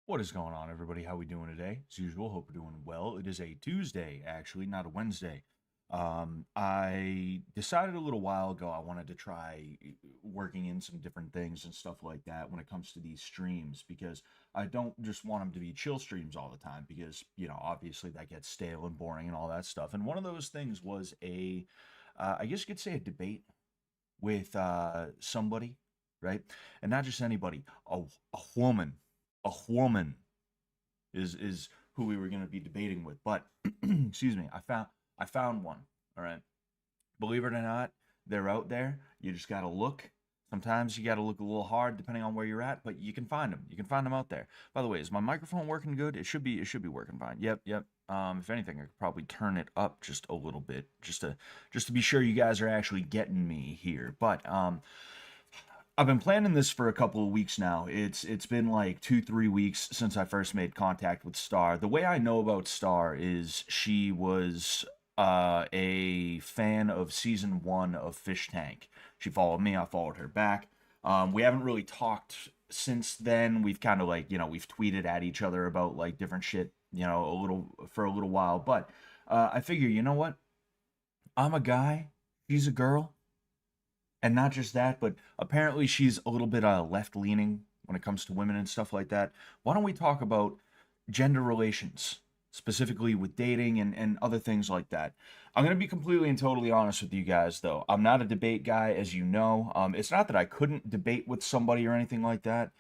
What is going on, everybody? How we doing today? As usual, hope you're doing well. It is a Tuesday, actually, not a Wednesday. I decided a little while ago I wanted to try working in some different things and stuff like that when it comes to these streams because I don't just want them to be chill streams all the time because, obviously that gets stale and boring and all that stuff. And one of those things was I guess you could say a debate with somebody, right? And not just anybody, a woman. A woman is who we were going to be debating with. But excuse me, I found one. All right. Believe it or not, they're out there. You just got to look. Sometimes you got to look a little hard depending on where you're at, but you can find them. You can find them out there. By the way, is my microphone working good? It should be working fine. Yep. If anything, I could probably turn it up just a little bit, just to be sure you guys are actually getting me here. But I've been planning this for a couple of weeks now. It's been like 2, 3 weeks since I first made contact with Star. The way I know about Star is she was a fan of season 1 of Fish Tank. She followed me, I followed her back. We haven't really talked since then. We've kind of like, we've tweeted at each other about like different shit, a little while. But I figure, you know what? I'm a guy, she's a girl. And not just that, but apparently she's a little bit left leaning when it comes to women and stuff like that. Why don't we talk about gender relations, specifically with dating and other things like that? I'm going to be completely and totally honest with you guys, though. I'm not a debate guy, as you know. It's not that I couldn't debate with somebody or anything like that.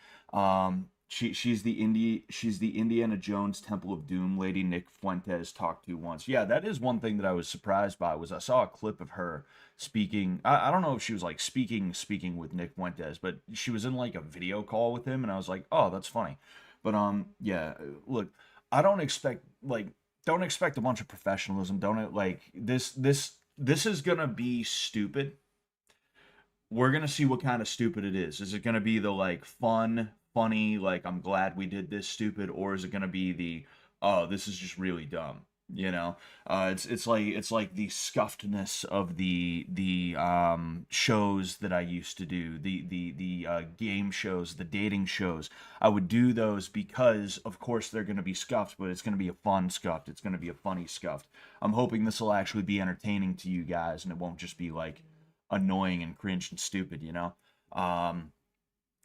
She's the Indiana Jones Temple of Doom lady Nick Fuentes talked to once. Yeah, that is one thing that I was surprised by was I saw a clip of her speaking. I don't know if she was like speaking with Nick Fuentes, but she was in like a video call with him, and I was like, oh, that's funny. But yeah, look, I don't expect a bunch of professionalism. Don't like this is gonna be stupid. We're gonna see what kind of stupid it is. Is it gonna be the like fun, funny, like I'm glad we did this stupid, or is it gonna be the oh this is just really dumb? It's like the scuffedness of the shows that I used to do, the game shows, the dating shows. I would do those because, of course, they're going to be scuffed, but it's going to be a fun scuffed. It's going to be a funny scuffed. I'm hoping this will actually be entertaining to you guys, and it won't just be like annoying and cringe and stupid. Um,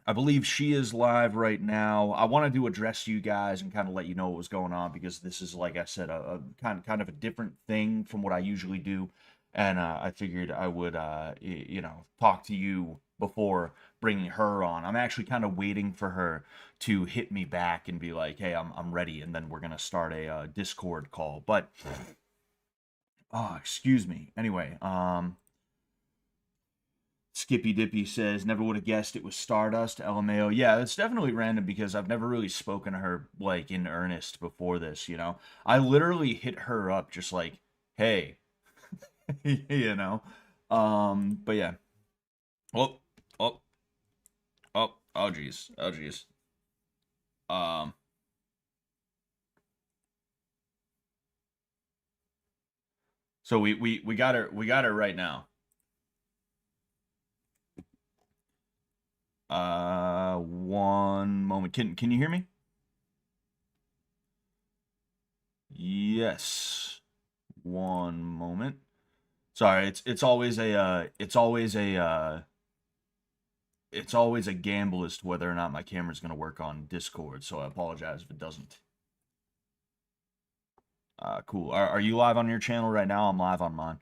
I believe she is live right now. I wanted to address you guys and kind of let you know what was going on because this is, like I said, a kind of a different thing from what I usually do, and I figured I would, talk to you before bringing her on. I'm actually kind of waiting for her to hit me back and be like, "Hey, I'm ready," and then we're gonna start a Discord call. But, oh, excuse me. Anyway, Skippy Dippy says, never would have guessed it was Stardust, LMAO. Yeah, it's definitely random because I've never really spoken to her, like, in earnest before this. I literally hit her up just like, hey, you know? But yeah. Oh, oh, oh, geez. Oh, geez. Um, so we got her right now. One moment. Can you hear me? Yes. One moment. Sorry, it's always a gamble as to whether or not my camera's going to work on Discord, so I apologize if it doesn't. Cool. Are you live on your channel right now? I'm live on mine.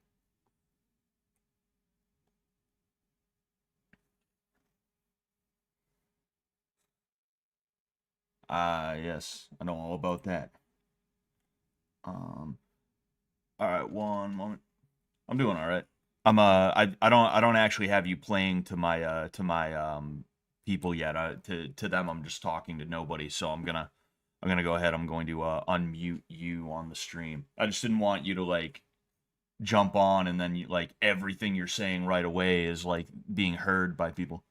Yes, I know all about that. Um, all right, one moment. I'm doing all right. I don't actually have you playing to my people yet. To them I'm just talking to nobody. So I'm gonna go ahead. I'm going to unmute you on the stream. I just didn't want you to like jump on and then like everything you're saying right away is like being heard by people.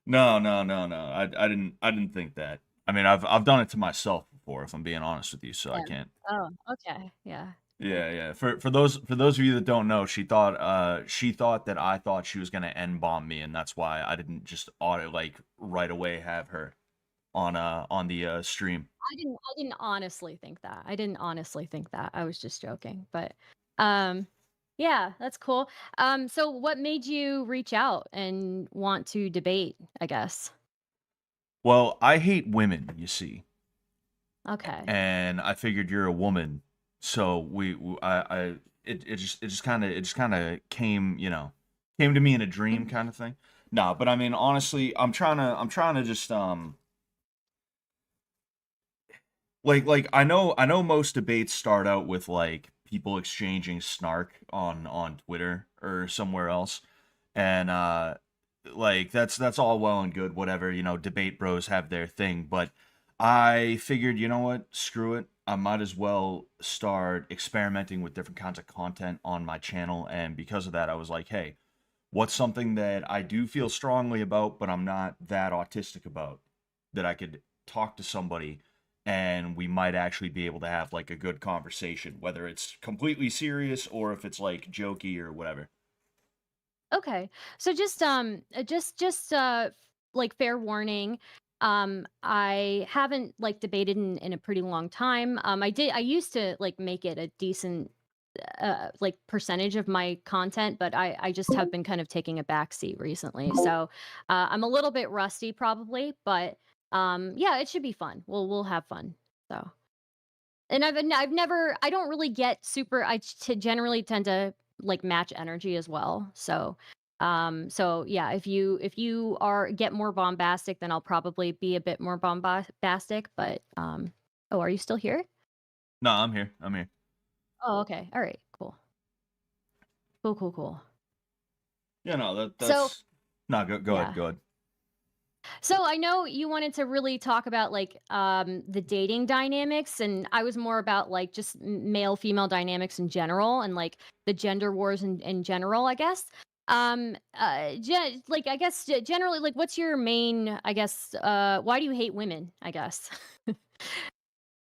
No. I didn't think that. I mean, I've done it to myself before if I'm being honest with you, so I Yeah. can't. Oh, okay. Yeah. Yeah, yeah. For those of you that don't know, she thought that I thought she was gonna N bomb me, and that's why I didn't just auto like right away have her on the stream. I didn't honestly think that. I didn't honestly think that. I was just joking, but, um, yeah, that's cool. So what made you reach out and want to debate, I guess? Well, I hate women, you see, Okay. and I figured you're a woman, so I it just kind of came, came to me in a dream Mhm. kind of thing. No, but I mean honestly, I'm trying to just like I know most debates start out with like people exchanging snark on Twitter or somewhere else. And like that's all well and good, whatever, debate bros have their thing, but I figured, you know what? Screw it. I might as well start experimenting with different kinds of content on my channel, and because of that I was like, hey, what's something that I do feel strongly about, but I'm not that autistic about, that I could talk to somebody and we might actually be able to have like a good conversation, whether it's completely serious or if it's like jokey or whatever. Okay. So like fair warning. I haven't like debated in a pretty long time. I used to like make it a decent like percentage of my content, but I just have been kind of taking a back seat recently. So I'm a little bit rusty probably, but yeah, it should be fun. We'll have fun. So and I've never I don't really get super generally tend to, like, match energy as well, so yeah, if you are get more bombastic, then I'll probably be a bit more bombastic, but, oh, are you still here? No, I'm here. I'm here. Oh, okay, alright, cool. Cool, cool, cool. Yeah, no, that So that's no, go ahead, yeah. go ahead. So I know you wanted to really talk about like the dating dynamics, and I was more about like just male female dynamics in general and like the gender wars in general, I guess. Like I guess generally like what's your main, I guess, why do you hate women, I guess?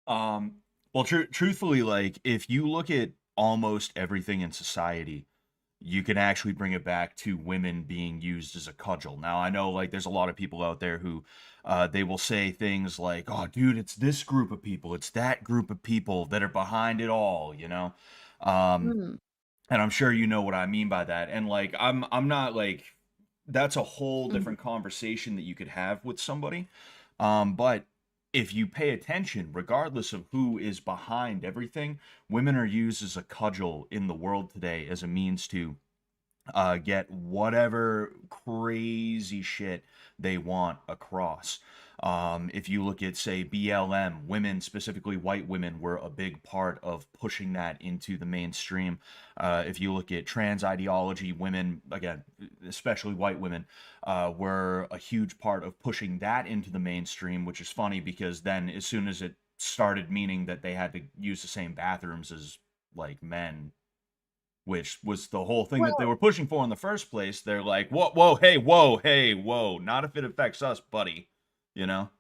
Um, well, truthfully, like if you look at almost everything in society, you can actually bring it back to women being used as a cudgel. Now, I know like there's a lot of people out there who they will say things like, "Oh, dude, it's this group of people, it's that group of people that are behind it all." Um, Mm, and I'm sure you know what I mean by that. And like I'm not like that's a whole mhm. different conversation that you could have with somebody. But if you pay attention, regardless of who is behind everything, women are used as a cudgel in the world today as a means to get whatever crazy shit they want across. If you look at, say, BLM, women, specifically white women, were a big part of pushing that into the mainstream. If you look at trans ideology, women, again, especially white women, were a huge part of pushing that into the mainstream, which is funny because then as soon as it started meaning that they had to use the same bathrooms as like men, which was the whole thing that they Well, were pushing for in the first place. They're like, whoa, whoa, hey, whoa, hey, whoa, not if it affects us, buddy. You know?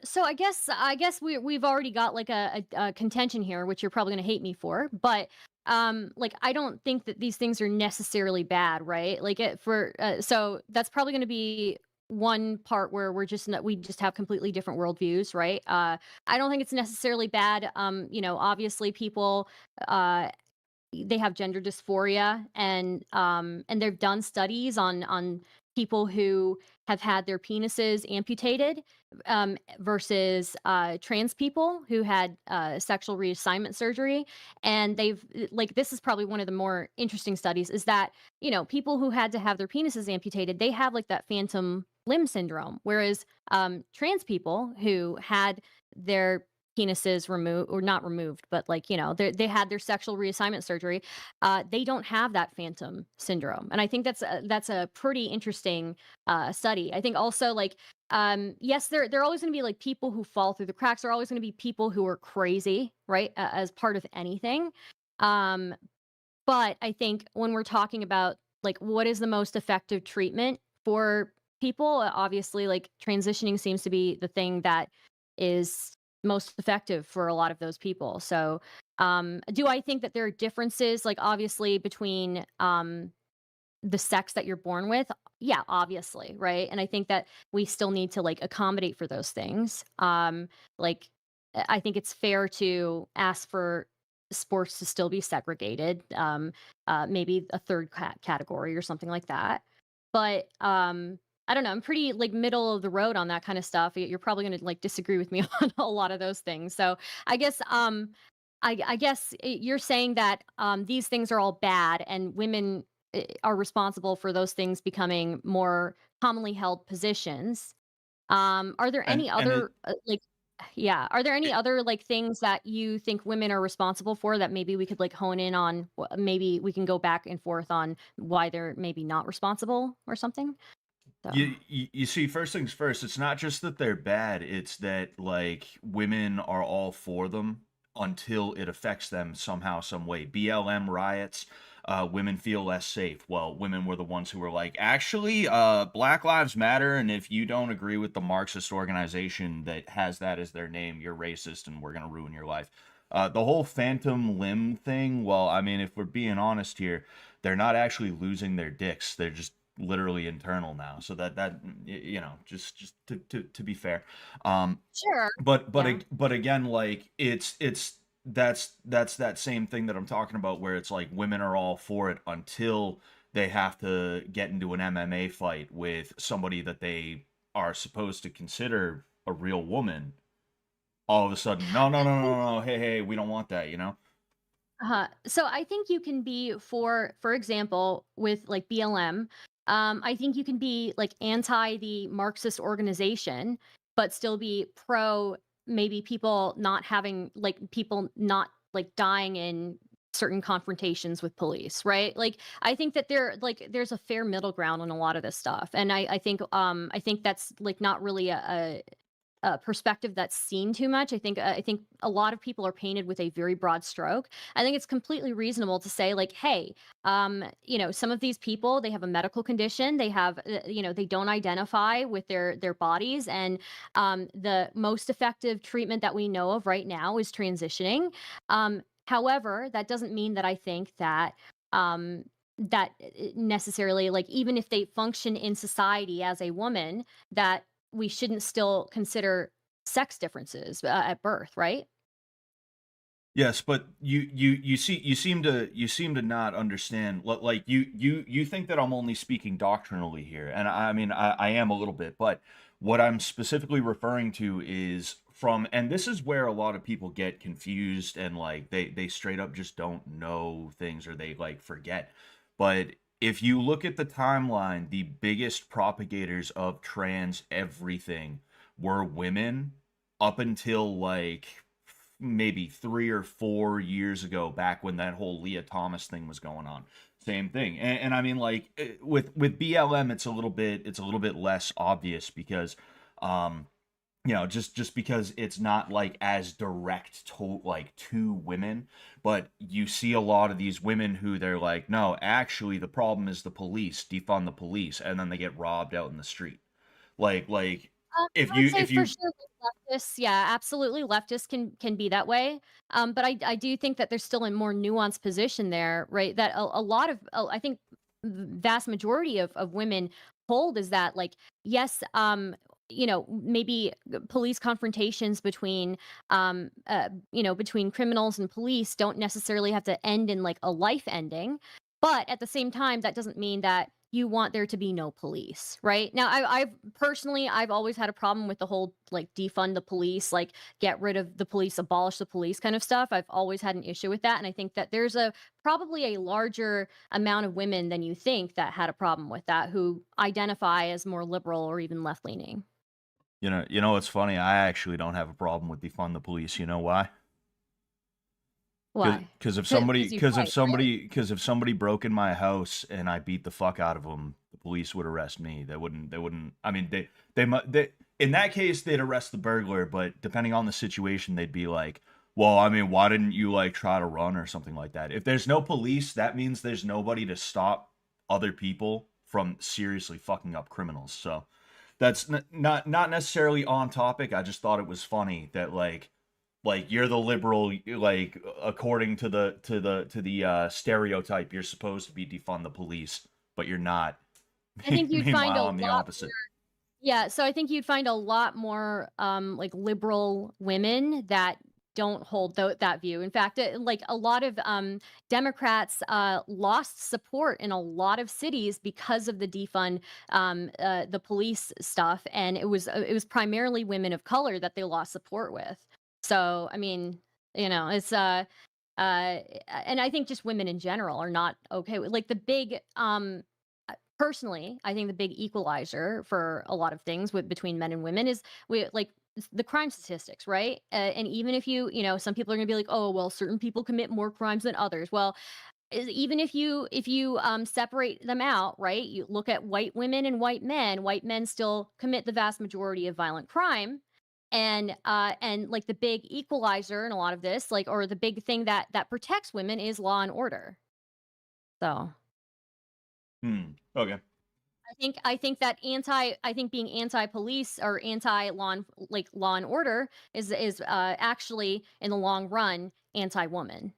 so I guess we've already got like a contention here, which you're probably gonna hate me for, but like I don't think that these things are necessarily bad, right? Like it for so that's probably gonna be one part where we just have completely different worldviews, right? I don't think it's necessarily bad. Obviously people uh they have gender dysphoria, and they've done studies on people who have had their penises amputated versus trans people who had sexual reassignment surgery. And they've like this is probably one of the more interesting studies is that people who had to have their penises amputated, they have like that phantom limb syndrome, whereas trans people who had their penises removed, or not removed, but like they had their sexual reassignment surgery, they don't have that phantom syndrome. And I think that's a pretty interesting study. I think also like yes, there are always going to be like people who fall through the cracks. There are always going to be people who are crazy, right, as part of anything. um but I think when we're talking about like what is the most effective treatment for people, obviously like transitioning seems to be the thing that is most effective for a lot of those people. So, do I think that there are differences, like, obviously between, the sex that you're born with? Yeah, obviously, right? And I think that we still need to, like, accommodate for those things. Like, I think it's fair to ask for sports to still be segregated, maybe a third category or something like that. But, I don't know, I'm pretty, like, middle of the road on that kinda stuff. You're probably gonna, like, disagree with me on a lot of those things. So, I guess, I guess you're saying that, these things are all bad and women are responsible for those things becoming more commonly held positions. Are there any And it, other, like, yeah, are there any it other, like, things that you think women are responsible for that maybe we could, like, hone in on? Maybe we can go back and forth on why they're maybe not responsible or something? So, you see, first things first, it's not just that they're bad, it's that like women are all for them until it affects them somehow, some way. BLM riots, women feel less safe. Well, women were the ones who were like, actually, Black Lives Matter, and if you don't agree with the Marxist organization that has that as their name, you're racist and we're gonna ruin your life. The whole phantom limb thing, well, I mean, if we're being honest here, they're not actually losing their dicks. They're just literally internal now. So you know, just to be fair. Um sure. Yeah. but again, like it's that's that same thing that I'm talking about where it's like women are all for it until they have to get into an MMA fight with somebody that they are supposed to consider a real woman. All of a sudden, no, no, no, no, no, hey, hey, we don't want that, you know? So I think you can be for example, with like BLM, I think you can be like anti the Marxist organization, but still be pro maybe people not having like people not like dying in certain confrontations with police, right? Like I think that there's a fair middle ground on a lot of this stuff. And I think that's like not really a perspective that's seen too much. I think a lot of people are painted with a very broad stroke. I think it's completely reasonable to say like, hey, you know, some of these people they have a medical condition, they have you know, they don't identify with their bodies, and the most effective treatment that we know of right now is transitioning. However, that doesn't mean that I think that necessarily like even if they function in society as a woman that we shouldn't still consider sex differences, at birth, right? Yes, but you seem to not understand. Like you think that I'm only speaking doctrinally here, and I mean I am a little bit, but what I'm specifically referring to is from, and this is where a lot of people get confused and like they straight up just don't know things or they like forget. But if you look at the timeline, the biggest propagators of trans everything were women up until like maybe 3 or 4 years ago, back when that whole Leah Thomas thing was going on. Same thing, and I mean, like with BLM, it's a little bit less obvious because, um, you know, just because it's not like as direct to like to women, but you see a lot of these women who they're like, no, actually, the problem is the police, defund the police, and then they get robbed out in the street. Like I would say if for you sure that leftists, yeah, absolutely, leftists can be that way. But I do think that there's still a more nuanced position there, right? That a lot of I think vast majority of women hold is that like yes, you know, maybe police confrontations between you know, between criminals and police don't necessarily have to end in like a life ending, but at the same time that doesn't mean that you want there to be no police, right? Now, I've personally, I've always had a problem with the whole like defund the police, like get rid of the police, abolish the police kind of stuff. I've always had an issue with that, and I think that there's a probably a larger amount of women than you think that had a problem with that, who identify as more liberal or even left leaning. you know what's funny? I actually don't have a problem with defund the police. You know why? Why? Because Because you fight, right? if somebody broke in my house and I beat the fuck out of them, the police would arrest me. They wouldn't. I mean, they in that case they'd arrest the burglar, but depending on the situation, they'd be like, well, I mean, why didn't you like try to run or something like that? If there's no police, that means there's nobody to stop other people from seriously fucking up criminals. So That's not necessarily on topic. I just thought it was funny that like you're the liberal, like according to the stereotype, you're supposed to be defund the police, but you're not. I think you'd find a Meanwhile, I'm the lot. opposite. Yeah, so I think you'd find a lot more, like, liberal women that don't hold that view. In fact, like, a lot of, Democrats, lost support in a lot of cities because of the defund, the police stuff, and it was primarily women of color that they lost support with. So, I mean, it's, and I think just women in general are not okay with, like, the big, personally, I think the big equalizer for a lot of things with between men and women is the crime statistics, right? And even if some people are going to be like, oh, well, certain people commit more crimes than others. Well, even if you separate them out, right? You look at white women and white men. White men still commit the vast majority of violent crime. And like the big equalizer in a lot of this, like, or the big thing that protects women is law and order. So Okay. I think being anti-police or anti-law law and order is actually in the long run anti-woman.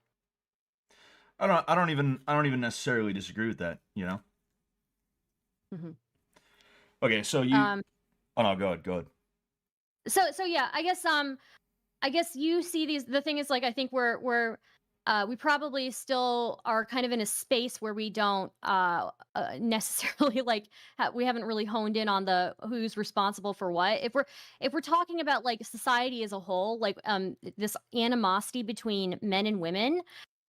I don't even necessarily disagree with that, you know? Mhm. Okay, so you Um, oh no, go ahead, go ahead. so yeah, I guess you see these the thing is like I think we probably still are kind of in a space where we don't necessarily we haven't really honed in on the who's responsible for what. If we're talking about like society as a whole, like this animosity between men and women,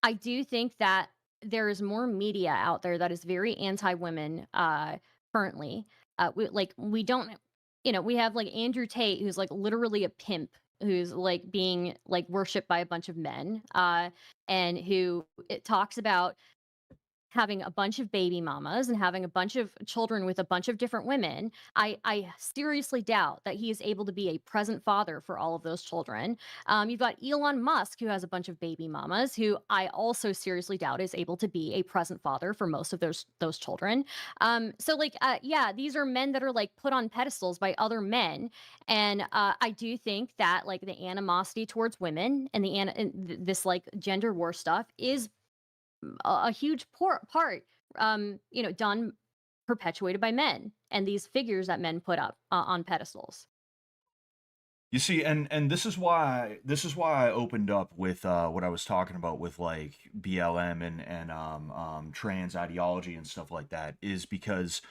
I do think that there is more media out there that is very anti-women currently. We don't we have like Andrew Tate who's like literally a pimp who's like being like worshipped by a bunch of men and who it talks about having a bunch of baby mamas and having a bunch of children with a bunch of different women. I seriously doubt that he is able to be a present father for all of those children. You've got Elon Musk, who has a bunch of baby mamas, who I also seriously doubt is able to be a present father for most of those children. So yeah, these are men that are like put on pedestals by other men, and I do think that like the animosity towards women and this like gender war stuff is a huge part, done perpetuated by men and these figures that men put up on pedestals. You see, and this is why I opened up with what I was talking about with like BLM and trans ideology and stuff like that is because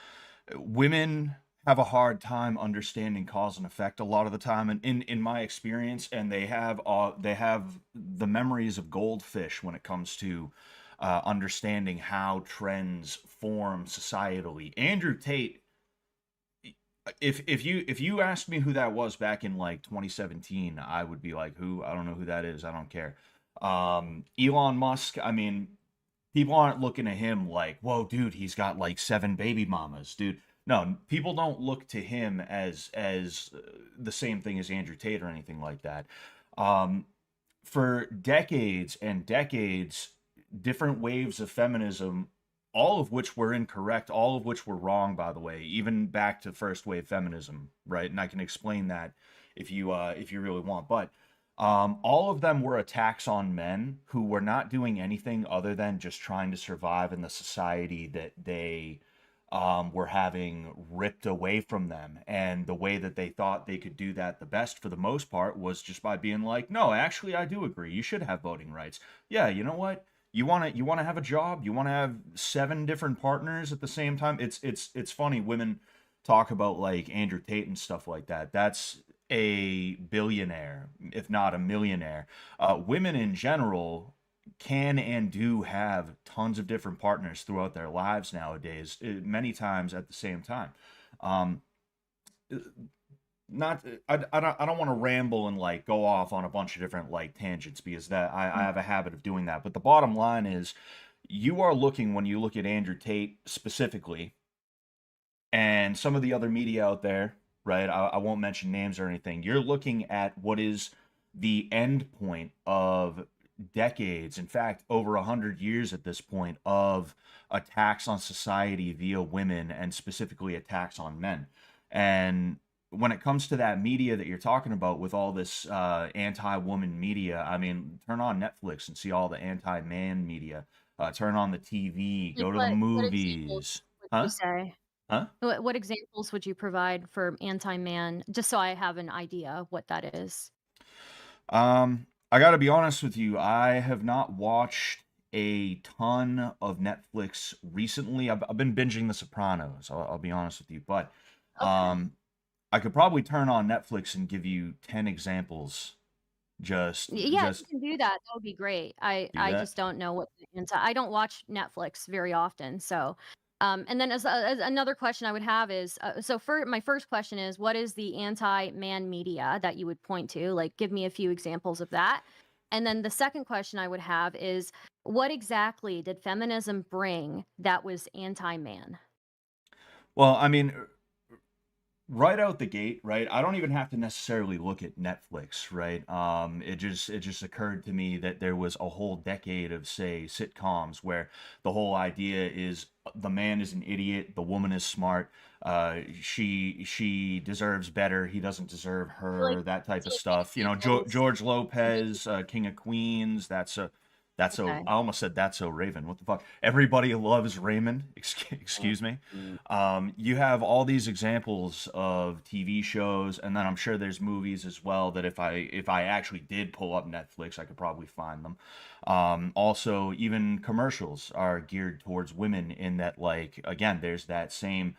women have a hard time understanding cause and effect a lot of the time, and in my experience, and they have the memories of goldfish when it comes to understanding how trends form societally. Andrew Tate, if you asked me who that was back in like 2017, I would be like, who? I don't know who that is. I don't care. Elon Musk, I mean, people aren't looking at him like, whoa, dude, he's got like seven baby mamas, dude. No, people don't look to him as the same thing as Andrew Tate or anything like that. Um, for decades and decades, different waves of feminism, all of which were incorrect, all of which were wrong, by the way, even back to first wave feminism, right? And I can explain that if you really want. But all of them were attacks on men who were not doing anything other than just trying to survive in the society that they were having ripped away from them. And the way that they thought they could do that the best for the most part was just by being like, no, actually, I do agree. You should have voting rights. Yeah, you know what? You want to have a job? You want to have seven different partners at the same time? It's funny. Women talk about like Andrew Tate and stuff like that. That's a billionaire, if not a millionaire. Women in general can and do have tons of different partners throughout their lives nowadays, many times at the same time. Um, not I don't want to ramble and like go off on a bunch of different like tangents because that I have a habit of doing that. But the bottom line is you are looking when you look at Andrew Tate specifically and some of the other media out there, right? I won't mention names or anything. You're looking at what is the end point of decades, in fact, over 100 years at this point, of attacks on society via women and specifically attacks on men. And when it comes to that media that you're talking about with all this anti-woman media, I mean, turn on Netflix and see all the anti-man media. Turn on the TV, Like, go to the what examples movies. would you Huh? say? Huh? What examples would you provide for anti-man, just so I have an idea of what that is? I gotta be honest with you, I have not watched a ton of Netflix recently. I've been binging The Sopranos, I'll be honest with you, but Okay. um, I could probably turn on Netflix and give you 10 examples. Yeah, if you Just can do that, that would be great. do I that. just don't know what the I don't watch Netflix very often, so, and then as another question I would have is, so for my first question is, what is the anti-man media that you would point to? Like, give me a few examples of that. And then the second question I would have is, what exactly did feminism bring that was anti-man? Well, I mean, right out the gate, right? I don't even have to necessarily look at Netflix, right? It just occurred to me that there was a whole decade of, say, sitcoms where the whole idea is the man is an idiot, the woman is smart, she deserves better, he doesn't deserve Like, her, that type so of like, give stuff. You know, examples. George Maybe. Lopez, King of Queens. That's so. Okay. I almost said that's so Raven. What the fuck? Everybody loves Raymond. Mm, Excuse me. mm. You have all these examples of TV shows, and then I'm sure there's movies as well that if I actually did pull up Netflix, I could probably find them. Also, even commercials are geared towards women in that, like, again, there's that same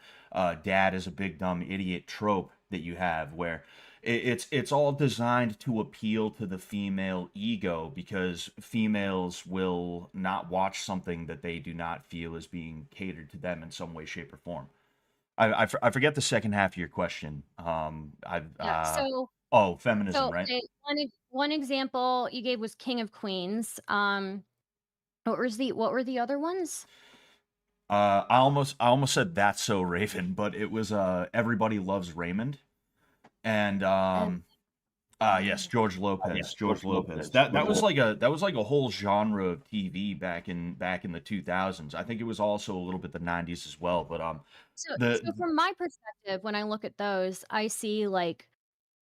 dad is a big dumb idiot trope that you have where it's all designed to appeal to the female ego because females will not watch something that they do not feel is being catered to them in some way, shape, or form. I forget the second half of your question. Yeah, Oh, feminism, so, right? okay, one example you gave was King of Queens. What were the other ones? I almost said that's so Raven, but it was Everybody Loves Raymond, and Ev yes, oh, George Lopez. George Lopez. That was like a whole genre of TV back in the 2000s. I think it was also a little bit the 90s as well. But the so from my perspective, when I look at those, I see, like,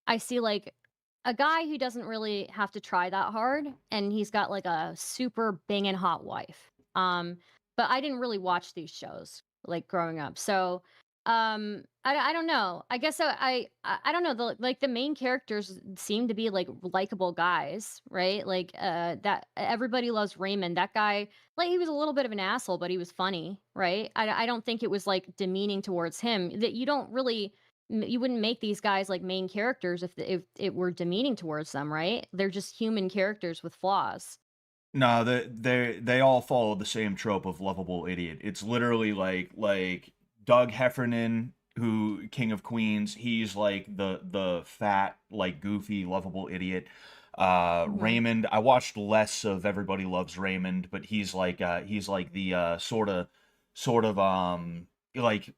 a guy who doesn't really have to try that hard, and he's got, like, a super banging hot wife. But I didn't really watch these shows, like, growing up, so, I don't know. I guess I don't know, the main characters seem to be, like, likable guys, right? Like, that Everybody Loves Raymond, that guy, like, he was a little bit of an asshole, but he was funny, right? I don't think it was, like, demeaning towards him, that you don't really you wouldn't make these guys like main characters if it were demeaning towards them, right? They're just human characters with flaws. No, they all follow the same trope of lovable idiot. It's literally like Doug Heffernan, who King of Queens. He's like the fat, like goofy, lovable idiot. Mhm. Raymond. I watched less of Everybody Loves Raymond, but he's like the sort of like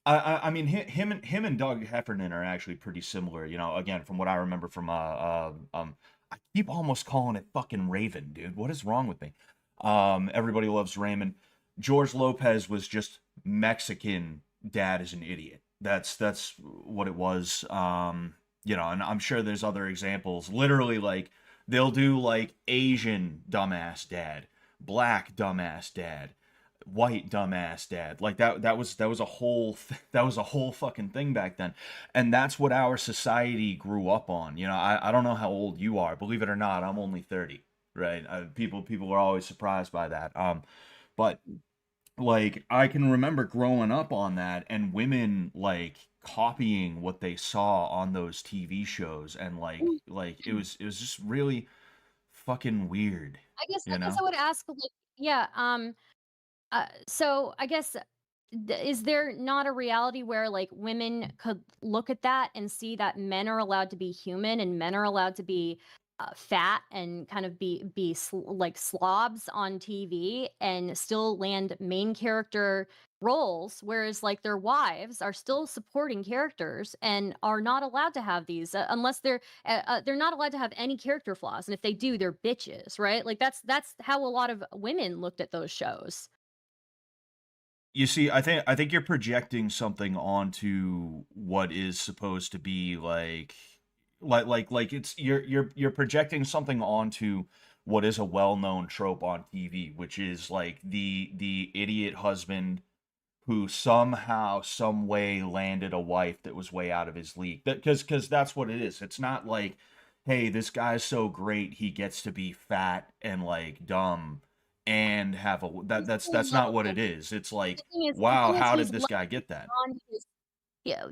I mean him and Doug Heffernan are actually pretty similar. You know, again from what I remember from I keep almost calling it fucking Raven, dude. What is wrong with me? Everybody Loves Raymond. George Lopez was just Mexican. Dad is an idiot. That's what it was. And I'm sure there's other examples. Literally, like they'll do like Asian dumbass dad, black dumbass dad, white dumbass dad. Like that was a that was a whole fucking thing back then. And that's what our society grew up on. You know, I don't know how old you are. Believe it or not, I'm only 30, right? People are always surprised by that. But like I can remember growing up on that and women like copying what they saw on those TV shows and like it was just really fucking weird, I you guess know? I would ask, like, yeah, so I guess, is there not a reality where, like, women could look at that and see that men are allowed to be human and men are allowed to be, fat and kind of like slobs on TV and still land main character roles, whereas, like, their wives are still supporting characters and are not allowed to have these, unless they're not allowed to have any character flaws, and if they do, they're bitches, right? Like, that's how a lot of women looked at those shows. You see, I think you're projecting something onto what is supposed to be like it's you're projecting something onto what is a well-known trope on TV, which is like the idiot husband who somehow, some way landed a wife that was way out of his league. That because that's what it is. It's not like, hey, this guy's so great he gets to be fat and like dumb and have a He's still that's not what lovable. it is. It's like, The wow, thing is how did he's this guy lovable get that? beyond his yeah,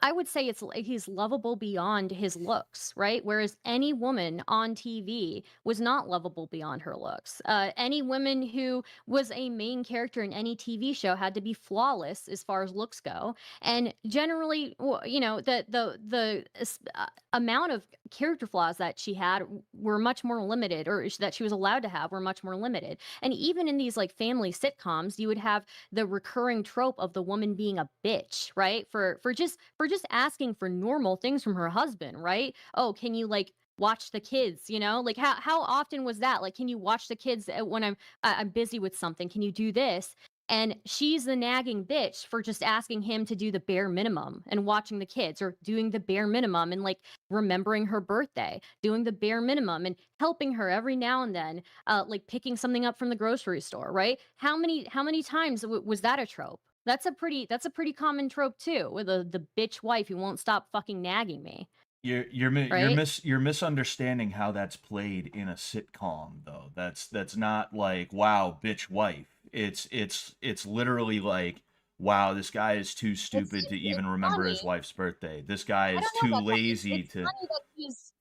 I would say it's he's lovable beyond his looks, right? Whereas any woman on TV was not lovable beyond her looks. Any woman who was a main character in any TV show had to be flawless as far as looks go, and generally, the amount of character flaws that she had were much more limited, or that she was allowed to have were much more limited. And even in these like family sitcoms, you would have the recurring trope of the woman being a bitch, right? For just asking for normal things from her husband, right? Oh, can you like watch the kids, you know? Like how often was that? Like can you watch the kids when I'm busy with something? Can you do this? And she's the nagging bitch for just asking him to do the bare minimum and watching the kids, or doing the bare minimum and like remembering her birthday, doing the bare minimum and helping her every now and then, like picking something up from the grocery store, right? How many times was that a trope? That's a pretty common trope too, with the bitch wife who won't stop fucking nagging me, right? You're misunderstanding how that's played in a sitcom though. That's not like, wow, bitch wife. It's literally like, wow, this guy is too stupid to It's even remember his funny. wife's birthday. This guy I is don't know too about that. lazy It's to. funny that he's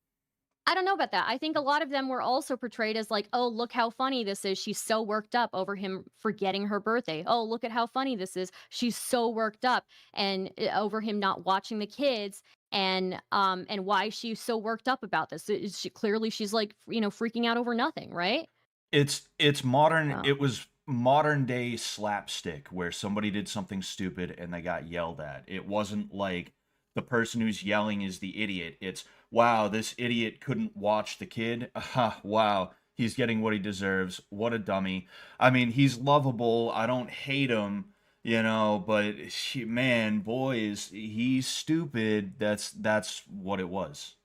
I don't know about that. I think a lot of them were also portrayed as like, "Oh, look how funny this is. She's so worked up over him forgetting her birthday. Oh, look at how funny this is. She's so worked up and over him not watching the kids, and why she's so worked up about this. She clearly she's like, freaking out over nothing, right?" It's modern. Oh. It was modern day slapstick where somebody did something stupid and they got yelled at. It wasn't like the person who's yelling is the idiot. It's, wow, this idiot couldn't watch the kid. Aha, wow, he's getting what he deserves. What a dummy. I mean, he's lovable. I don't hate him, but man, boy, is he's stupid. That's what it was.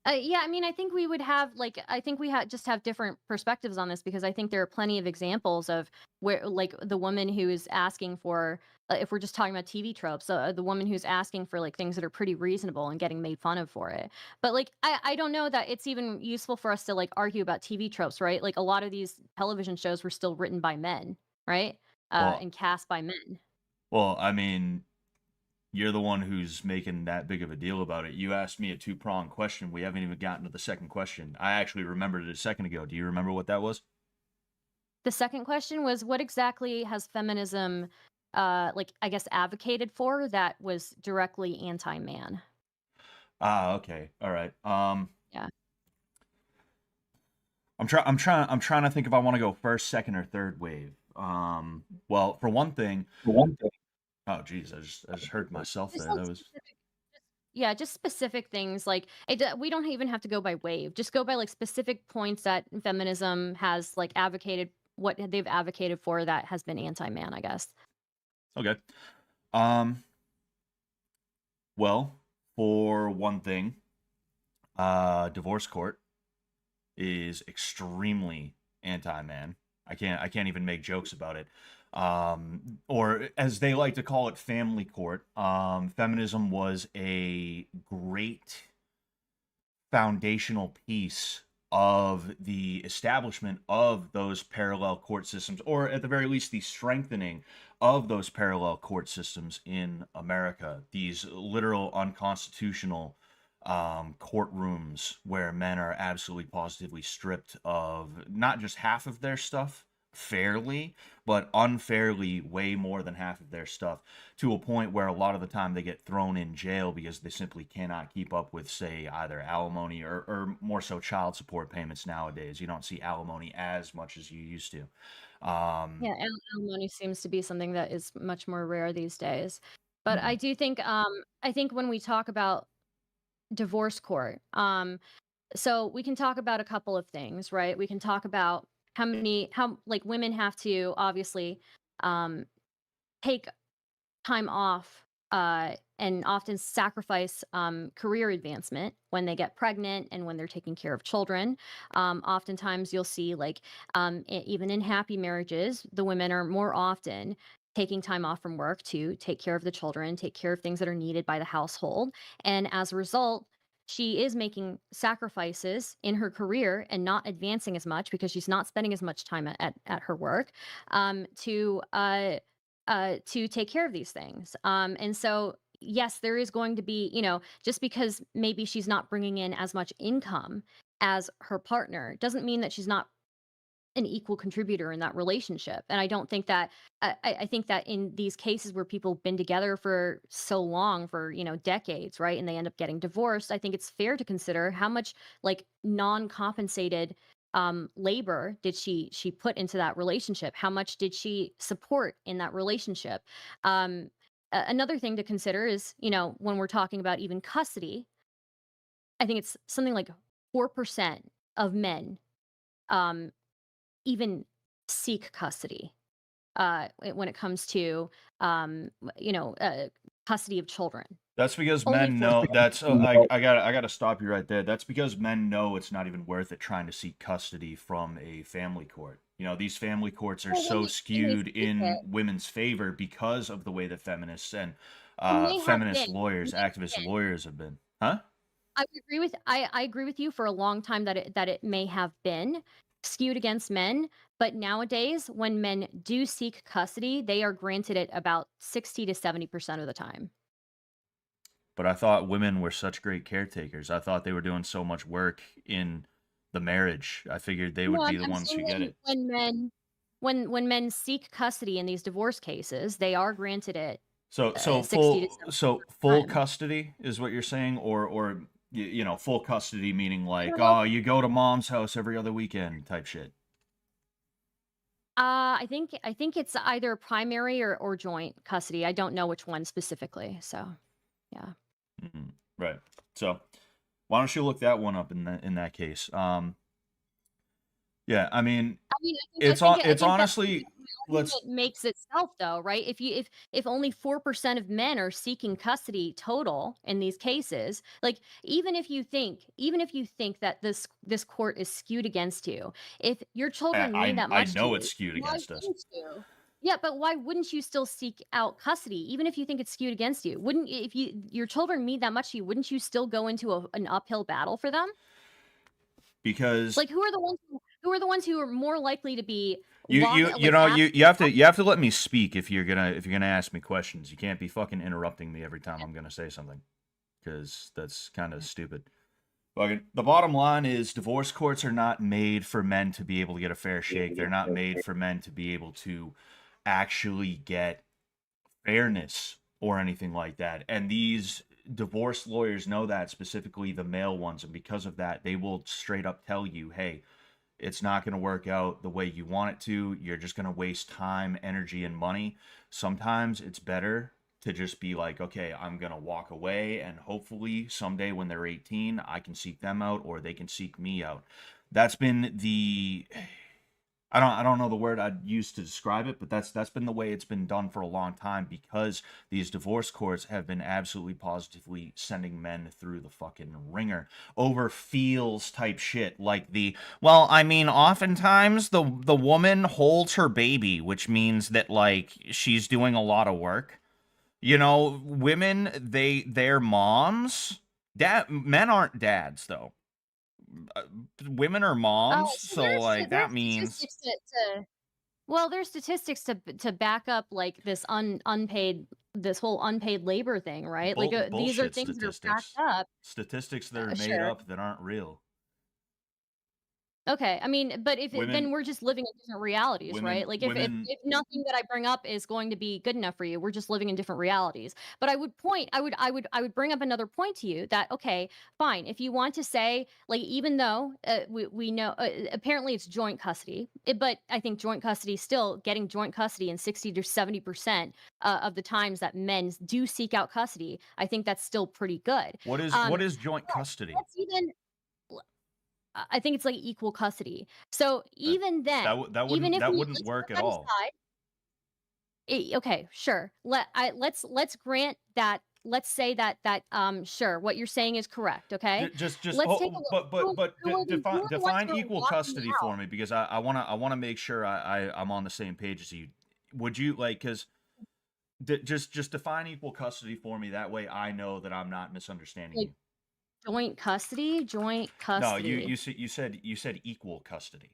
Yeah, I mean, I think we would have like I think we just have different perspectives on this, because I think there are plenty of examples of where like the woman who is asking for, if we're just talking about TV tropes, the woman who's asking for like things that are pretty reasonable and getting made fun of for it. But like I don't know that it's even useful for us to like argue about TV tropes, right? Like a lot of these television shows were still written by men, right? Well, And cast by men. I mean, you're the one who's making that big of a deal about it. You asked me a two-pronged question. We haven't even gotten to the second question. I actually remembered it a second ago. Do you remember what that was? The second question was, what exactly has feminism, like, I guess, advocated for that was directly anti-man? Ah, okay. All right. Yeah. I'm trying to think if I want to go first, second, or third wave. Well, for one thing, oh geez, I just heard myself Just there. like That was specific, yeah, just specific things. Like, we don't even have to go by wave. Just go by like specific points that feminism has like advocated, what they've advocated for that has been anti-man, I guess. okay. Um, well, for one thing, divorce court is extremely anti-man. I can't even make jokes about it. Or as they like to call it, family court. Feminism was a great foundational piece of the establishment of those parallel court systems, or at the very least, the strengthening of those parallel court systems in America. These literal unconstitutional courtrooms where men are absolutely positively stripped of not just half of their stuff fairly, but unfairly way more than half of their stuff, to a point where a lot of the time they get thrown in jail because they simply cannot keep up with, say, either alimony or more so child support payments nowadays. You don't see alimony as much as you used to. Yeah, alimony seems to be something that is much more rare these days. But Mhm. I think when we talk about divorce court, so we can talk about a couple of things, right? We can talk about how like women have to obviously um take time off, and often sacrifice career advancement when they get pregnant and when they're taking care of children. Oftentimes, you'll see, like, even in happy marriages, the women are more often taking time off from work to take care of the children, take care of things that are needed by the household. And as a result, she is making sacrifices in her career and not advancing as much because she's not spending as much time at her work, to to take care of these things. And so, yes, there is going to be, just because maybe she's not bringing in as much income as her partner, doesn't mean that she's not an equal contributor in that relationship. And I don't think that, I think that in these cases where people have been together for so long, for, decades, right? And they end up getting divorced, I think it's fair to consider how much, like, non-compensated labor did she put into that relationship? How much did she support in that relationship? Another thing to consider is, when we're talking about even custody, I think it's something like 4% of men um even seek custody, when it comes to, custody of children. That's because Only men 4. know that's I gotta stop you right there. That's because men know it's not even worth it trying to seek custody from a family court. These family courts are Well, so when they skewed seek in it, women's favor because of the way that feminists and and they have feminist been, lawyers, and they have activist been. lawyers have been. Huh? I agree with you for a long time that it may have been skewed against men, but nowadays, when men do seek custody, they are granted it about 60 to 70% of the time. But I thought women were such great caretakers. I thought they were doing so much work in the marriage. I figured they No, would be I'm the I'm ones saying who get it. when men seek custody in these divorce cases, they are granted it, So so 60 to full 70% so of the full time. custody is what you're saying, or full custody meaning I like, don't know if oh, you go to mom's house every other weekend type shit. I think it's either primary or joint custody. I don't know which one specifically, so, yeah. Right. So why don't you look that one up in that case? Yeah, I mean, I mean, it's on. I It's think that honestly, my let's. argument makes itself though, right? If only 4% of men are seeking custody total in these cases, like, even if you think that this court is skewed against you, if your children mean that I much to know it's you, skewed why against us wouldn't you? Yeah, but why wouldn't you still seek out custody even if you think it's skewed against you? Wouldn't if your children mean that much to you, wouldn't you still go into an uphill battle for them? because Like, who are the ones who are more likely to be you walk you you like, know ab you have to let me speak if you're gonna ask me questions. You can't be fucking interrupting me every time I'm gonna say something because that's kind of stupid. Fucking the bottom line is divorce courts are not made for men to be able to get a fair shake. They're not made for men to be able to actually get fairness or anything like that. And these divorce lawyers know that, specifically the male ones, and because of that, they will straight up tell you, "Hey, it's not going to work out the way you want it to. You're just going to waste time, energy, and money." Sometimes it's better to just be like, okay, I'm going to walk away, and hopefully someday when they're 18, I can seek them out or they can seek me out. That's been the I don't know the word I'd use to describe it, but that's been the way it's been done for a long time because these divorce courts have been absolutely positively sending men through the fucking ringer over feels type shit like well, I mean, oftentimes the woman holds her baby, which means that like she's doing a lot of work. Women, they're moms. Men aren't dads though. uh, Women are Oh, moms, so so like there's that means statistics to well, there's statistics to back up, like, this whole unpaid labor thing, right? Like, these are bullshit things that are backed statistics. up. Statistics that are made Sure. up that aren't real. Okay, I mean, but if it then Women we're just living in different realities, right? women Like, women if nothing that I bring up is going to be good enough for you, we're just living in different realities. But I would bring up another point to you that, okay, fine, if you want to say, like, even though, we know, apparently it's joint custody, but I think joint custody, still getting joint custody in 60 to 70%, of the times that men do seek out custody, I think that's still pretty good. what is Um, what is joint but custody? let's even I think it's like equal custody. So That even then, even if that we wouldn't let's put work at that all. aside. Okay, sure. Let's grant that. Let's say that sure, what you're saying is correct. Okay, Just let's take a oh, look. but Who define are the ones who are equal walking custody out? for me because I want to make sure I'm on the same page as you. Would you like because just define equal custody for me that way I know that I'm not misunderstanding Like you. joint custody, joint No, custody. you said equal custody.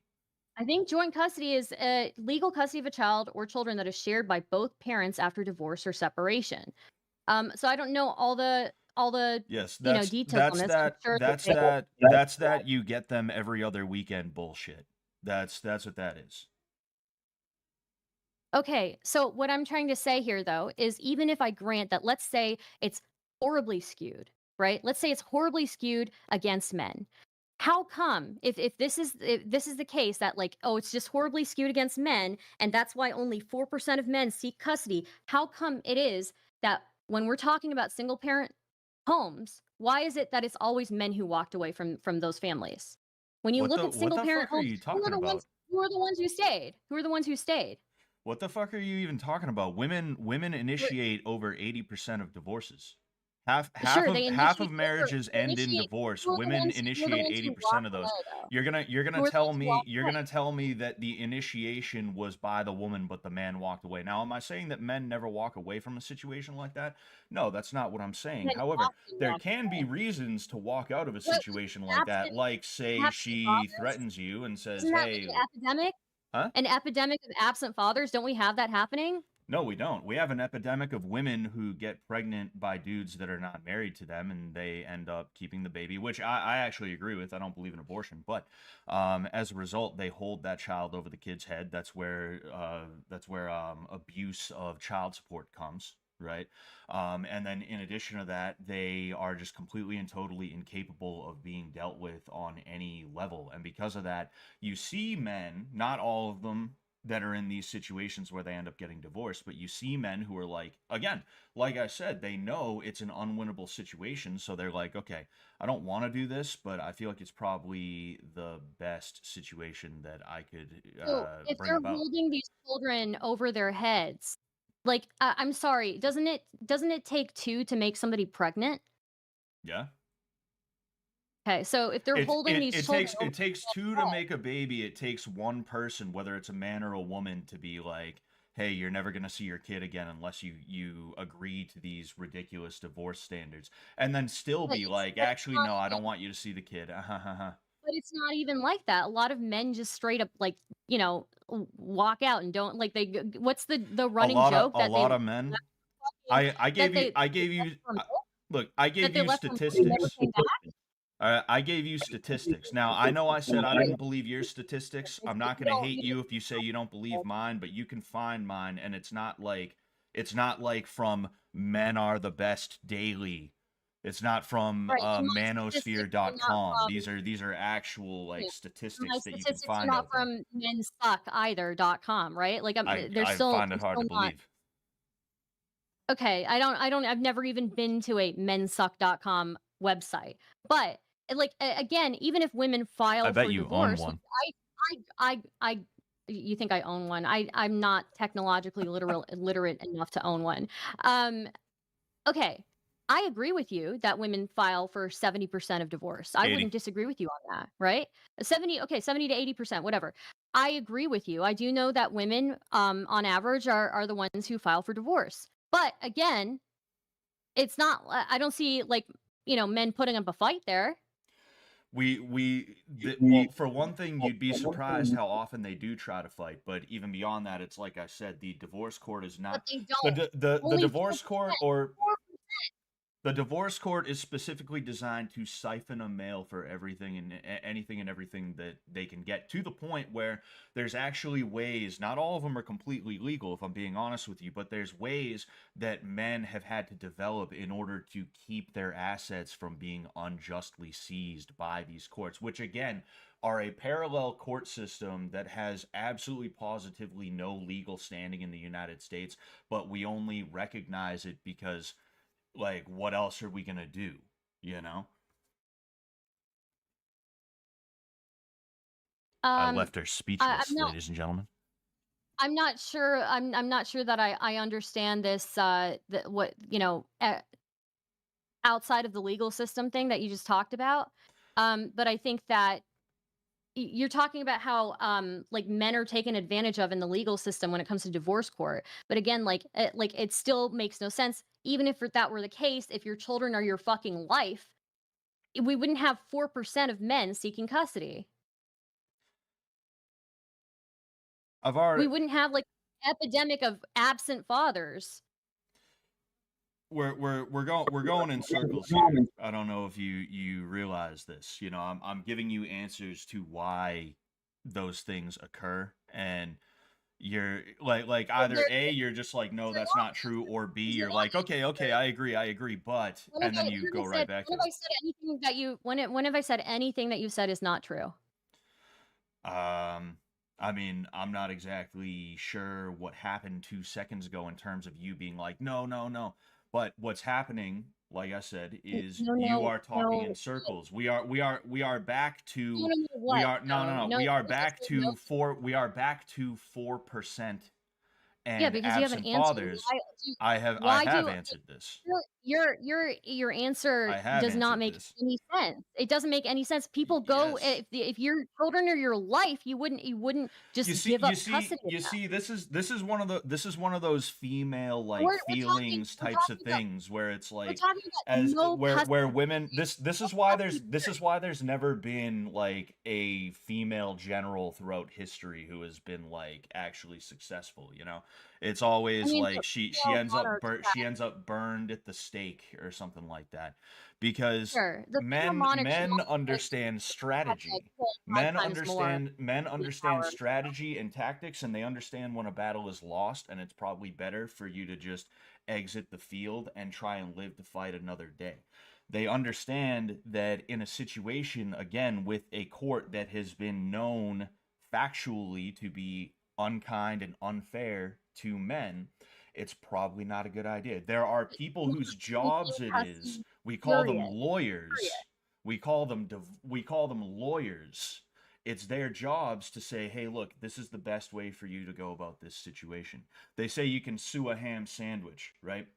I think joint custody is legal custody of a child or children that is shared by both parents after divorce or separation. So I don't know all the Yes, details on this. I'm sure that they. that's that you get them every other weekend bullshit. That's what that is. Okay, so what I'm trying to say here though is even if I grant that, let's say it's horribly skewed, right? Let's say it's horribly skewed against men. How come if this is the case that like, oh, it's just horribly skewed against men and that's why only 4% of men seek custody? How come it is that when we're talking about single parent homes, why is it that it's always men who walked away from those families? When you look at What single the parent fuck are homes, you talking about? who are the ones who stayed? Who are the ones who stayed? What the fuck are you even talking about? Women initiate over 80% of divorces. Sure, they Half of initiate over marriages they end in initiate divorce. who are the Women ones initiate who 80% walked of those. away, though? You're gonna Who are the tell ones who me walked away? that the initiation was by the woman, but the man walked away. Now, am I saying that men never walk away from a situation like that? No, that's not what I'm saying. Men However, often there walk can be away. reasons to walk out of a What situation like that, absent like say absent she fathers? threatens you and says, Isn't that like "Hey, an epidemic? huh?" An epidemic of absent fathers? Don't we have that happening? No, we don't. We have an epidemic of women who get pregnant by dudes that are not married to them, and they end up keeping the baby, which I actually agree with. I don't believe in abortion, but as a result, they hold that child over the kid's head. That's where abuse of child support comes, right? And then in addition to that, they are just completely and totally incapable of being dealt with on any level, and because of that, you see men, not all of them that are in these situations where they end up getting divorced, but you see men who are like, again, like I said, they know it's an unwinnable situation, so they're like, okay, I don't want to do this, but I feel like it's probably the best situation that I could So, if bring they're about. holding these children over their heads, like, I'm sorry, doesn't it take 2 to make somebody pregnant? Yeah. Okay, so if they're holding these children over It takes two their to head. make a baby. It takes one person, whether it's a man or a woman, to be like, "Hey, you're never gonna see your kid again unless you agree to these ridiculous divorce standards," and then still be like, But it's "Actually, not no, I even don't want you to see the kid." but it's not even like that. A lot of men just straight up, like, walk out and don't like, they g what's the running joke A that they lot left of men. fucking I that they gave left you for milk? look. I That gave they you left for milk and never statistics. came back? I gave you statistics. Now, I know I said I didn't believe your statistics. I'm not going to hate You you if you say you don't believe don't mine, but you can find mine and it's not like from Men Are the Best Daily. It's not from right, and my statistics are not manausfear.com. from These are actual like yeah, my statistics that you can statistics are find not out there. from mensuckeither.com, right? Like, I find it I'm hard to still not believe. okay, I've never even been to a mensuck.com website, but, like, again, even if women I file bet for you own divorce, one. I you think I own one? I'm not technologically literate enough to own one. Um, okay, I agree with you that women file for 70% of divorce. I 80. wouldn't disagree with you on that, right? 70 to 80%, whatever. I agree with you. I do know that women, on average, are the ones who file for divorce. But again, it's not. I don't see like men putting up a fight there, Well, for one thing, you'd be surprised how often they do try to fight, but even beyond that, it's like I said, the divorce court is but not they don't. the Only divorce 4%. court or 4%. the divorce court is specifically designed to siphon a male for everything and anything and everything that they can get, to the point where there's actually ways, not all of them are completely legal, if I'm being honest with you, but there's ways that men have had to develop in order to keep their assets from being unjustly seized by these courts, which again are a parallel court system that has absolutely positively no legal standing in the United States, but we only recognize it because, like, what else are we gonna do? You know? I Um, left her I'm speechless, not ladies and gentlemen. I'm not sure I'm not sure that I understand this, the what, outside of the legal system thing that you just talked about. But I think that you're talking about how like men are taken advantage of in the legal system when it comes to divorce court. But again, like it still makes no sense. Even if that were the case, if your children are your fucking life, we wouldn't have 4% of men seeking custody. I've We already wouldn't have like epidemic of absent fathers. we're going in circles here. I don't know if you realize this. I'm giving you answers to why those things occur, and you're like Well, either A, you're just like, no, they're that's not not true, or B, they're you're not like, okay, I agree, but, and then you go right back when to have I said anything that you when have I said anything that you said is not true? it. I mean, I'm not exactly sure what happened 2 seconds ago in terms of you being like, no, no, no. But what's happening, like I said, is No, you no, are talking in no, circles. We are back no, to no, no, we what? are no, no, No, no. no, We are because I back said no. to 4% Yeah, and because you haven't absent answered. fathers. I Why have do answered this. your answer I have does not answered make this. any sense. It doesn't make any sense. People go Yes. if your children are your life, you wouldn't You just see, give you up see, custody of you them. see. This is one of those female like We're talking feelings types of talking about things where it's we're like, talking about as no where custody. women, this No is why custody there's never been like a female general throughout history who has been like actually successful. It's I always mean, like the she female ends up monarchs she ends up burned at the stake or something like that, because sure, the female men monarchs men like understand had like strategy. 5 times more Men in understand power. strategy and tactics, and they understand when a battle is lost, and it's probably better for you to just exit the field and try and live to fight another day. They understand that in a situation, again, with a court that has been known factually to be unkind and unfair to men, it's probably not a good idea. There are people whose jobs Seeking it is, custody, we call them period. lawyers. We call them lawyers. It's their jobs to say, hey, look, this is the best way for you to go about this situation. They say you can sue a ham sandwich, right?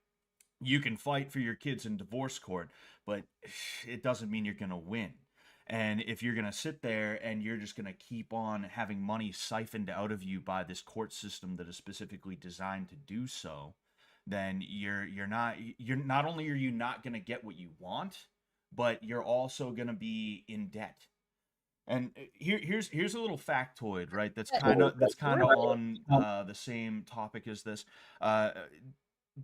You can fight for your kids in divorce court, but it doesn't mean you're going to win. And if you're going to sit there and you're just going to keep on having money siphoned out of you by this court system that is specifically designed to do so, then you're not only are you not going to get what you want, but you're also going to be in debt. And here's a little factoid, right? That's kind of on the same topic as this. Uh,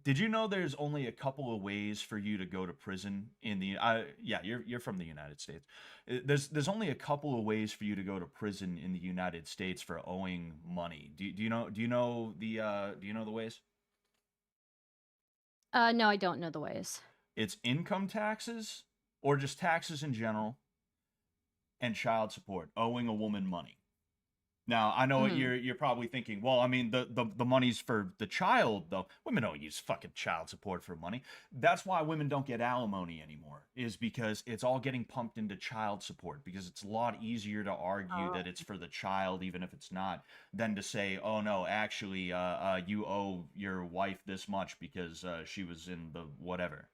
did you know there's only a couple of ways for you to go to prison in the yeah, you're from the United States. There's only a couple of ways for you to go to prison in the United States for owing money. Do you know the ways? No, I don't know the ways. It's income taxes or just taxes in general and child support, owing a woman money. Now, I know what Mhm. you're probably thinking. Well, I mean, the money's for the child, though. Women don't use fucking child support for money. That's why women don't get alimony anymore, is because it's all getting pumped into child support, because it's a lot easier to argue that it's for the child, even if it's not, than to say, oh no, actually, you owe your wife this much because she was in the whatever.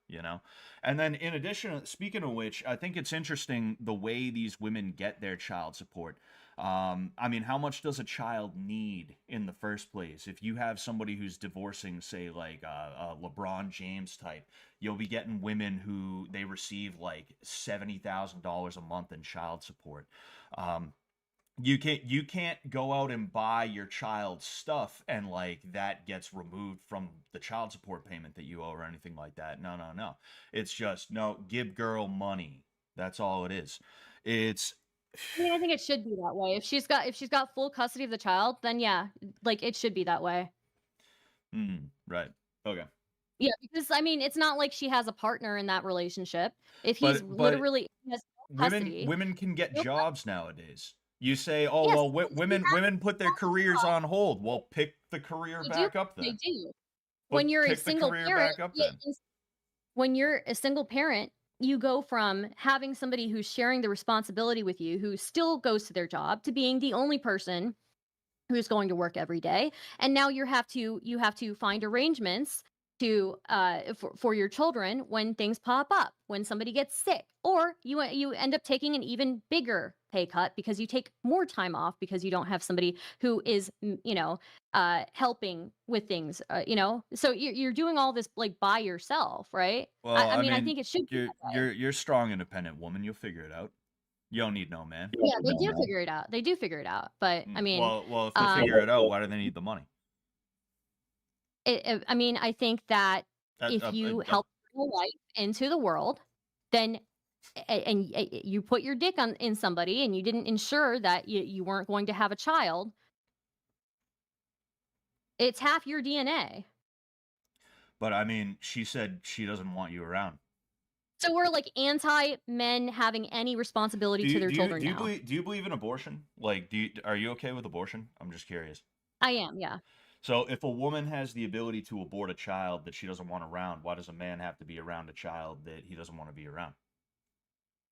And then, in addition, speaking of which, I think it's interesting the way these women get their child support. I mean, how much does a child need in the first place? If you have somebody who's divorcing, say, like LeBron James type, you'll be getting women who they receive like $70,000 a month in child support. Um, you can't go out and buy your child's stuff and like that gets removed from the child support payment that you owe or anything like that. No, no, no. It's just no, give girl money. That's all it is. It's I mean, I think it should be that way. If she's got full custody of the child, then yeah, like, it should be that way. right. Okay. Yeah, because, I mean, it's not like she has a partner in that relationship. If he's But literally he has no women custody, women can get no cus jobs nowadays. You say, "Oh, yes, well, because we women put their careers have on hold." Well, pick the career they do, back up they then. do. When But you're a pick the single career parent, back up yeah, then. when you're a single parent, you go from having somebody who's sharing the responsibility with you, who still goes to their job, to being the only person who's going to work every day, and now you have to find arrangements to for your children when things pop up, when somebody gets sick, or you end up taking an even bigger pay cut because you take more time off because you don't have somebody who is helping with things, so you're doing all this like by yourself, right? Well, I I mean, I mean, think it should be you're that way. you're you're a strong, independent woman. You'll figure it out. You don't need no man. Yeah, they do figure it out, they do figure it out, but I mean, Well, if they um figure it out, why do they need the money? I mean, I think that That, if you help bring a life into the world, then you put your dick on in somebody and you didn't ensure that you weren't going to have a child, it's half your DNA. but I mean, she said she doesn't want you around. So we're like anti men having any responsibility Do to you their do you children do you now. believe do you believe in abortion? Like, are you okay with abortion? I'm just curious. I am, yeah. So, if a woman has the ability to abort a child that she doesn't want around, why does a man have to be around a child that he doesn't want to be around?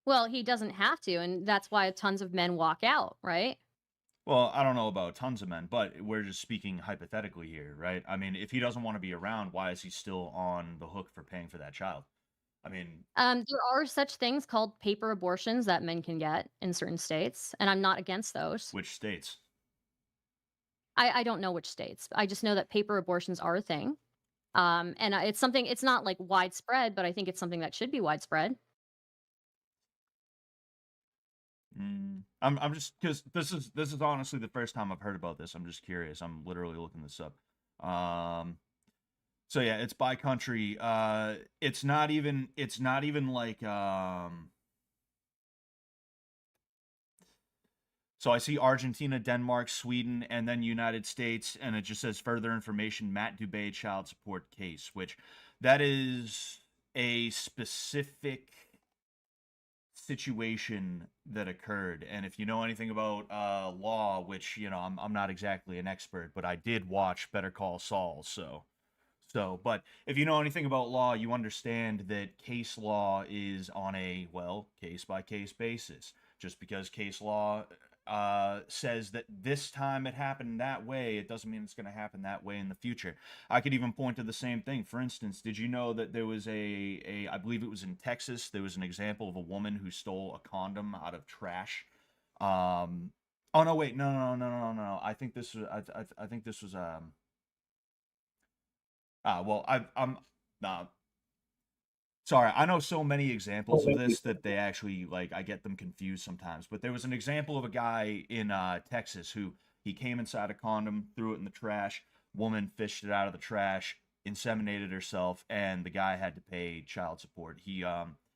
Well, he doesn't have to, and that's why tons of men walk out, right? Well, I don't know about tons of men, but we're just speaking hypothetically here, right? I mean, if he doesn't want to be around, why is he still on the hook for paying for that child? I mean, There are such things called paper abortions that men can get in certain states, and I'm not against those. which states? I don't know which states. I just know that paper abortions are a thing. And it's something, it's not like widespread, but I think it's something that should be widespread. I'm just because this is honestly the first time I've heard about this. I'm just curious. I'm literally looking this up. Um, so yeah, it's by country. It's not even like So I see Argentina, Denmark, Sweden, and then United States, and it just says further information: Matt Dubé child support case, which that is a specific situation that occurred. And if you know anything about law, which I'm not exactly an expert, but I did watch Better Call Saul, but if you know anything about law, you understand that case law is on a, well, case by case basis. Just because case law says that this time it happened that way, it doesn't mean it's going to happen that way in the future. I could even point to the same thing. For instance, did you know that there was I believe it was in Texas, there was an example of a woman who stole a condom out of trash. Um, oh no, wait, no, no, no, no, no, no. I think this was well, I'm uh, sorry. I know so many examples of this that they actually, like, I get them confused sometimes. But there was an example of a guy in Texas who he came inside a condom, threw it in the trash. Woman fished it out of the trash, inseminated herself, and the guy had to pay child support.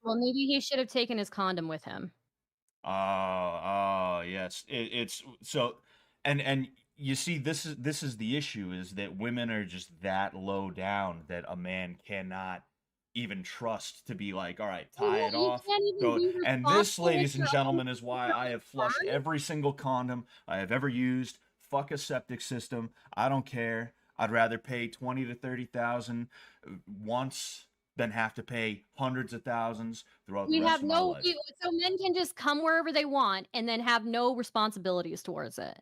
Well, maybe he should have taken his condom with him. Yes, it's so, and you see, this is the issue, is that women are just that low down that a man cannot even trust to be like, all right, tie it You off, can't even go. be And this, responsible with ladies and your own gentlemen, is why I have flushed sperm. every single condom I have ever used. Fuck a septic system. I don't care. I'd rather pay 20 to 30,000 once than have to pay hundreds of thousands throughout the We rest have of my no life. we So men can just come wherever they want and then have no responsibilities towards it.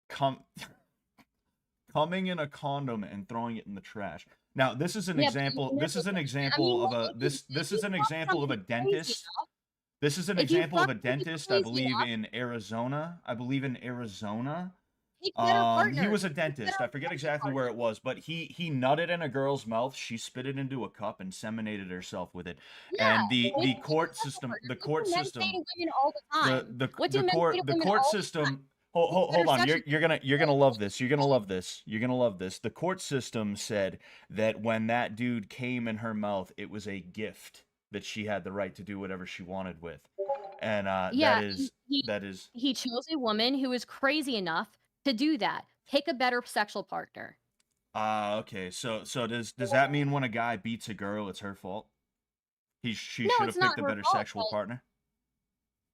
Come coming in a condom and throwing it in the trash. Now, this is an Yeah, but you example. can This never is an get I mean, example of like, a this if this you is an fuck example of a somebody crazy dentist. enough This is an if you example of fuck a somebody dentist, I crazy believe enough, in Arizona. I believe in Arizona. pick better He partners, was a pick better dentist. I forget abortion exactly where partners. it was, but he nutted in a girl's mouth. She spit it into a cup and inseminated herself with it. Yeah, And the pick better court sexual system, partners. What do men say to women all the the time? the What do the men say court to the women court all the time? system. Pick Hold better on, sexual you're gonna partners. love this. You're gonna love this. You're gonna love this. The court system said that when that dude came in her mouth, it was a gift that she had the right to do whatever she wanted with, and Yeah, and that is. he chose a woman who is crazy enough to do that. Pick a better sexual partner. Okay. So does that mean when a guy beats a girl, it's her fault? She No, should it's have picked not a her better fault, sexual but partner.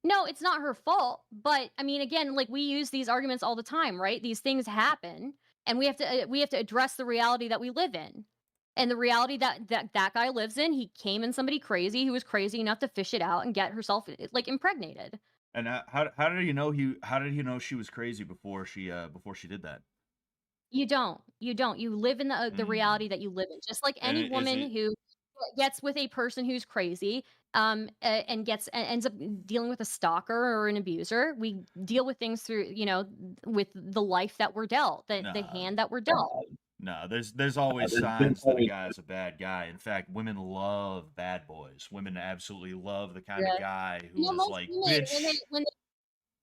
no, it's not her fault, but, I mean, again, like, we use these arguments all the time, right? These things happen, and we have to address the reality that we live in. And the reality that guy lives in, he came in somebody crazy who was crazy enough to fish it out and get herself, like, impregnated. And how did you know how did you know she was crazy before she did that? You don't. You live in the Mm. reality that you live in. Just like And any is woman it who gets with a person who's crazy, and ends up dealing with a stalker or an abuser, we deal with things through, with the life that we're dealt, the nah, hand that we're dealt. nah, there's always signs that a guy is a bad guy. In fact, women love bad boys. Women absolutely love the kind of Yeah. guy who is Most like, women, "Bitch."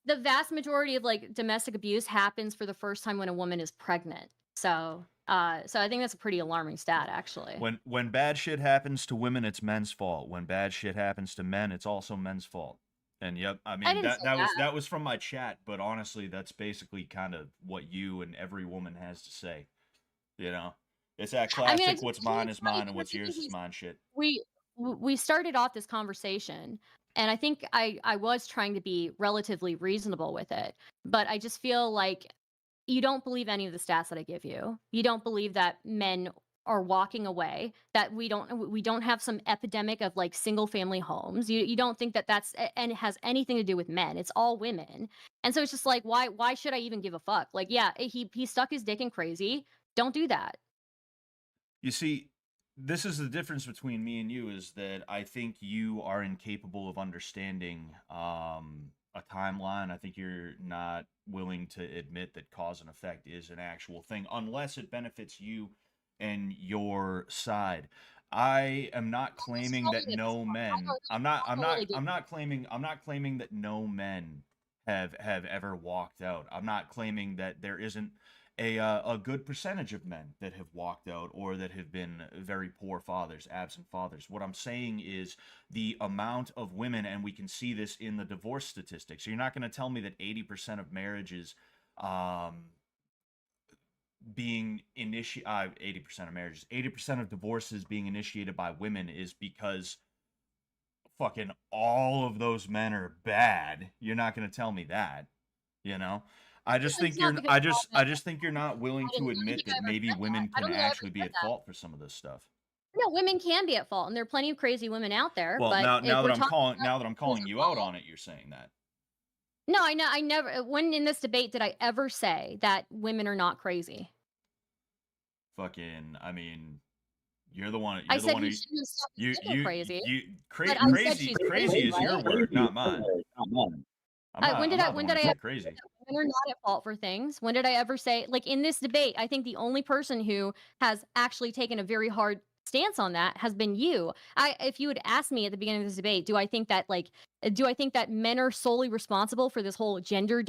the vast majority of, like, domestic abuse happens for the first time when a woman is pregnant. So I think that's a pretty alarming stat, actually. When bad shit happens to women, it's men's fault. When bad shit happens to men, it's also men's fault. And yep, I I mean didn't say that. that was from my chat, but honestly, that's basically kind of what you and every woman has to say. You know, it's that I mean, classic "what's mine it's is funny mine and because what's I yours think is mine" shit. we started off this conversation, and I think I was trying to be relatively reasonable with it, but I just feel like you don't believe any of the stats that I give you. You don't believe that men are walking away, that we don't have some epidemic of, like, single family homes. You don't think that and it has anything to do with men. It's all women. And so it's just like, why should I even give a fuck? Like, yeah, he stuck his dick in crazy. Don't do that. You see, this is the difference between me and you is that I think you are incapable of understanding a timeline. I think you're not willing to admit that cause and effect is an actual thing unless it benefits you and your side. I am not Just claiming tell that me at this no point. men I don't really get I'm not claiming that no men have ever walked out. I'm not claiming that there isn't a good percentage of men that have walked out or that have been very poor fathers, absent fathers. What I'm saying is the amount of women, and we can see this in the divorce statistics. So you're not going to tell me that 80% of marriages um, being 80% of marriages, 80% of divorces being initiated by women is because fucking all of those men are bad. You're not going to tell me that, you know? it's not because of all men. I just think you're not willing to I don't admit think I that ever maybe said that. women I can don't think I ever actually be said at that. fault for some of this stuff. No, women can be at fault, and there are plenty of crazy women out there, Well, but if we're talking about now that I'm who's calling at you out fault. on it, you're saying that. No, I never when in this debate did I ever say that women are not crazy. Fucking, I mean, I you're the said one he who shouldn't stuff his dick in crazy, you but I said crazy she's crazy, is your right? word, not mine. I'm not the When one did who I said ever crazy. say that women are not at fault for things? When did I ever say, like, in this debate, I think the only person who has actually taken a very hard stance on that has been you. I If you had asked me at the beginning of this debate, do I think that men are solely responsible for this whole gender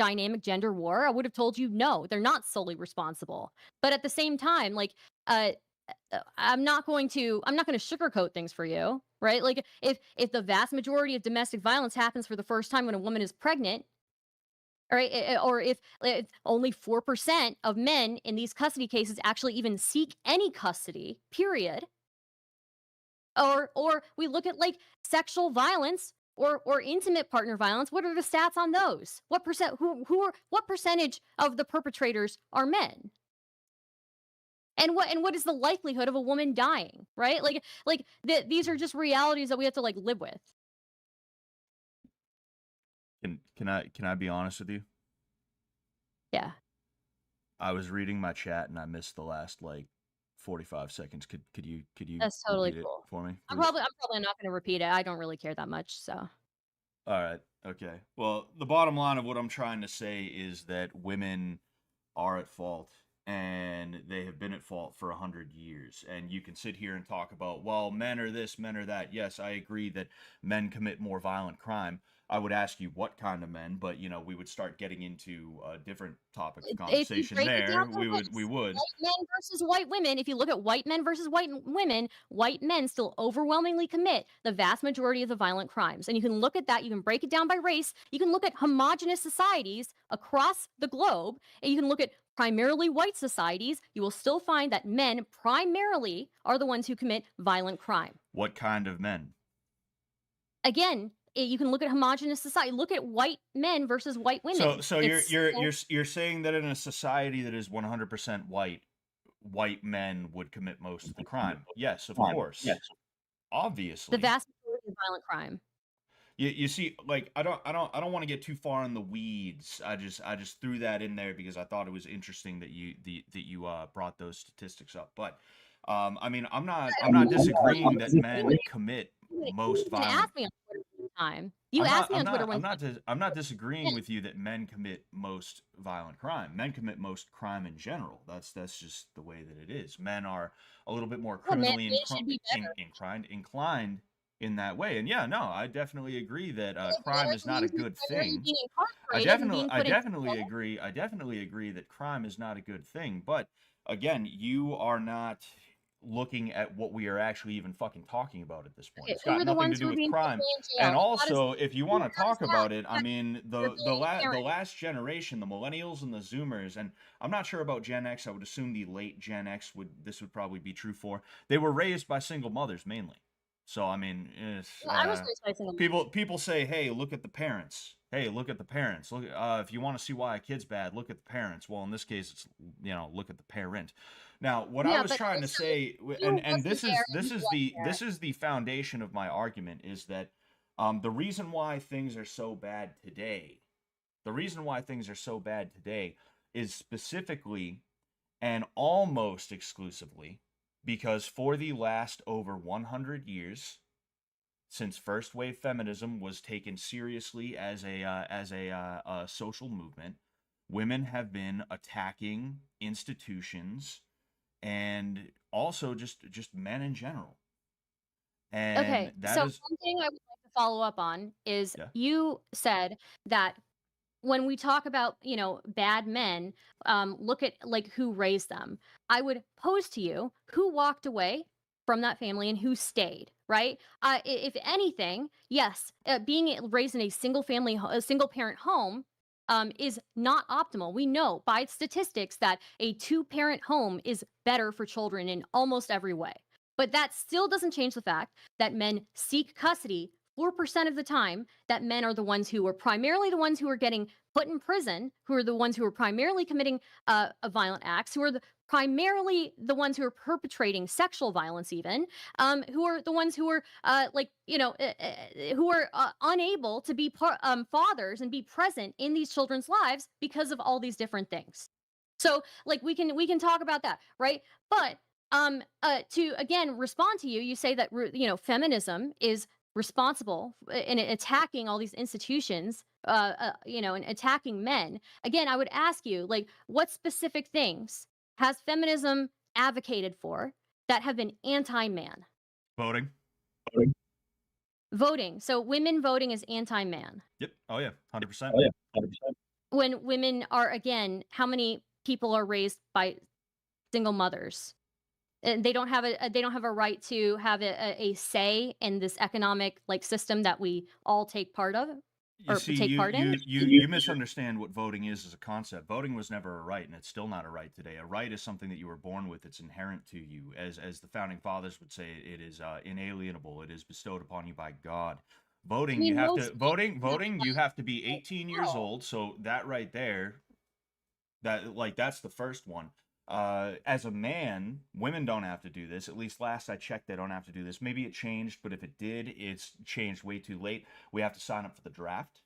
war? I would have told you no, they're not solely responsible. But at the same time, like, uh I'm not going to sugarcoat things for you, right? Like, if the vast majority of domestic violence happens for the first time when a woman is pregnant, all right, or if only 4% of men in these custody cases actually even seek any custody, period. Or we look at, like, sexual violence or intimate partner violence. What are the stats on those? What percentage of the perpetrators are men? And what is the likelihood of a woman dying, right? These are just realities that we have to, like, live with. Can I be honest with you? Yeah, I was reading my chat and I missed the last like 45 seconds. Could you that's totally repeat it cool. for me, I'm please? probably I'm probably not gonna repeat it. I don't really care that much, so. All right. Okay. Well, the bottom line of what I'm trying to say is that women are at fault and they have been at fault for 100 years. And you can sit here and talk about, well, men are this, men are that. Yes, I agree that men commit more violent crime. I would ask you what kind of men, but we would start getting into a different topic of If you conversation break it down there. by We race, would. white men versus white women, if you look at white men versus women, white men still overwhelmingly commit the vast majority of the violent crimes. And you can look at that, you can break it down by race, you can look at homogenous societies across the globe, and you can look at primarily white societies, you will still find that men primarily are the ones who commit violent crime. What kind of men? Again, you can look at homogenous society. Look at white men versus white women. So It's still you're saying that in a society that is 100% white, white men would commit most of the crime. Yes, of course. The Obviously. vast majority of violent crime. You see, like I don't want to get too far in the weeds. I just threw that in there because I thought it was interesting that you brought those statistics up. But I mean, I'm not disagreeing that men commit You most even violent. asked me on Twitter one time. You asked me on Twitter one time. I'm not disagreeing with you that men commit most violent crime. Men commit most crime in general. That's just the way that it is. Men are a little bit more Yeah, men, criminally men should be better. inclined in that way. And yeah, no, I definitely agree that And if men crime are is the not a ones who are good primarily thing. being I incarcerated and definitely being I put in definitely jail. agree. I definitely agree that crime is not a good thing. But again, you are not looking at what we are actually even fucking talking about at this point. Okay, It's who got are the nothing to ones do who are with being crime. put in jail? And And how does also, if you want to how does talk that about it, I affect mean, their being a the parent? last generation, the millennials and the Zoomers, and I'm not sure about Gen X. I would assume the late Gen X would probably be true for. They were raised by single mothers mainly. So I mean, Well, I was raised by a single mother. people say, "Hey, look at the parents. Hey, look at the parents. Look, if you want to see why a kid's bad, look at the parents." Well, in this case, it's look at the parent. Now, what I Yeah, was but trying to also say, you and wasn't there and you wasn't there. this is the foundation of my argument is that the reason why things are so bad today, the reason why things are so bad today, is specifically and almost exclusively because for the last over 100 years since first wave feminism was taken seriously as a social movement, women have been attacking institutions and also just men in general. And Okay, that so is one thing I would like to follow up on is yeah. you said that when we talk about, bad men, look at like who raised them. I would pose to you who walked away from that family and who stayed, right? If anything, yes, raised in a a single parent home. Is not optimal. We know by statistics that a two parent home is better for children in almost every way. But that still doesn't change the fact that men seek custody 4% of the time, that men are the ones who are primarily the ones who are getting put in prison, who are the ones who are primarily committing violent acts, who are primarily the ones who are perpetrating sexual violence, even, who are the ones who are who are unable to be fathers and be present in these children's lives because of all these different things. So, like, we can talk about that, right? But to again respond to you, you say that feminism is responsible in attacking all these institutions, and attacking men. Again, I would ask you, like, what specific things has feminism advocated for that have been anti-man? Voting. Voting. So women voting is anti-man. Yep. Oh yeah, 100%. When women are, again, how many people are raised by single mothers? And they don't have a right to have a say in this economic like system that we all take part of You or see, take part in. you misunderstand what voting is as a concept. Voting was never a right, and it's still not a right today. A right is something that you were born with; it's inherent to you. As the founding fathers would say, it is inalienable. It is bestowed upon you by God. I Voting, you mean, have to most states have voting. You have to be 18 years no. old. So that right there, that's the first one. As a man, women don't have to do this. At least last I checked, they don't have to do this. Maybe it changed, but if it did, it's changed way too late. We have to sign up for the draft.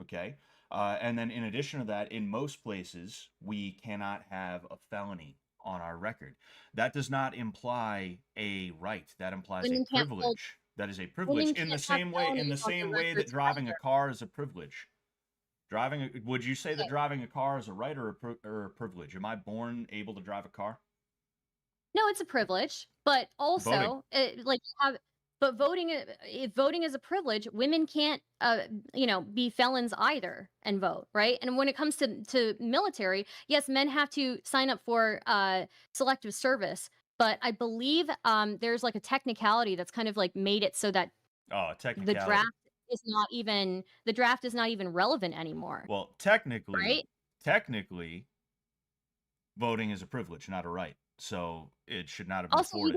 Okay. And then in addition to that, in most places, we cannot have a felony on our record. That does not imply a right. That implies a Women can't hold privilege. That is a privilege women in the can't have same way felonies on their that records driving a either. car is a privilege. Would you say that Okay. driving a car is a right or a privilege? Am I born able to drive a car? No, it's a privilege, but Voting. also like have but if voting is a privilege, women can't be felons either and vote, right? And when it comes to military, yes, men have to sign up for selective service, but I believe there's like a technicality that's kind of like made it so that Oh, the technicality. draft the draft is not even relevant anymore, Well, right? technically, voting is a privilege, not a right. So it should not have been Also, afforded.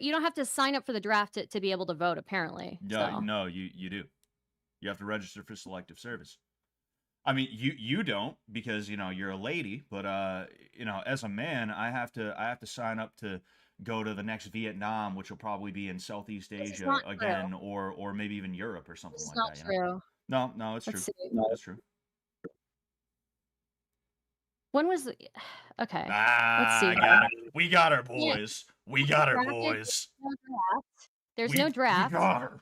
you don't have to sign up for the draft to be able to vote apparently. No, So, no, you do. You have to register for selective service. I mean, you don't because you're a lady, but as a man, I have to sign up to go to the next Vietnam, which will probably be in Southeast This is Asia not true. again, or maybe even Europe or This something is like not that. true. No, no, it's Let's true. see. It's true. When was the okay, let's Ah, see I here. got her. We got her, Yeah, boys. We got her, drafted, boys. no draft. There's We no we draft. got her.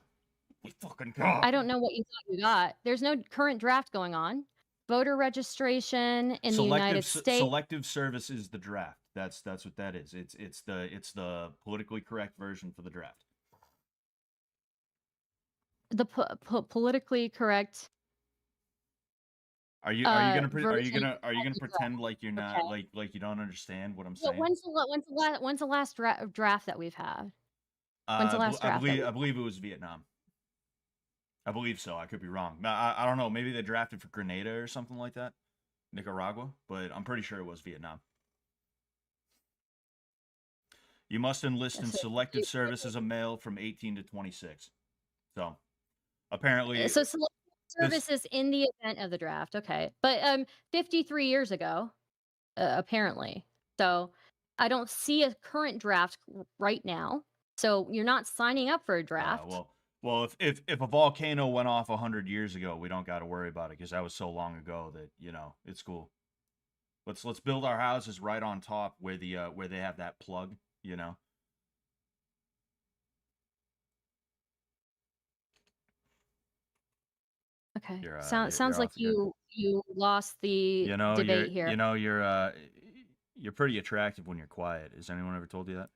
We fucking got I her. don't know what you thought you got. There's no current draft going on. Voter registration in the United States. Selective service is the draft. That's what that is. It's the politically correct version for the draft. The politically correct version Are you of gonna the draft. pretend like you're not Okay. like you don't understand what I'm But saying? when's the last draft that we've had? When's the last draft that we? I believe it was Vietnam. I believe so. I could be wrong. I don't know. Maybe they drafted for Grenada or something like that, Nicaragua. But I'm pretty sure it was Vietnam. You must enlist in So, selective service as a male from 18 to 26. So apparently, so selective this services in the event of the draft. Okay, but 53 years ago, apparently. So I don't see a current draft right now. So you're not signing up for a draft. well, if a volcano went off 100 years ago, we don't got to worry about it because that was so long ago that it's cool. Let's build our houses right on top where where they have that plug. Okay. You're Sounds like off again. you lost the debate here. You're pretty attractive when you're quiet. Has anyone ever told you that?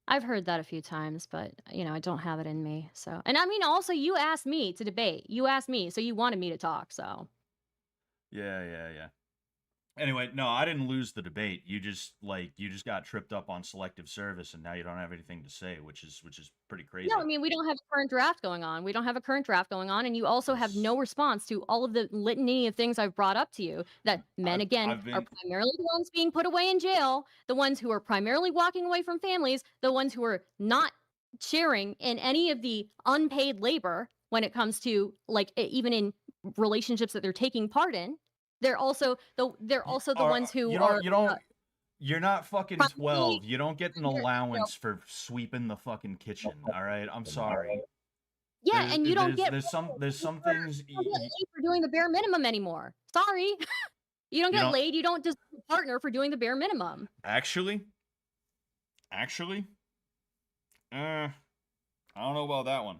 I've heard that a few times, but I don't have it in me. So, and I mean, also, you asked me to debate. You asked me, so you wanted me to talk. So, Yeah. Anyway, no, I didn't lose the debate. You just got tripped up on selective service, and now you don't have anything to say, which is pretty no, I crazy. mean, we don't have a current draft going on. We don't have a current draft going on, and you also have This no response to all of the litany of things I've brought up to you. That men, again, I've are been primarily the ones being put away in jail, the ones who are primarily walking away from families, the ones who are not sharing in any of the unpaid labor when it comes to like even in relationships that they're taking part in. They're also the ones who are you're not fucking primarily 12. You don't get an they're- allowance for sweeping the fucking kitchen. All right, I'm sorry. yeah, and you don't get There's some things you don't get laid for doing the bare minimum anymore. Sorry. You don't you get don't laid, you don't deserve a partner for doing the bare minimum. actually I don't know about that one.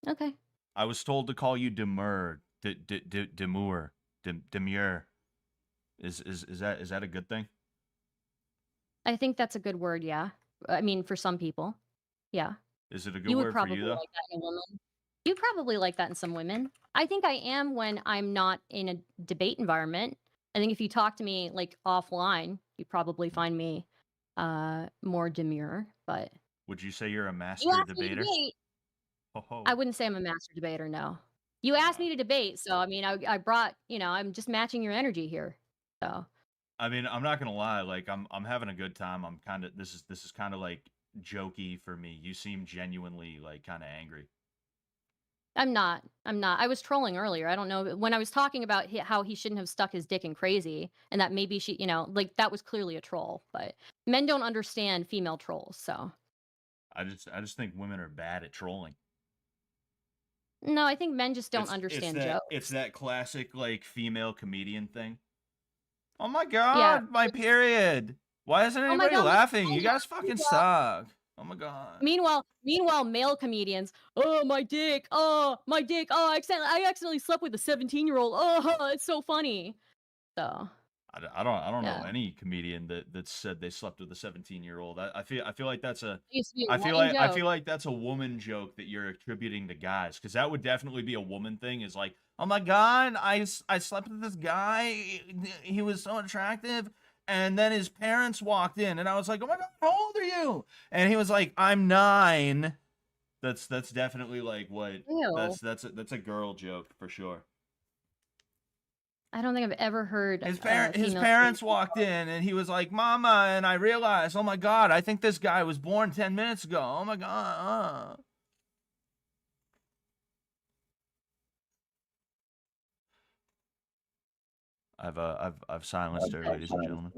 Okay. I was told to call you demure, demure, demure. Is that a good thing? I think that's a good word, yeah. I mean, for some people. Yeah. Is it a good You would word for probably you though? like that in a woman. You probably like that in some women. I think I am when I'm not in a debate environment. I think if you talk to me like offline, you'd probably find me more demure, but Would you say you're a you master asked me to debater? debate. Ho I ho. wouldn't say I'm a master debater, no. You asked Uh, me to debate, so I mean, I brought, I'm just matching your energy here. So, I mean, I'm not gonna lie. Like, I'm having a good time. I'm kind of this is kind of like jokey for me. You seem genuinely like kind of angry. I'm not. I'm not. I was trolling earlier. I don't know when I was talking about how he shouldn't have stuck his dick in crazy and that maybe she, like that was clearly a troll, but men don't understand female trolls, so. I just think women are bad at trolling. No, I think men just don't It's understand it's jokes. that classic like female comedian thing. Oh my Yeah. god, my period. Why isn't Oh my anybody god, laughing? oh You guys fucking my god. suck. Oh my god. Meanwhile, male comedians, oh my dick, oh I accidentally slept with a 17-year-old. Oh, it's so funny. So, I don't know yeah. any comedian that said they slept with a 17-year-old. I feel like that's a It used to be a I feel running like I joke. feel like that's a woman joke that you're attributing to guys because that would definitely be a woman thing. Is like, oh my god, I slept with this guy. He was so attractive, and then his parents walked in, and I was like, oh my god, how old are you? And he was like, I'm 9. That's definitely like what Ew. that's a girl joke for sure. I don't think I've ever heard His female parents comedians. walked in and he was like, "Mama," and I realized, oh my god, I think this guy was born 10 minutes ago. Oh my god. I've silenced her, ladies and gentlemen.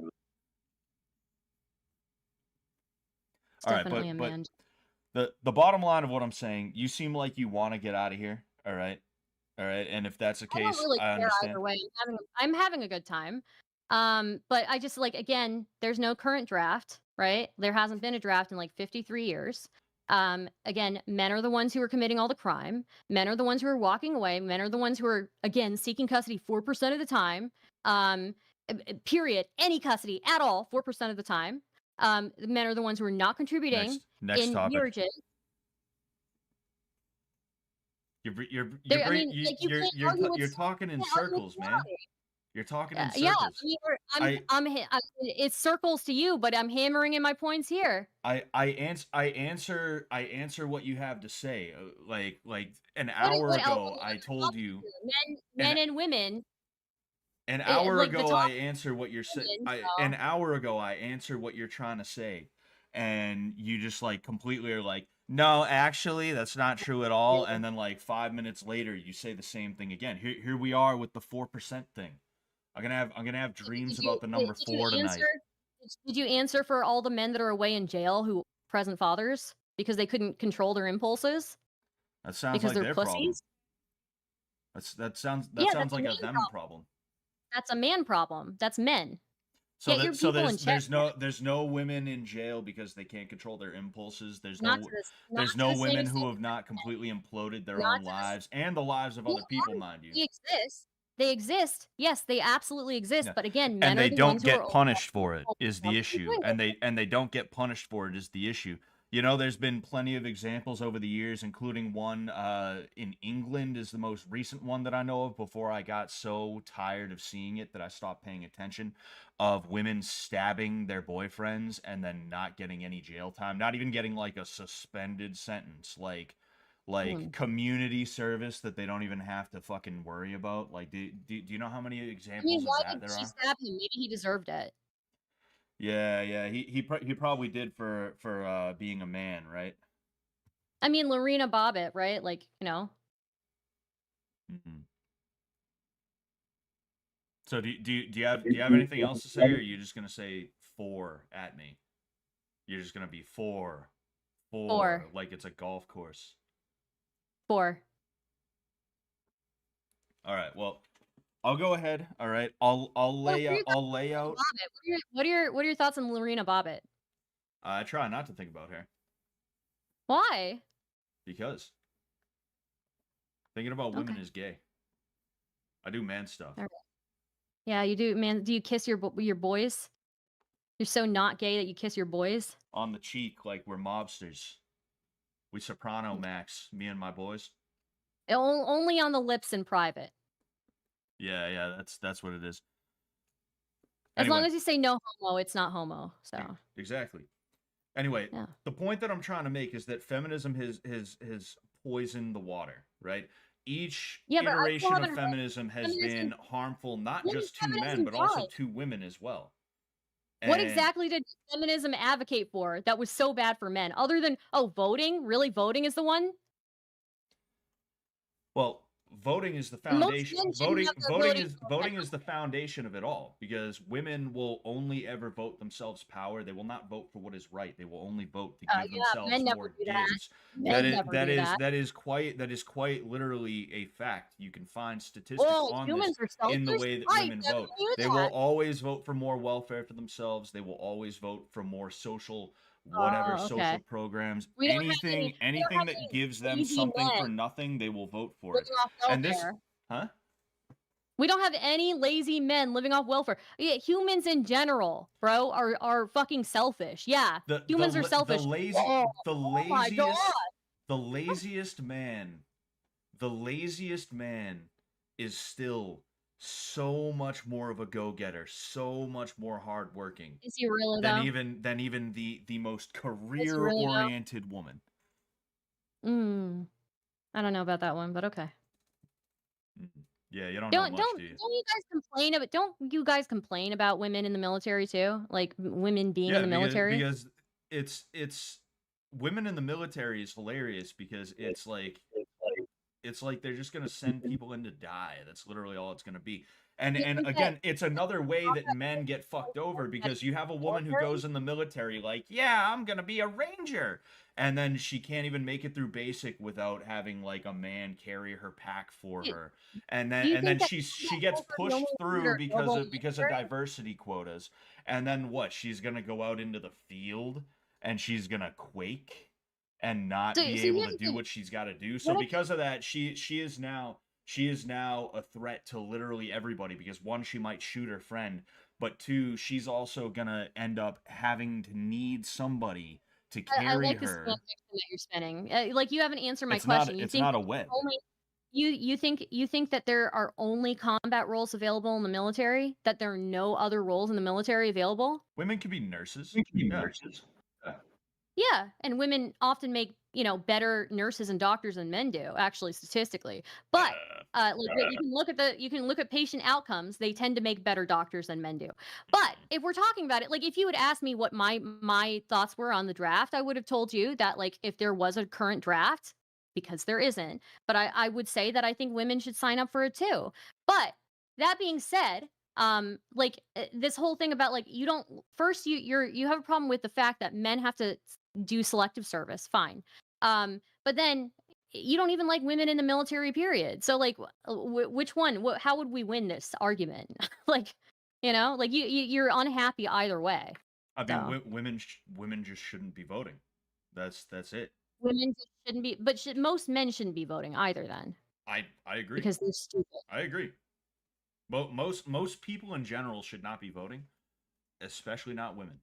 It's All right, definitely a but man. the bottom line of what I'm saying, you seem like you want to get out of here. All right, and if that's the I don't case, really I care understand. either way. I'm having a good time. But I just like again, there's no current draft, right? There hasn't been a draft in like 53 years. Again, men are the ones who are committing all the crime. Men are the ones who are walking away. Men are the ones who are again seeking custody 4% of the time. Period. Any custody at all, 4% of the time. Men are the ones who are not contributing Next in topic. marriages. I You're mean, like you can't argue with you're talking in you can't argue with circles, man. reality. You're talking in Yeah, I circles. mean, I it's circles to you, but I'm hammering in my points here. I answer what you have to say. Like an What hour what else? ago, What I other told topics you here? Men an and women. hour Like the ago I topic answer what you're is saying. women, An so hour ago I answer what you're trying to say, and you just like completely are like, no, actually, that's not true at all. And then like 5 minutes later, you say the same thing again. Here we are with the 4% thing. I'm gonna have dreams about the number did you four answer? tonight. Did you answer for all the men that are away in jail who present fathers because they couldn't control their impulses That sounds because like they're their problem. pussies? That Yeah, sounds that's a like a man them problem. problem. That's a man problem. That's men. Get your So people in check, man. there's no women in jail because they can't control their impulses. Not There's to no the same women extent who have as not men. completely imploded their Not own to the lives and the lives of Yeah, other people, mind you. they exist. They exist. Yes, they absolutely exist. Yeah. But again, And men are they the ones don't who are get overwhelmed punished for it is the and issue. doing it. And they don't get punished for it is the issue. You know, there's been plenty of examples over the years, including one in England is the most recent one that I know of before I got so tired of seeing it that I stopped paying attention, of women stabbing their boyfriends and then not getting any jail time, not even getting like a suspended sentence, like Mm. community service that they don't even have to fucking worry about. Like, do you know how many I mean, examples of why that did there she are? stab him? Maybe he deserved it. Yeah. He probably did for being a man, right? I mean, Lorena Bobbitt, right? Like, Hmm. So do you have anything else to say, or are you just gonna say four at me? You're just gonna be four, four, like it's a golf course. four. All right. Well, I'll go ahead. All right. What are your thoughts I'll on lay Lorena out. Bobbitt? What are your thoughts on Lorena Bobbitt? I try not to think about her Why? because thinking about women Okay. is gay. I do man stuff. All right. Yeah, you do, man. Do you kiss your boys? You're so not gay that you kiss your boys? On the cheek like we're mobsters. We soprano Okay. max, me and my boys. Only on the lips in private. Yeah, that's what it is. As long Anyway, as you say no homo, it's not homo. So, exactly. Anyway, yeah. the point that I'm trying to make is that feminism has poisoned the water, right? Each Yeah, but I still iteration of haven't heard feminism has been feminism. harmful not What has just to men feminism but also done? to women as well. What And exactly did feminism advocate for that was so bad for men? Other than, oh, voting? Really? Voting is the one? well, voting is the And most foundation. men shouldn't have the ability to vote. Voting is the foundation of it all because women will only ever vote themselves power. They will not vote for what is right. They will only vote to give Yeah, themselves men never more do that. gives. Men never do that. That is quite literally a fact. You can find statistics Well, on this humans are in the selfish. way that I women never vote. knew They will that. always vote for more welfare for themselves. They will always vote for more social whatever Oh, social okay. programs, We don't anything have that any gives them lazy something for men nothing, they will vote for it. living off And this, welfare. huh? We don't have any lazy men living off welfare. Yeah, humans in general, bro, are fucking selfish. Yeah, humans are The selfish. lazy Oh, the oh my god. laziest the laziest man the laziest man is still so much more of a go-getter, so much more hardworking Is he really though? than even the most Is he really though? career-oriented woman. Mm, I don't know about that one, but okay. Mhm. Yeah, you don't know Don't much, don't do you? don't you guys complain about don't you guys complain about women in the military too? Like women being in Yeah, the military? because it's women in the military is hilarious because It's like they're just gonna send people in to die. That's literally all it's gonna be. And You and think that again, it's another way that men get fucked over because you have a woman who goes in the military like, yeah, I'm gonna be a ranger, and then she can't even make it through basic without having like a man carry her pack for do her, and do you then think that she gets roles are the only pushed ones that through are available in the because of military? diversity quotas, and then what? She's gonna go out into the field and she's gonna quake and not be So able here's to the do thing. what she's got to do. So What if because of that, she is now a threat to literally everybody because one, she might shoot her friend, but two, she's also gonna end up having to need somebody to I carry like the her. semantics that you're spinning. Like, you haven't answered my It's not question. You it's think not that a there are web. only you think that there are only combat roles available in the military? That there are no other roles in the military available? Women can be nurses. We can be Yeah. nurses. Yeah, and women often make, better nurses and doctors than men do, actually, statistically. But, like, you can look at patient outcomes, they tend to make better doctors than men do. But if we're talking about it, like, if you had asked me what my thoughts were on the draft, I would have told you that, like, if there was a current draft, because there isn't, but I would say that I think women should sign up for it too. But that being said, like, this whole thing about, like, you don't first you have a problem with the fact that men have to do selective service, fine. But then you don't even like women in the military period. So like which one? How would we win this argument? Like, like you're unhappy either way. I mean, So women just shouldn't be voting. That's it. women just shouldn't be, but most men shouldn't be voting either then I agree. because they're stupid. I agree. Most people in general should not be voting, especially not women.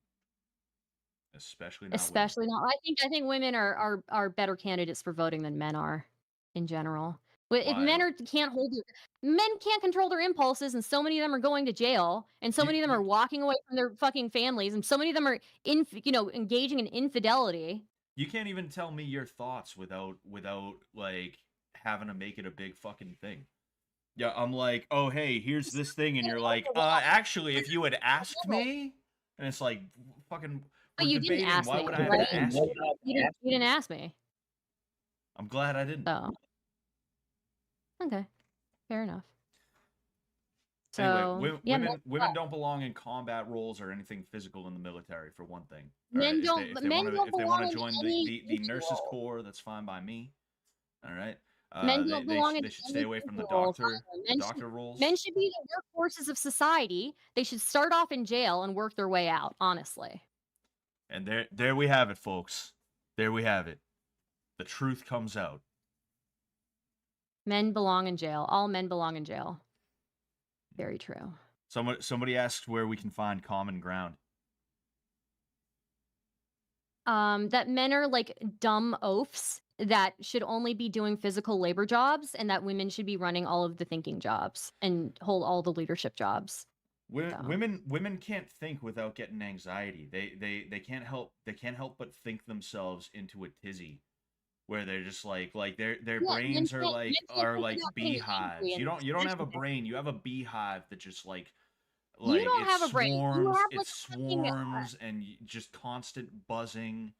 Especially not women. Especially not. I think women are better candidates for voting than men are in general. If Why? men can't control their impulses, and so many of them are going to jail, and so You many of them you are walking away from their fucking families, and so many of them are engaging in infidelity. you can't even tell me your thoughts without like having to make it a big fucking thing. Yeah, I'm like, oh hey, here's this thing, and you're like, actually, if you had asked me, and it's like, fucking, But we're you didn't debating. ask Why me, would I have right? to ask you? You didn't ask me. I'm glad I didn't. So okay, fair enough. Anyway, So yeah, women don't belong in combat roles or anything physical in the military for one thing. All right, men don't if they want belong to in join any the duty nurses role. corps, that's fine by me. All right. Men don't belong in They should stay any away from duty roles either. the doctor Men roles. should be the workforces of society. They should start off in jail and work their way out, honestly. And there we have it, folks. There we have it. The truth comes out. Men belong in jail. All men belong in jail. Very true. Somebody asked where we can find common ground. That men are like dumb oafs that should only be doing physical labor jobs, and that women should be running all of the thinking jobs and hold all the leadership jobs. So. Women can't think without getting anxiety. They can't help but think themselves into a tizzy, where they're just like their Yeah, brains men are can't think like without getting beehives. angry and You don't have a passionate. brain. You have a beehive that just You don't have a brain. You have it like a fucking. swarms and just constant buzzing.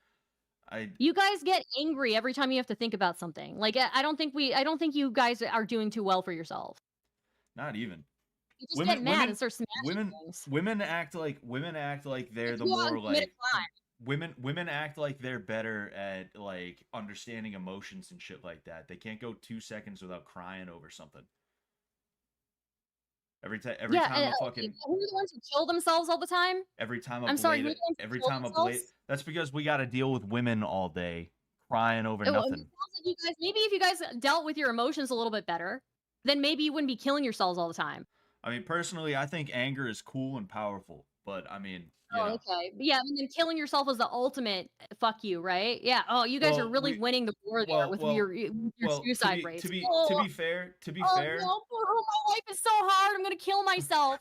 You guys get angry every time you have to think about something. Like I don't think you guys are doing too well for yourself. Not even. You just get mad and start smashing things. Women act like they're Like, the you more commit a crime. women act like they're better at like understanding emotions and shit like that. They can't go 2 seconds without crying over something. Every time a fucking who are the ones who kill themselves all the time? every time a I'm sorry, who are blade the ones who every kill time a blade themselves? that's because we got to deal with women all day crying over It nothing. sounds like you guys, maybe if you guys dealt with your emotions a little bit better, then maybe you wouldn't be killing yourselves all the time. I mean, personally, I think anger is cool and powerful, but I mean, you Oh, know. okay. Yeah, and then killing yourself is the ultimate fuck you, right? Yeah. Oh, you guys are really winning the war there with your suicide rates. To be fair, No, my life is so hard. I'm gonna kill myself.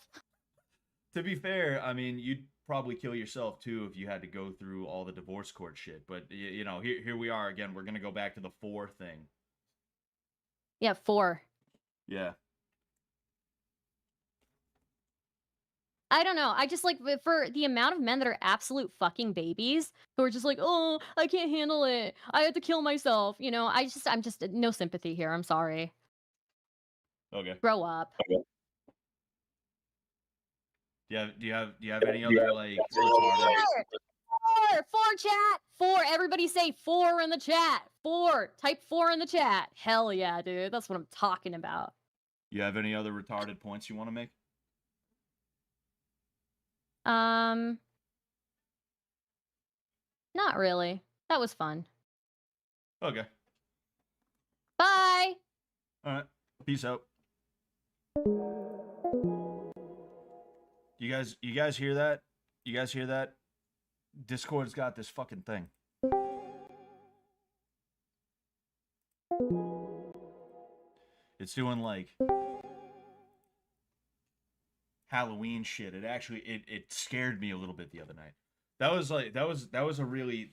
to be fair, I mean, you'd probably kill yourself too if you had to go through all the divorce court shit. But you know, here we are again. We're gonna go back to the 4 thing. Yeah, 4. Yeah. I don't know. I just like for the amount of men that are absolute fucking babies who are just like, "Oh, I can't handle it. I have to kill myself." I'm just no sympathy here. I'm sorry. Okay. Grow up. Okay. Do you have any Yeah. other like retarded? Four chat. Four. Everybody say four in the chat. Four. Type four in the chat. Hell yeah, dude. That's what I'm talking about. You have any other retarded points you want to make? Um, Not really. That was fun. Okay. Bye. All right. Peace out. You guys hear that? You guys hear that? Discord's got this fucking thing. It's doing like Halloween shit. It scared me a little bit the other night. That was a really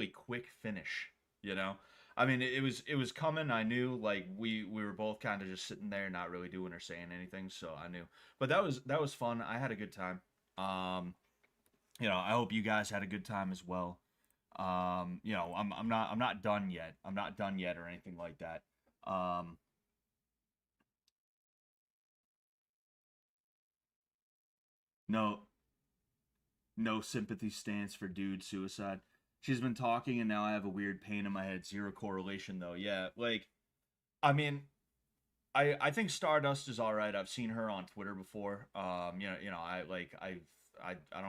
quick finish, you know? I mean, it was coming. I knew, like, we were both kind of just sitting there not really doing or saying anything, so I knew. But that was fun. I had a good time. Um, I hope you guys had a good time as well. I'm not done yet. I'm not done yet or anything like that. Um, no no sympathy stance for dude suicide. She's been talking and now I have a weird pain in my head. Zero correlation though. Yeah, like I mean, I think Stardust is all right. I've seen her on Twitter before. I don't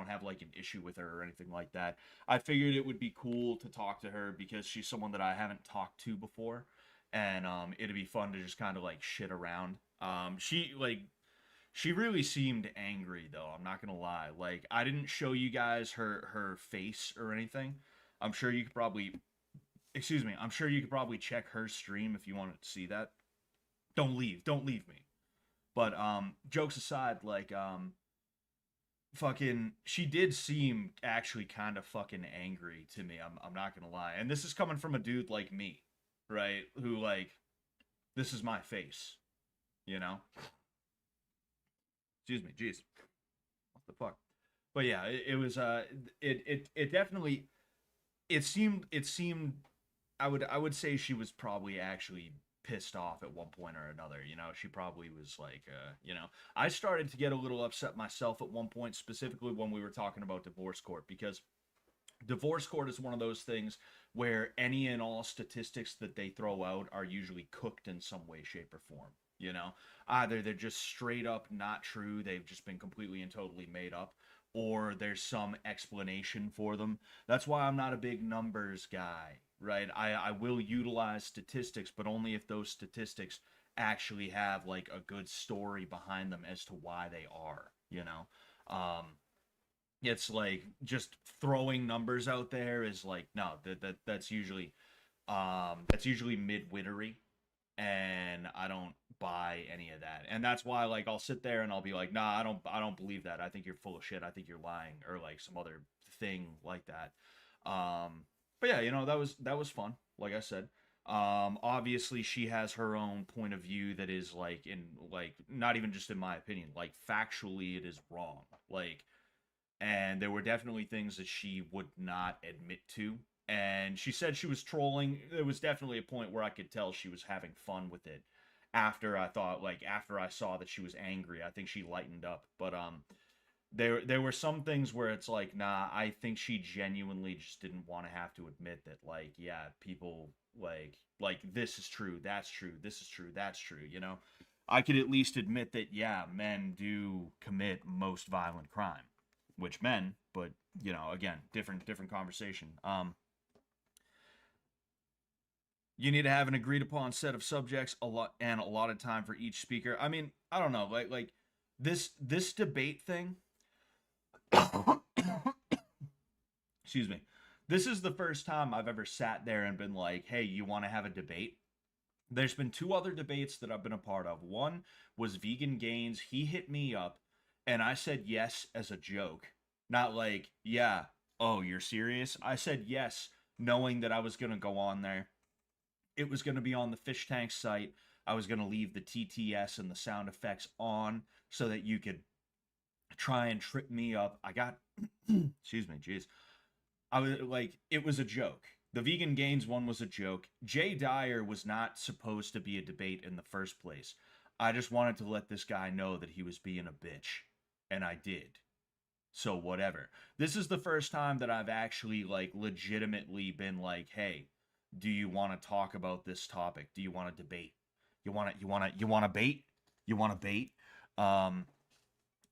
have like an issue with her or anything like that. I figured it would be cool to talk to her because she's someone that I haven't talked to before, and it'd be fun to just kind of like shit around. She really seemed angry though, I'm not gonna lie. Like, I didn't show you guys her face or anything. I'm sure you could probably excuse me, I'm sure you could probably check her stream if you wanted to see that. Don't leave me. But jokes aside, like fucking she did seem actually kind of fucking angry to me. I'm not gonna lie. And this is coming from a dude like me, right? Who, like, this is my face, you know? Excuse me, jeez. What the fuck? But yeah, it was it definitely it seemed I would say she was probably actually pissed off at one point or another. She probably was like, I started to get a little upset myself at one point, specifically when we were talking about divorce court, because divorce court is one of those things where any and all statistics that they throw out are usually cooked in some way, shape, or form. Either they're just straight up not true, they've just been completely and totally made up, or there's some explanation for them. That's why I'm not a big numbers guy, right? I will utilize statistics, but only if those statistics actually have like a good story behind them as to why they are. It's like just throwing numbers out there is like, no, that's usually midwittery, and I don't buy any of that. And that's why, like, I'll sit there and I'll be like, nah, I don't believe that. I think you're full of shit. I think you're lying, or like some other thing like that. But yeah, that was fun. Like I said, obviously she has her own point of view that is like, in like, not even just in my opinion, like factually it is wrong. Like, and there were definitely things that she would not admit to. And she said she was trolling. There was definitely a point where I could tell she was having fun with it. After I saw that she was angry, I think she lightened up. But there were some things where it's like, nah, I think she genuinely just didn't want to have to admit that, like, yeah, people like this is true, that's true, this is true, that's true. I could at least admit that, yeah, men do commit most violent crime, which men, but again, different conversation. You need to have an agreed upon set of subjects, a lot and a lot of time for each speaker. I mean, I don't know, like this debate thing. Excuse me. This is the first time I've ever sat there and been like, "Hey, you want to have a debate?" There's been two other debates that I've been a part of. One was Vegan Gains. He hit me up, and I said yes as a joke. Not like, yeah, oh, you're serious? I said yes, knowing that I was going to go on there. It was going to be on the Fish Tank site. I was going to leave the TTS and the sound effects on so that you could try and trip me up. I got, excuse me, jeez. I was like, it was a joke. The vegan gains one was a joke. Jay Dyer was not supposed to be a debate in the first place. I just wanted to let this guy know that he was being a bitch, and I did. So whatever. This is the first time that I've actually like legitimately been like, "Hey, do you want to talk about this topic? Do you want to debate? You want to bait? You want to bait?" Um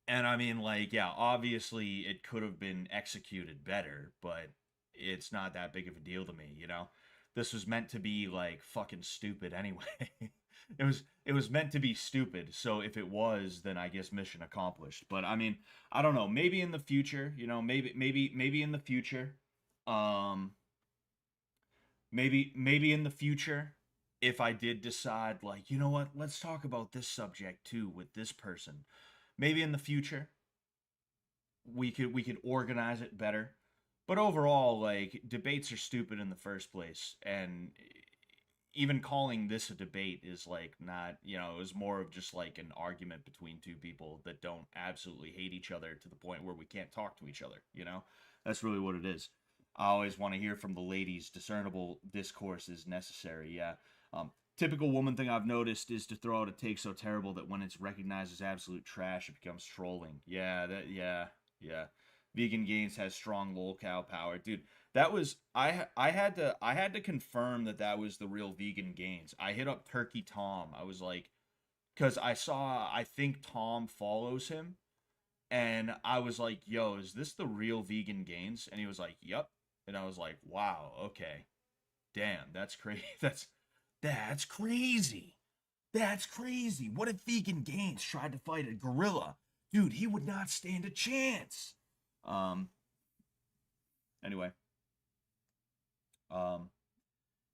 and I mean, like, yeah, obviously it could have been executed better, but it's not that big of a deal to me, you know? This was meant to be like fucking stupid anyway. It was meant to be stupid. So if it was, then I guess mission accomplished. But I mean, I don't know, maybe in the future, maybe in the future. Um maybe in the future if I did decide like, you know what, let's talk about this subject too with this person. Maybe in the future we could organize it better. But overall, like debates are stupid in the first place, and even calling this a debate is like not, it was more of just like an argument between two people that don't absolutely hate each other to the point where we can't talk to each other, you know? That's really what it is. I always want to hear from the ladies. Discernible discourse is necessary, yeah. Typical woman thing I've noticed is to throw out a take so terrible that when it's recognized as absolute trash, it becomes trolling. Yeah. Vegan Gains has strong lolcow power, dude. That was I had to confirm that that was the real Vegan Gains. I hit up Turkey Tom. I was like, because I think Tom follows him, and I was like, yo, is this the real Vegan Gains? And he was like, yep. And I was like, wow, okay, damn, that's crazy. That's crazy. That's crazy. What if Vegan Gains tried to fight a gorilla? Dude, he would not stand a chance. Um. Anyway, um,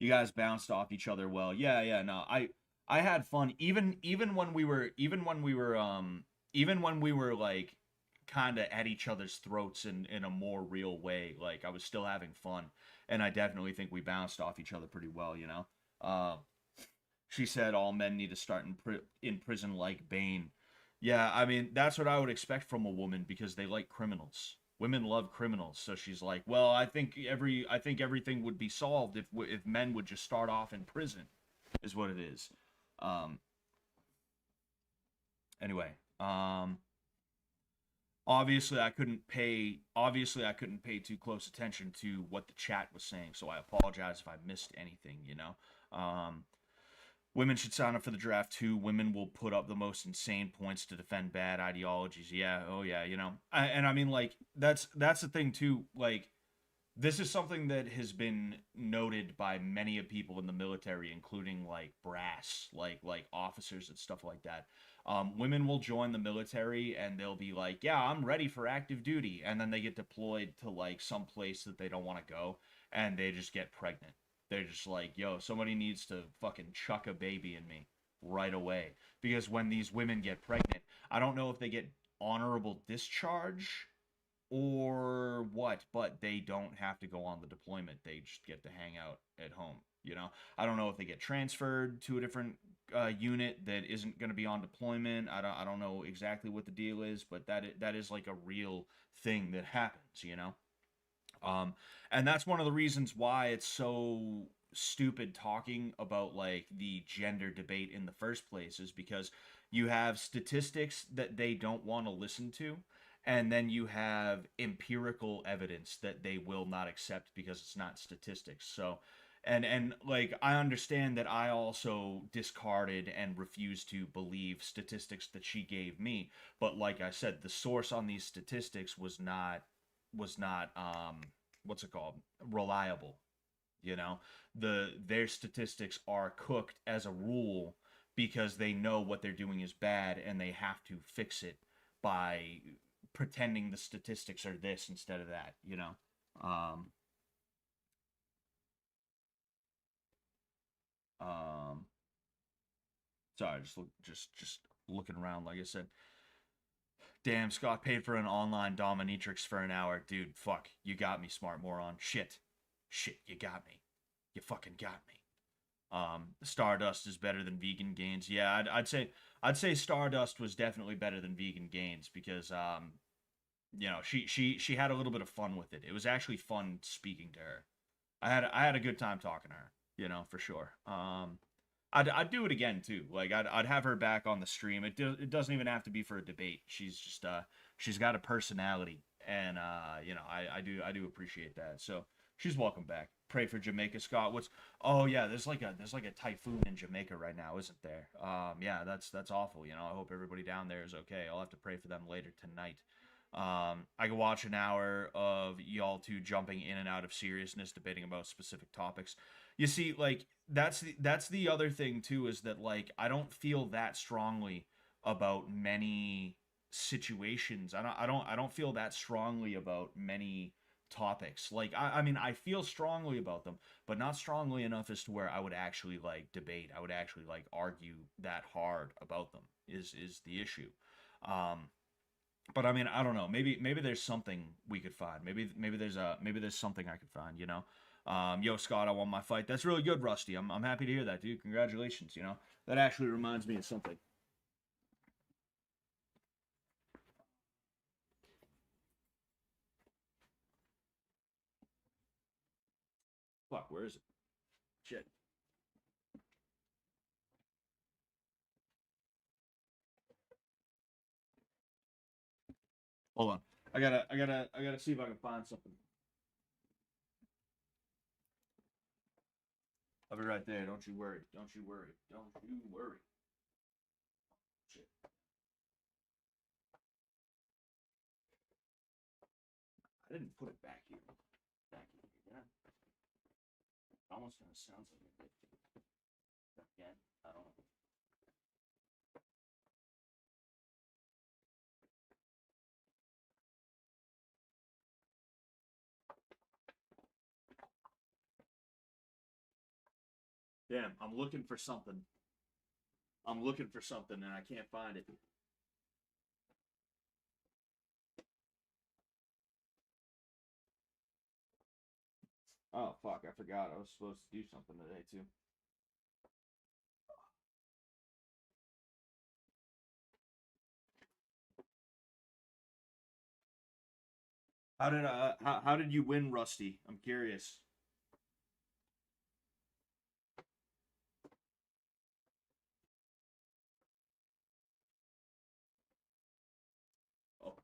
you guys bounced off each other well. Yeah. No, I had fun. Even when we were like kind of at each other's throats in a more real way. Like I was still having fun, and I definitely think we bounced off each other pretty well. You know. She said all men need to start in prison like Bane. Yeah, I mean that's what I would expect from a woman because they like criminals. Women love criminals, so she's like, well, I think everything would be solved if men would just start off in prison, is what it is. Um. Anyway, obviously I couldn't pay too close attention to what the chat was saying, so I apologize if I missed anything. Women should sign up for the draft too. Women will put up the most insane points to defend bad ideologies. Yeah, oh yeah, and I mean like that's the thing too. Like this is something that has been noted by many of people in the military, including like brass, like officers and stuff like that. Women will join the military and they'll be like, "Yeah, I'm ready for active duty," and then they get deployed to like some place that they don't want to go, and they just get pregnant. They're just like, "Yo, somebody needs to fucking chuck a baby in me right away," because when these women get pregnant, I don't know if they get honorable discharge or what, but they don't have to go on the deployment. They just get to hang out at home. I don't know if they get transferred to a different unit that isn't going to be on deployment. I don't know exactly what the deal is, but that is like a real thing that happens. Um, and that's one of the reasons why it's so stupid talking about like the gender debate in the first place is because you have statistics that they don't want to listen to, and then you have empirical evidence that they will not accept because it's not statistics. So and like I understand that I also discarded and refused to believe statistics that she gave me, but like I said, the source on these statistics was not what's it called, reliable. Their statistics are cooked as a rule because they know what they're doing is bad and they have to fix it by pretending the statistics are this instead of that. um um Sorry, just looking around. Like I said, damn, Scott paid for an online dominatrix for an hour. Dude, fuck, you got me, smart moron. Shit, you got me. You fucking got me. Stardust is better than Vegan Gains. Yeah, I'd say Stardust was definitely better than Vegan Gains because she had a little bit of fun with it. It was actually fun speaking to her. I had a good time talking to her, for sure. I'd do it again too. Like I'd have her back on the stream. It doesn't even have to be for a debate. She's got a personality, and I do appreciate that. So she's welcome back. Pray for Jamaica, Scott. Oh yeah, there's like a typhoon in Jamaica right now, isn't there? Yeah, that's awful. I hope everybody down there is okay. I'll have to pray for them later tonight. I could watch an hour of y'all two jumping in and out of seriousness, debating about specific topics. You see, like that's the other thing too, is that like I don't feel that strongly about many situations. I don't feel that strongly about many topics. Like I mean I feel strongly about them, but not strongly enough as to where I would actually like debate. I would actually like argue that hard about them is the issue. Um but I mean, I don't know. Maybe there's something we could find. Maybe there's something I could find. Yo Scott, I won my fight. That's really good, Rusty. I'm happy to hear that, dude. Congratulations. That actually reminds me of something. Fuck, where is it? Shit. Hold on. I gotta see if I can find something. I'll be right there. Don't you worry. Don't you worry. Don't you worry. Shit. I didn't put it back here. Back here. Yeah. It almost kind of sounds like it. Again, I don't know. Damn, I'm looking for something. I'm looking for something and I can't find it. Oh fuck, I forgot I was supposed to do something today too. How did you win, Rusty? I'm curious. Oh,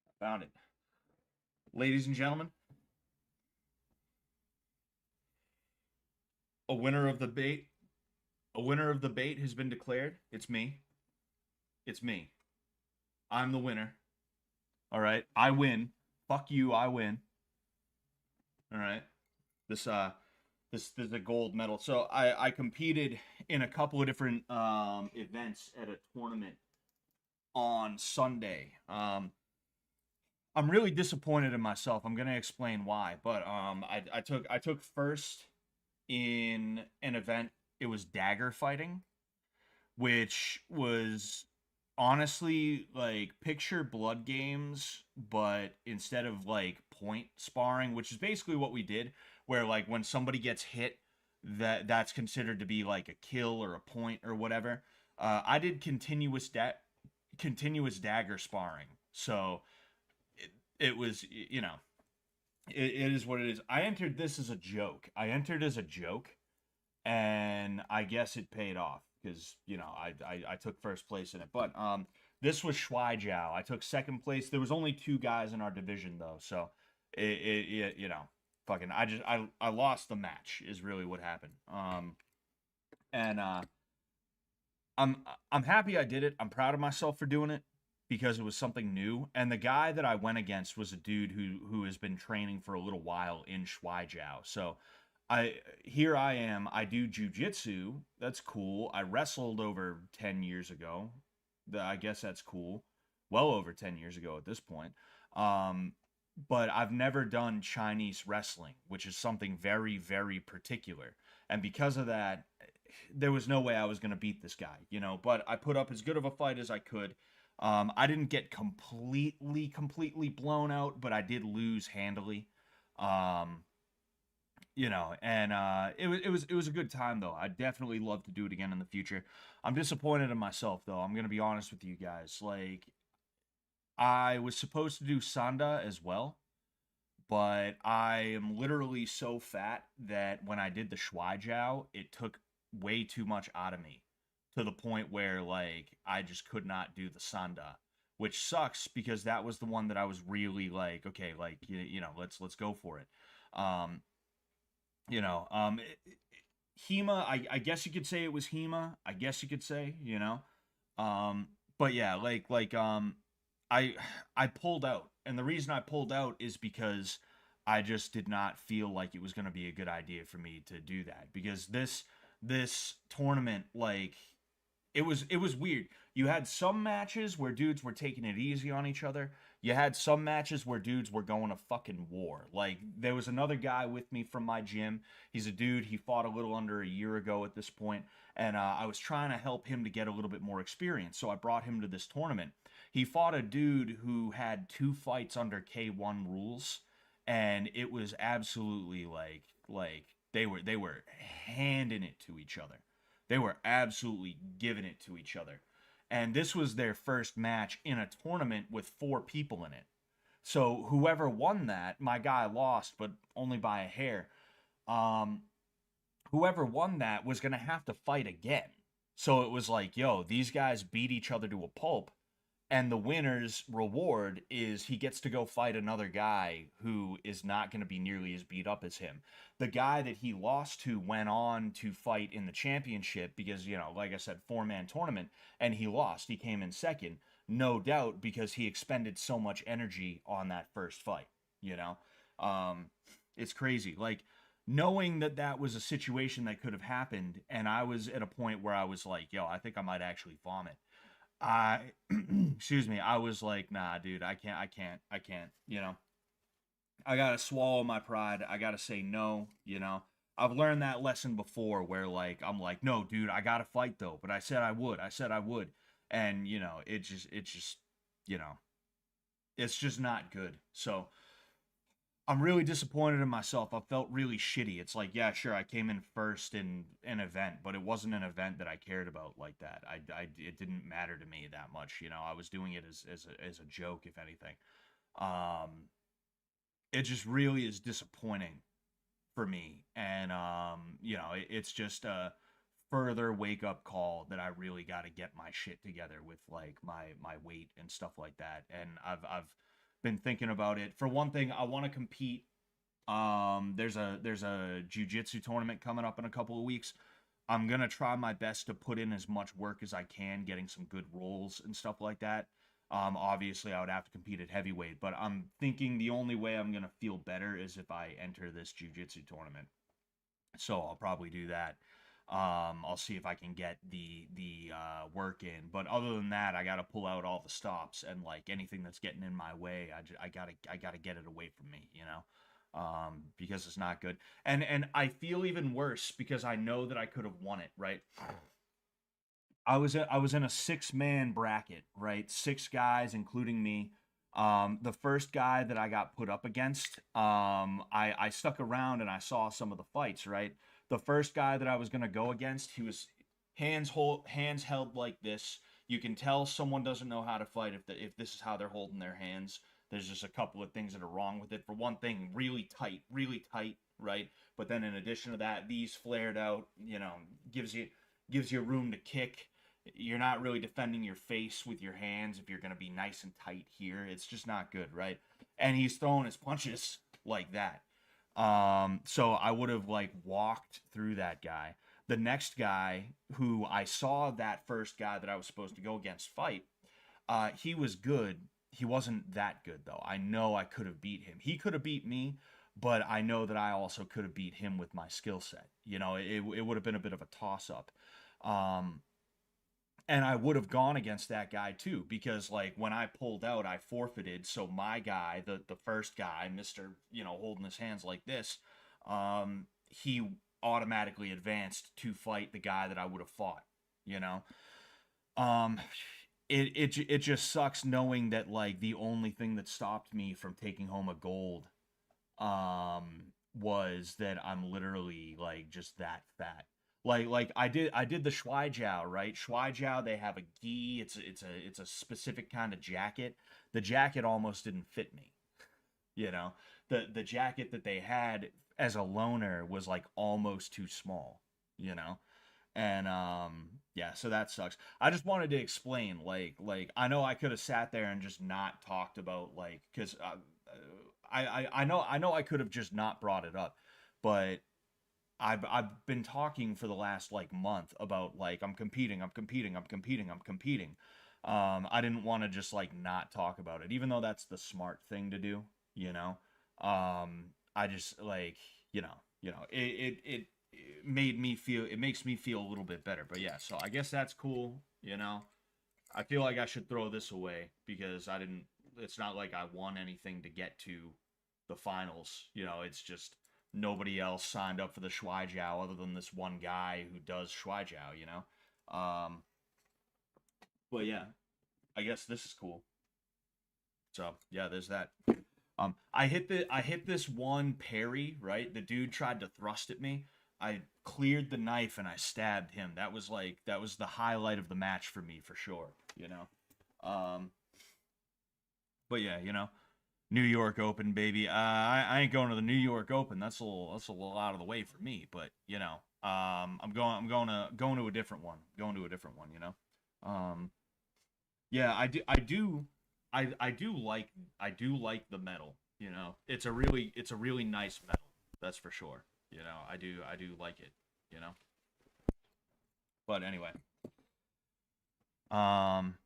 I found it. Ladies and gentlemen, a winner of the bait. A winner of the bait has been declared. It's me. It's me. I'm the winner. All right. I win. Fuck you, I win. All right. This this is a gold medal. So I competed in a couple of different events at a tournament on Sunday. I'm really disappointed in myself. I'm gonna explain why, but I took first in an event. It was dagger fighting, which was honestly like picture blood games, but instead of like point sparring, which is basically what we did, where like when somebody gets hit, that's considered to be like a kill or a point or whatever. I did continuous dagger sparring, so it was it is what it is. I entered this as a joke. I entered as a joke, and I guess it paid off because I took first place in it. But this was Shuaijiao. I took second place. There was only two guys in our division though, so fucking I lost the match is really what happened. And I'm I'm happy I did it. I'm proud of myself for doing it because it was something new. And the guy that I went against was a dude who has been training for a little while in Shuaijiao. So I am. I do jujitsu. That's cool. I wrestled over 10 years ago. I guess that's cool. Well over 10 years ago at this point. Um, but I've never done Chinese wrestling, which is something very, very particular. And because of that, there was no way I was going to beat this guy, But I put up as good of a fight as I could. I didn't get completely blown out, but I did lose handily. Um, and it was a good time though. I definitely love to do it again in the future. I'm disappointed in myself though. I'm gonna be honest with you guys. Like, I was supposed to do Sanda as well, but I am literally so fat that when I did the Shuai Jiao, it took way too much out of me to the point where like I just could not do the Sanda, which sucks because that was the one that I was really like, okay, like let's go for it. Um, you know, um, it, Hema, I guess you could say it was Hema. I guess you could say. Um, but yeah, I I pulled out, and the reason I pulled out is because I just did not feel like it was going to be a good idea for me to do that because this tournament, like, it was weird. You had some matches where dudes were taking it easy on each other. You had some matches where dudes were going to fucking war. Like, there was another guy with me from my gym. He's a dude. He fought a little under a year ago at this point, and I was trying to help him to get a little bit more experience. So I brought him to this tournament. He fought a dude who had 2 fights under K1 rules, and it was absolutely like they were handing it to each other. They were absolutely giving it to each other. And this was their first match in a tournament with 4 people in it. So whoever won that, my guy lost, but only by a hair. Um, Whoever won that was going to have to fight again. So it was like, yo, these guys beat each other to a pulp, and the winner's reward is he gets to go fight another guy who is not going to be nearly as beat up as him. The guy that he lost to went on to fight in the championship because, like I said, 4-man tournament, and he lost. He came in second, no doubt, because he expended so much energy on that first fight. You know, um, it's crazy. Like, knowing that that was a situation that could have happened, and I was at a point where I was like, yo, I think I might actually vomit. I excuse me, I was like, nah, dude, I can't. I gotta swallow my pride. I gotta say no. I've learned that lesson before where like I'm like, no, dude, I gotta fight though. But I said I would. I said I would. And you know, it's just not good. So I'm really disappointed in myself. I felt really shitty. It's like, yeah, sure, I came in first in an event, but it wasn't an event that I cared about like that. It didn't matter to me that much. I was doing it as a joke, if anything. Um, it just really is disappointing for me, and it's just a further wake up call that I really got to get my shit together with like my weight and stuff like that. And I've been thinking about it. For one thing, I want to compete. There's a jujitsu tournament coming up in a couple of weeks. I'm gonna try my best to put in as much work as I can, getting some good rolls and stuff like that. Obviously, I would have to compete at heavyweight, but I'm thinking the only way I'm gonna feel better is if I enter this jujitsu tournament. So I'll probably do that. I'll see if I can get the work in, but other than that, I got to pull out all the stops and like anything that's getting in my way. I gotta get it away from me, because it's not good. And I feel even worse because I know that I could have won it. Right, I was in a 6-man bracket, right? 6 guys, including me. The first guy that I got put up against, I stuck around and I saw some of the fights, right? The first guy that I was gonna go against, he was hands held like this. You can tell someone doesn't know how to fight if this is how they're holding their hands. There's just a couple of things that are wrong with it. For one thing, really tight, right? But then in addition to that, these flared out, gives you room to kick. You're not really defending your face with your hands if you're going to be nice and tight here. It's just not good, right? And he's throwing his punches like that. So I would have like walked through that guy. The next guy who I saw that first guy that I was supposed to go against fight, he was good. He wasn't that good though. I know I could have beat him. He could have beat me, but I know that I also could have beat him with my skill set. It would have been a bit of a toss up. Um, and I would have gone against that guy too because like when I pulled out I forfeited, so my guy, the first guy, Mr. Holding his hands like this, he automatically advanced to fight the guy that I would have fought, you know. Um it just sucks knowing that like the only thing that stopped me from taking home a gold was that I'm literally like just that fat. Like I did the Shuaijiao, right? Shuaijiao, they have a gi. It's a specific kind of jacket. The jacket almost didn't fit me, you know. The jacket that they had as a loner was like almost too small, you know. And yeah, so that sucks. I just wanted to explain like I know I could have sat there and just not talked about like cuz I know I could have just not brought it up, but I've been talking for the last like month about like I'm competing, I'm competing, I'm competing, I'm competing. I didn't want to just like not talk about it, even though that's the smart thing to do, you know. I just like it made me feel it makes me feel a little bit better. But yeah, so I guess that's cool, you know. I feel like I should throw this away because I didn't. It's not like I won anything to get to the finals. You know, it's just nobody else signed up for the Shuaijiao other than this one guy who does Shuaijiao. You know, but yeah, I guess this is cool. So yeah, there's that. I hit this one parry, right? The dude tried to thrust at me. I cleared the knife and I stabbed him. That was the highlight of the match for me for sure, you know. Um but yeah, you know, New York Open, baby. I ain't going to the New York Open. That's a little out of the way for me, but you know, I'm going to a different one. Going to a different one, you know. Um yeah, I do like the metal. You know, it's a really nice metal. That's for sure. You know, I do like it. You know, but anyway, um,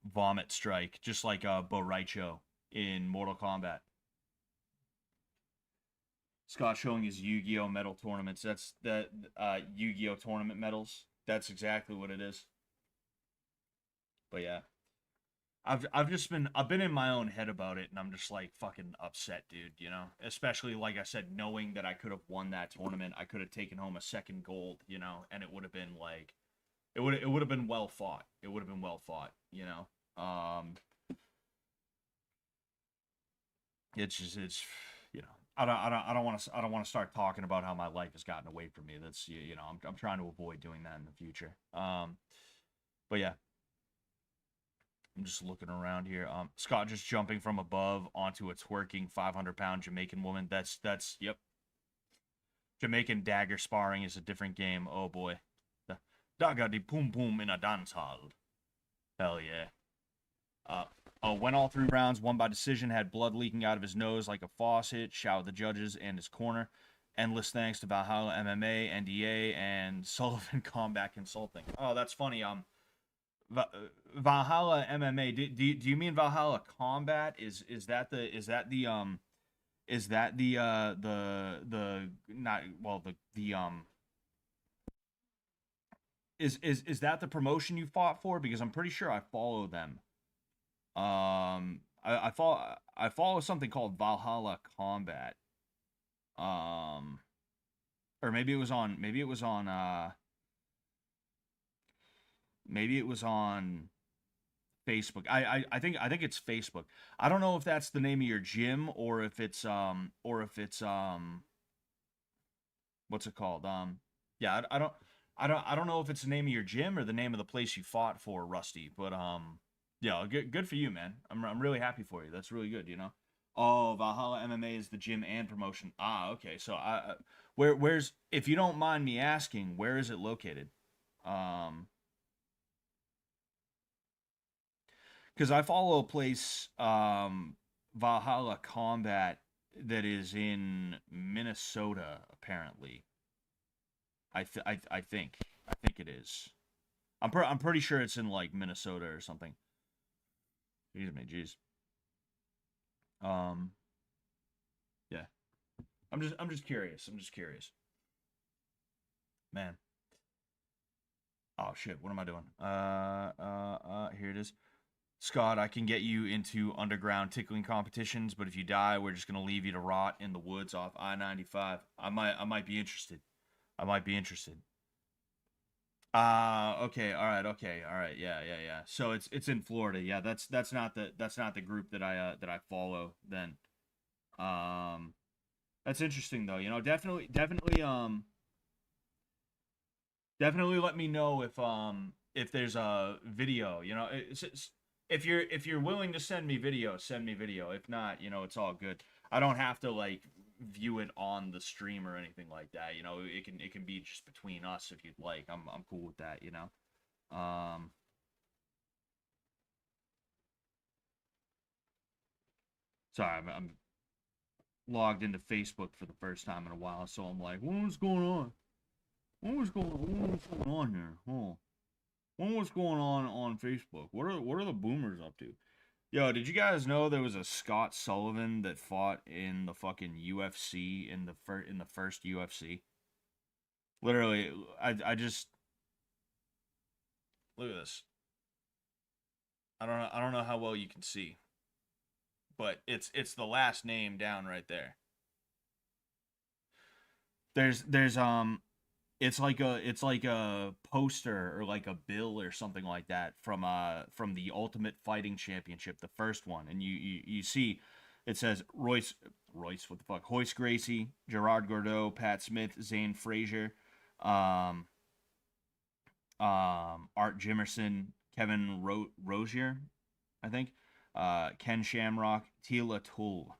Vomit Strike, just like Boraicho in Mortal Kombat. Scott showing his Yu-Gi-Oh medal tournaments. That's the Yu-Gi-Oh tournament medals. That's exactly what it is. But yeah, I've been in my own head about it, and I'm just like fucking upset, dude. You know, especially like I said, knowing that I could have won that tournament, I could have taken home a second gold, you know, and it would have been like it would have been well fought. It would have been well fought, you know. It's just it's you know I don't want to start talking about how my life has gotten away from me. That's you know I'm trying to avoid doing that in the future. But yeah, I'm just looking around here. Scott just jumping from above onto a twerking 500-pound Jamaican woman. That's yep. Jamaican dagger sparring is a different game. Oh boy, the daga di pum pum in a dance hall. Hell yeah. Uh, went all 3 rounds, won by decision, had blood leaking out of his nose like a faucet. Shouted the judges and his corner. Endless thanks to Valhalla MMA, NDA, and Sullivan Combat Consulting. Oh, that's funny. Valhalla MMA. Do you mean Valhalla Combat? Is that the not well the is that the promotion you fought for? Because I'm pretty sure I follow them. I follow something called Valhalla Combat. Um, or maybe it was on Facebook. I think it's Facebook. I don't know if that's the name of your gym or if it's what's it called? Yeah, I don't know if it's the name of your gym or the name of the place you fought for, Rusty. But yeah, good for you, man. I'm really happy for you. That's really good. You know. Oh, Valhalla MMA is the gym and promotion. Ah, okay. So where's if you don't mind me asking, where is it located? Um, because I follow a place, Valhalla Combat, that is in Minnesota. Apparently, I think it is. I'm pretty sure it's in like Minnesota or something. Excuse me, jeez. Um, yeah. I'm just curious. I'm just curious, man. Oh shit, what am I doing? Here it is. Scott, I can get you into underground tickling competitions, but if you die, we're just gonna leave you to rot in the woods off I-95. I might be interested. I might be interested. Okay, all right, yeah, yeah, yeah. So it's in Florida. Yeah, that's not the group that I follow then. Um that's interesting though. You know, definitely let me know if there's a video, you know. If you're willing to send me video, send me video. If not, you know, it's all good. I don't have to like view it on the stream or anything like that. You know, it can be just between us if you'd like. I'm cool with that, you know. Um sorry, I'm logged into Facebook for the first time in a while, so I'm like, what's going on? What's going on here? Oh, what's going on Facebook? What are the boomers up to? Yo, did you guys know there was a Scott Sullivan that fought in the fucking UFC in the first UFC? Literally, I just look at this. I don't know how well you can see, but it's the last name down right there. There's it's like a poster or like a bill or something like that from the Ultimate Fighting Championship, the first one, and you see it says Royce, what the fuck, Hoist Gracie, Gerard Gordeau, Pat Smith, Zane Frazier, um Art Jimerson, Kevin Rozier, I think, Ken Shamrock, Tila Tull.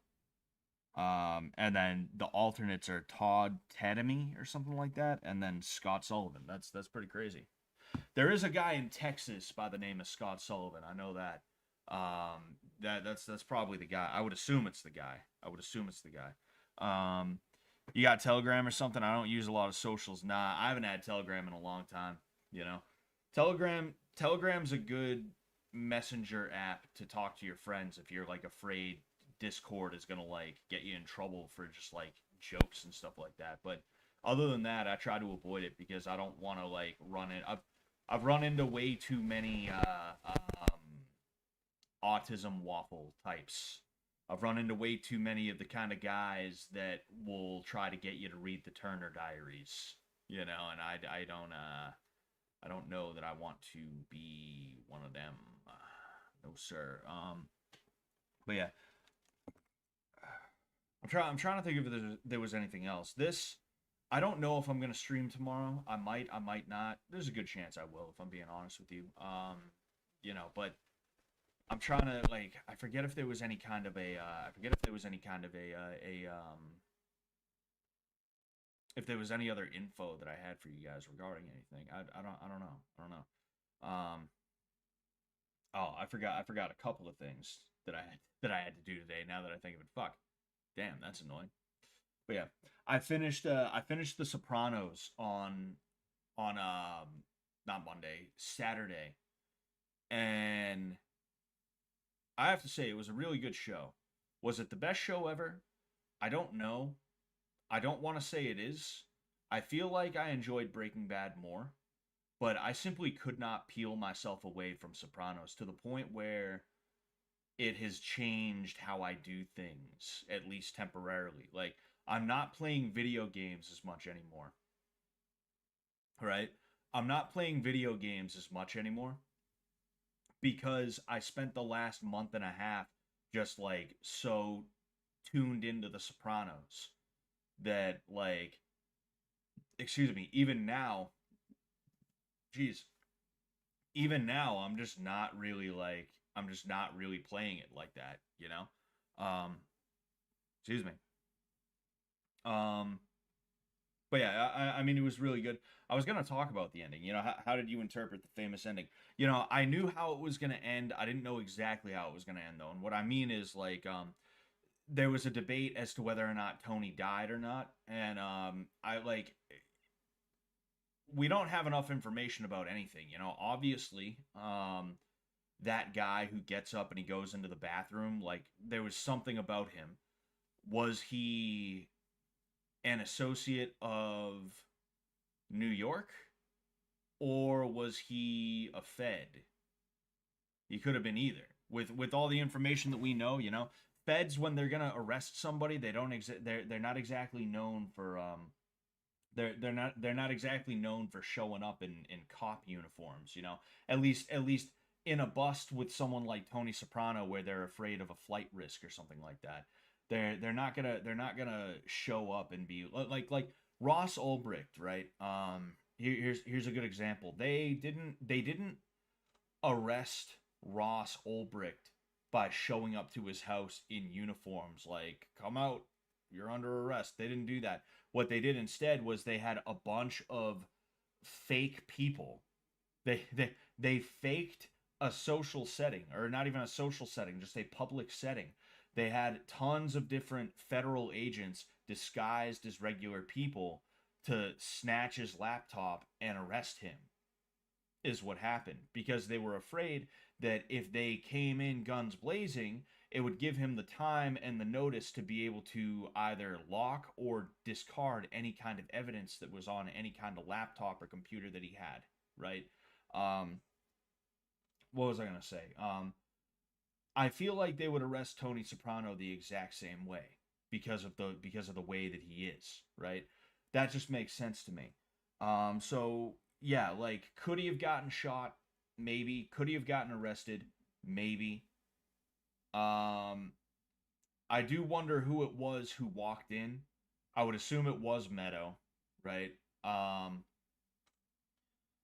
And then the alternates are Todd Tademy or something like that, and then Scott Sullivan. That's pretty crazy. There is a guy in Texas by the name of Scott Sullivan. I know that. That's probably the guy. I would assume it's the guy. I would assume it's the guy. You got Telegram or something? I don't use a lot of socials. Nah, I haven't had Telegram in a long time. You know, Telegram's a good messenger app to talk to your friends if you're like afraid Discord is gonna like get you in trouble for just like jokes and stuff like that. But other than that, I try to avoid it because I don't want to like run it. I've run into way too many autism waffle types. I've run into way too many of the kind of guys that will try to get you to read the Turner Diaries, you know, and I don't know that I want to be one of them. No sir. But yeah, I'm trying to think if there was anything else. This I don't know if I'm gonna stream tomorrow. I might not. There's a good chance I will if I'm being honest with you. You know, but I'm trying to like I forget if there was any kind of a I forget if there was any kind of a if there was any other info that I had for you guys regarding anything. I don't know. I don't know. Oh, I forgot a couple of things that I had to do today. Now that I think of it, fuck, damn, that's annoying. But yeah, I finished The Sopranos on not Monday, Saturday, and I have to say it was a really good show. Was it the best show ever? I don't know. I don't want to say it is. I feel like I enjoyed Breaking Bad more, but I simply could not peel myself away from Sopranos to the point where it has changed how I do things, at least temporarily. Like, I'm not playing video games as much anymore, right? I'm not playing video games as much anymore because I spent the last month and a half just like so tuned into The Sopranos that, like, excuse me, even now, geez, even now, I'm just not really playing it like that, you know? Um, excuse me. Um, but yeah, I mean, it was really good. I was gonna talk about the ending. You know, how did you interpret the famous ending? You know, I knew how it was gonna end. I didn't know exactly how it was gonna end though. And what I mean is like, there was a debate as to whether or not Tony died or not, and I like we don't have enough information about anything. You know, obviously, that guy who gets up and he goes into the bathroom, like there was something about him. Was he an associate of New York, or was he a Fed? He could have been either. With all the information that we know, you know, Feds when they're gonna arrest somebody, they don't they're not exactly known they're not exactly known for showing up in cop uniforms, you know. At least in a bust with someone like Tony Soprano where they're afraid of a flight risk or something like that. They're not gonna show up and be like Ross Ulbricht, right? Here's a good example. They didn't arrest Ross Ulbricht by showing up to his house in uniforms like, come out, you're under arrest. They didn't do that. What they did instead was they had a bunch of fake people. They faked a social setting, or not even a social setting, just a public setting. They had tons of different federal agents disguised as regular people to snatch his laptop and arrest him, is what happened, because they were afraid that if they came in guns blazing, it would give him the time and the notice to be able to either lock or discard any kind of evidence that was on any kind of laptop or computer that he had, right? Um, what was I going to say? I feel like they would arrest Tony Soprano the exact same way because of the way that he is, right? That just makes sense to me. So yeah, like, could he have gotten shot? Maybe. Could he have gotten arrested? Maybe. Um, I do wonder who it was who walked in. I would assume it was Meadow, right? Um,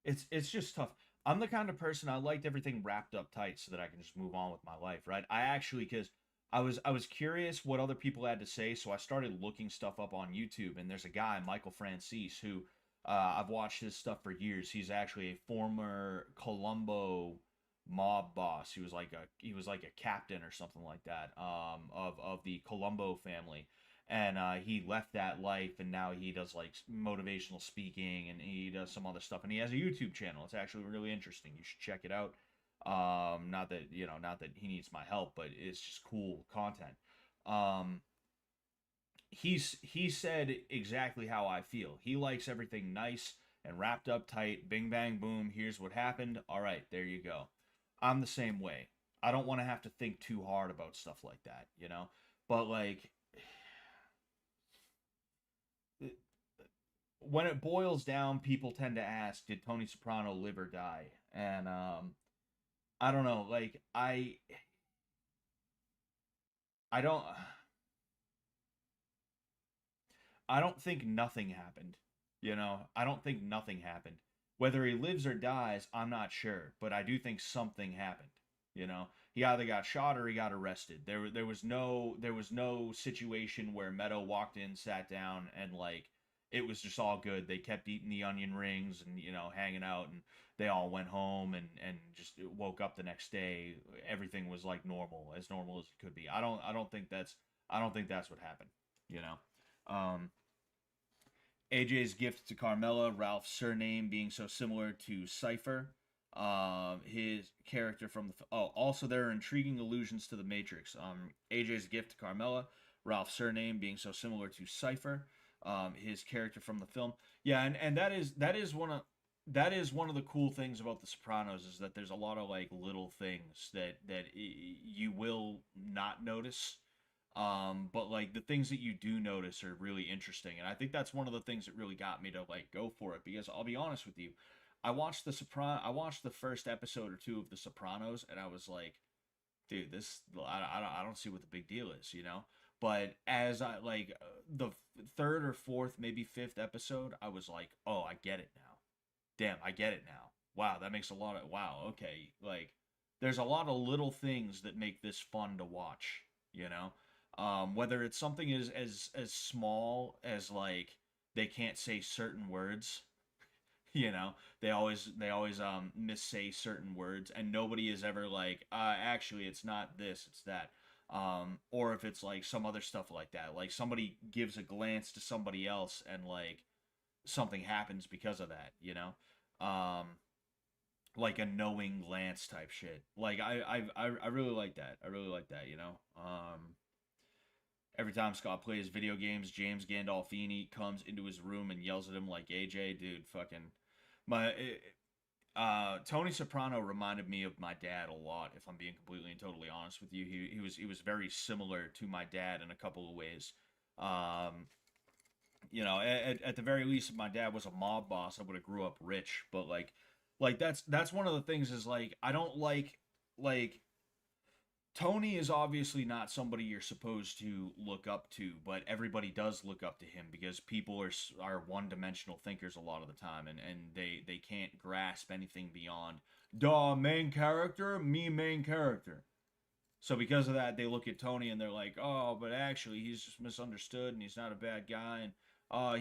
it's just tough. I'm the kind of person, I liked everything wrapped up tight so that I can just move on with my life, right? I actually, because I was curious what other people had to say, so I started looking stuff up on YouTube. And there's a guy, Michael Francis, who I've watched his stuff for years. He's actually a former Colombo mob boss. He was like a captain or something like that, of the Colombo family. And he left that life, and now he does like motivational speaking, and he does some other stuff, and he has a YouTube channel. It's actually really interesting. You should check it out. Not that he needs my help, but it's just cool content. Um, he said exactly how I feel. He likes everything nice and wrapped up tight. Bing bang boom. Here's what happened. All right, there you go. I'm the same way. I don't want to have to think too hard about stuff like that, you know. But like, when it boils down, people tend to ask, "Did Tony Soprano live or die?" And I don't know. Like, I don't I don't think nothing happened. You know, I don't think nothing happened. Whether he lives or dies, I'm not sure, but I do think something happened. You know, he either got shot or he got arrested. There was no situation where Meadow walked in, sat down, and like it was just all good. They kept eating the onion rings and hanging out, and they all went home and just woke up the next day. Everything was like normal as it could be. I don't think that's what happened. You know. AJ's gift to Carmela, Ralph's surname being so similar to Cypher. His character from the. Also, there are intriguing allusions to the Matrix. AJ's gift to Carmela, Ralph's surname being so similar to Cypher. His character from the film. Yeah, and that is one of the cool things about The Sopranos, is that there's a lot of like little things that you will not notice, but like the things that you do notice are really interesting, and I think that's one of the things that really got me to like go for it. Because I'll be honest with you, I watched the first episode or two of The Sopranos, and I was like, dude, I don't see what the big deal is, you know. But as I like the third or fourth, maybe fifth episode, I was like, oh, I get it now. Damn, I get it now. Wow, that makes a lot of wow. Okay, like there's a lot of little things that make this fun to watch. You know, whether it's something as small as like they can't say certain words. They always missay certain words, and nobody is ever like, actually it's not this, it's that. Or if it's like some other stuff like that, like somebody gives a glance to somebody else and like something happens because of that, like a knowing glance type shit. Like I really like that. I really like that. Every time Scott plays video games, James Gandolfini comes into his room and yells at him like AJ, dude, fucking my Tony Soprano reminded me of my dad a lot, if I'm being completely and totally honest with you. He was very similar to my dad in a couple of ways. Um You know, at the very least, if my dad was a mob boss, I would have grew up rich. But like that's one of the things is like I don't like Tony is obviously not somebody you're supposed to look up to, but everybody does look up to him because people are one-dimensional thinkers a lot of the time, and they can't grasp anything beyond duh main character, me main character. So because of that, they look at Tony and they're like, "Oh, but actually, he's just misunderstood and he's not a bad guy." And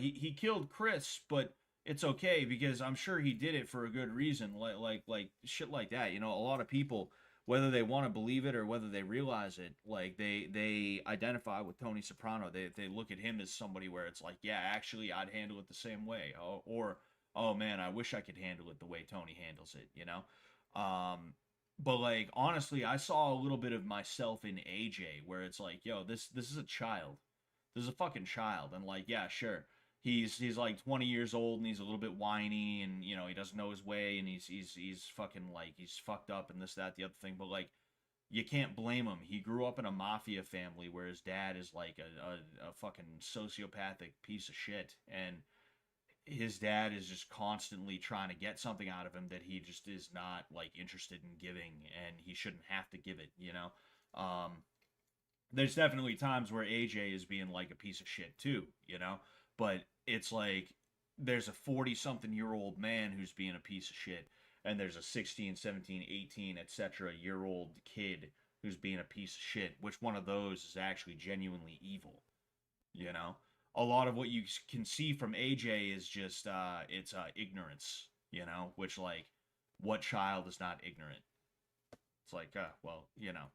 he killed Chris, but it's okay because I'm sure he did it for a good reason. Like shit like that. You know, a lot of people, whether they want to believe it or whether they realize it, like they identify with Tony Soprano. They look at him as somebody where it's like, yeah, actually, I'd handle it the same way. Or oh man, I wish I could handle it the way Tony handles it. You know. But like honestly, I saw a little bit of myself in AJ where it's like, yo, this is a child. This is a fucking child. And like, yeah, sure. He's like 20 years old and he's a little bit whiny and you know, he doesn't know his way and he's fucking like he's fucked up and this that the other thing, but like you can't blame him. He grew up in a mafia family where his dad is like a fucking sociopathic piece of shit and his dad is just constantly trying to get something out of him that he just is not like interested in giving and he shouldn't have to give it, you know. There's definitely times where AJ is being like a piece of shit too, you know, but it's like there's a 40 something year old man who's being a piece of shit and there's a 16, 17, 18, etc. year old kid who's being a piece of shit. Which one of those is actually genuinely evil, you know? A lot of what you can see from AJ is just it's ignorance, you know, which like what child is not ignorant? It's like well, you know.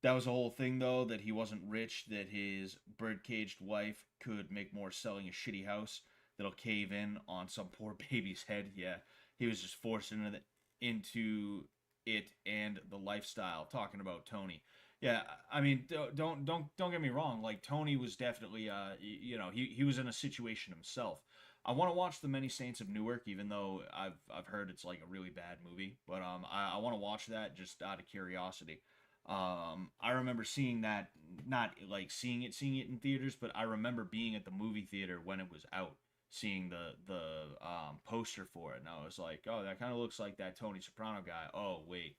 That was a whole thing though that he wasn't rich, that his bird-caged wife could make more selling a shitty house that'll cave in on some poor baby's head. Yeah, he was just forced into it and the lifestyle. Talking about Tony. Yeah, I mean, don't get me wrong. Like Tony was definitely, you know, he was in a situation himself. I want to watch The Many Saints of Newark, even though I've heard it's like a really bad movie. But I want to watch that just out of curiosity. I remember seeing that, not like seeing it in theaters, but I remember being at the movie theater when it was out, seeing the poster for it, and I was like, oh, that kind of looks like that Tony Soprano guy. Oh wait,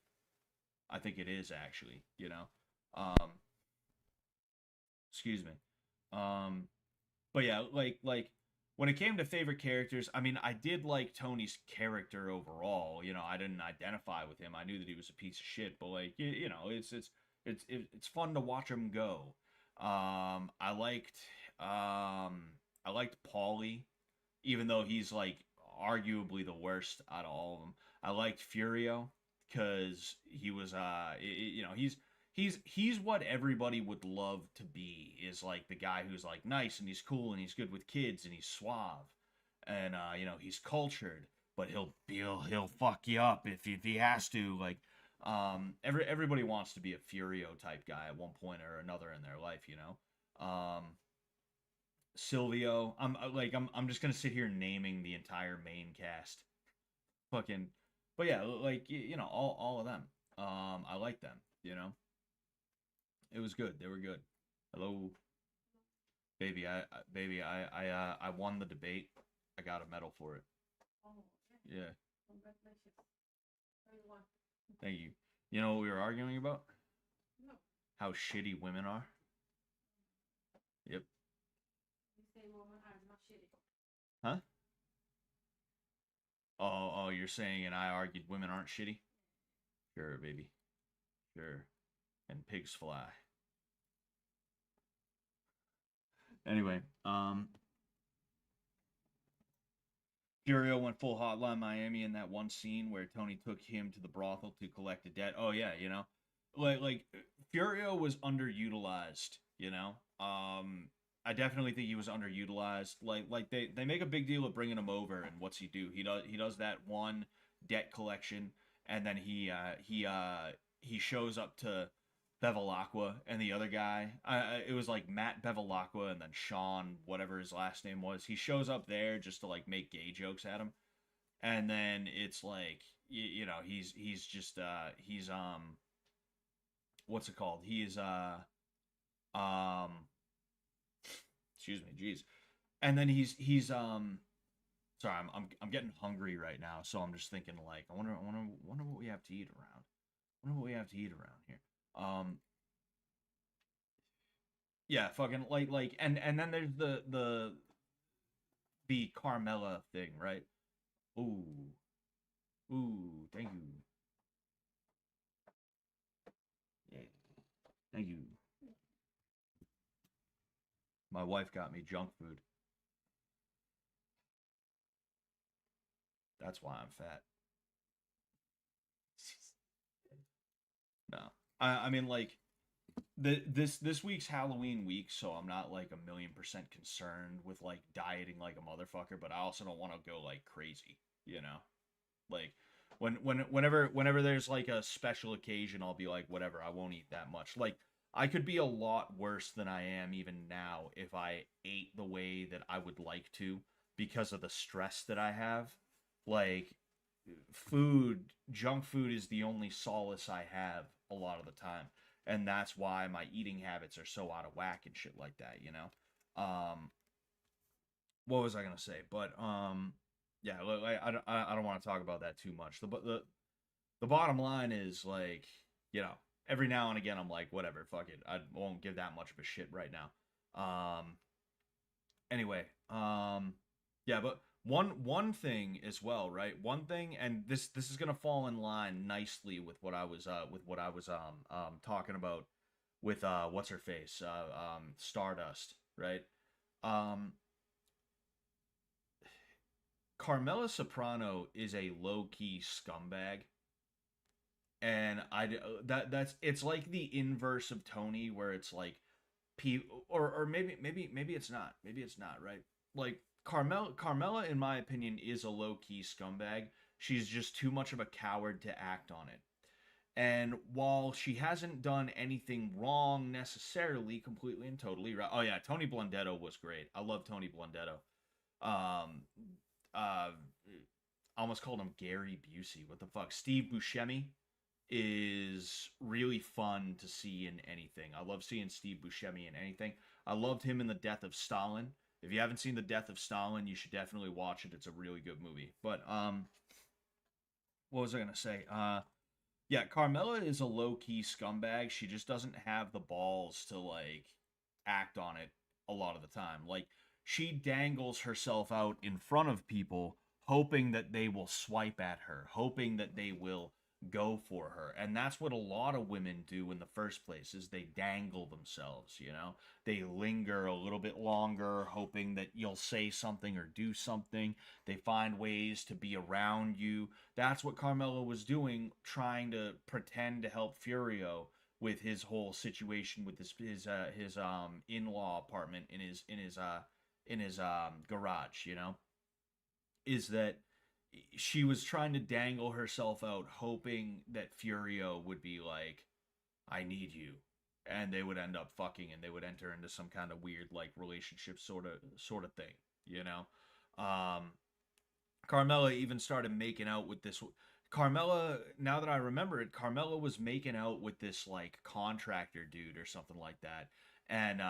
I think it is actually, you know. Um, excuse me. Um, but yeah, like when it came to favorite characters, I mean, I did like Tony's character overall. You know, I didn't identify with him. I knew that he was a piece of shit, but like you know, it's fun to watch him go. I liked I liked Paulie, even though he's like arguably the worst out of all of them. I liked Furio because he was you know he's what everybody would love to be, is like the guy who's like nice and he's cool and he's good with kids and he's suave and you know he's cultured, but he'll fuck you up if he has to. Like everybody wants to be a Furio type guy at one point or another in their life, you know. Silvio. I'm just gonna sit here naming the entire main cast. Fucking, but yeah, like you know all of them. I like them. You know, it was good. They were good. Hello, baby. I won the debate. I got a medal for it. Yeah, thank you. You know what we were arguing about? How shitty women are. Yep. Huh? Oh, you're saying and I argued women aren't shitty? Sure, baby. Sure. And pigs fly. Anyway, Furio went full Hotline Miami in that one scene where Tony took him to the brothel to collect a debt. Oh yeah, you know, like Furio was underutilized. You know, I definitely think he was underutilized. Like they make a big deal of bringing him over, and what's he do? He does that one debt collection, and then he shows up to Bevilacqua and the other guy. It was like Matt Bevilacqua and then Sean, whatever his last name was. He shows up there just to like make gay jokes at him, and then it's like you know he's just he's what's it called? He's um Excuse me, jeez. And then he's sorry, I'm getting hungry right now, so I'm just thinking like I wonder what we have to eat around. I wonder what we have to eat around here. Um yeah, fucking like and then there's the Carmela thing, right? Ooh. Ooh, thank you. Yeah. Thank you. My wife got me junk food. That's why I'm fat. No. I mean like this week's Halloween week, so I'm not like a million percent concerned with like dieting like a motherfucker, but I also don't want to go like crazy, you know? Like whenever there's like a special occasion, I'll be like, whatever, I won't eat that much. Like I could be a lot worse than I am even now if I ate the way that I would like to because of the stress that I have. Like junk food is the only solace I have a lot of the time. And that's why my eating habits are so out of whack and shit like that, you know? What was I gonna say? But yeah, I don't want to talk about that too much. The bottom line is like, you know, every now and again I'm like, whatever, fuck it, I won't give that much of a shit right now. Anyway, yeah, but one thing as well, right? One thing, and this is gonna fall in line nicely with what I was talking about with what's her face Stardust, right? Um, Carmela Soprano is a low key scumbag, and that's it's like the inverse of Tony, where it's like or maybe it's not, right? Like Carmela, in my opinion, is a low key scumbag. She's just too much of a coward to act on it. And while she hasn't done anything wrong necessarily, completely and totally right. Oh yeah, Tony Blundetto was great. I love Tony Blundetto. Um, I almost called him Gary Busey. What the fuck? Steve Buscemi is really fun to see in anything. I love seeing Steve Buscemi in anything. I loved him in The Death of Stalin. If you haven't seen The Death of Stalin, you should definitely watch it. It's a really good movie. But what was I gonna say? Yeah, Carmela is a low key scumbag. She just doesn't have the balls to like act on it a lot of the time. Like she dangles herself out in front of people hoping that they will swipe at her, hoping that they will go for her. And that's what a lot of women do in the first place is they dangle themselves, you know? They linger a little bit longer hoping that you'll say something or do something. They find ways to be around you. That's what Carmelo was doing, trying to pretend to help Furio with his whole situation with his in-law apartment in his garage, you know, is that she was trying to dangle herself out, hoping that Furio would be like, "I need you," and they would end up fucking, and they would enter into some kind of weird like relationship sort of thing, you know. Um, Carmela even started making out with this. Carmela, now that I remember it, Carmela was making out with this like contractor dude or something like that. And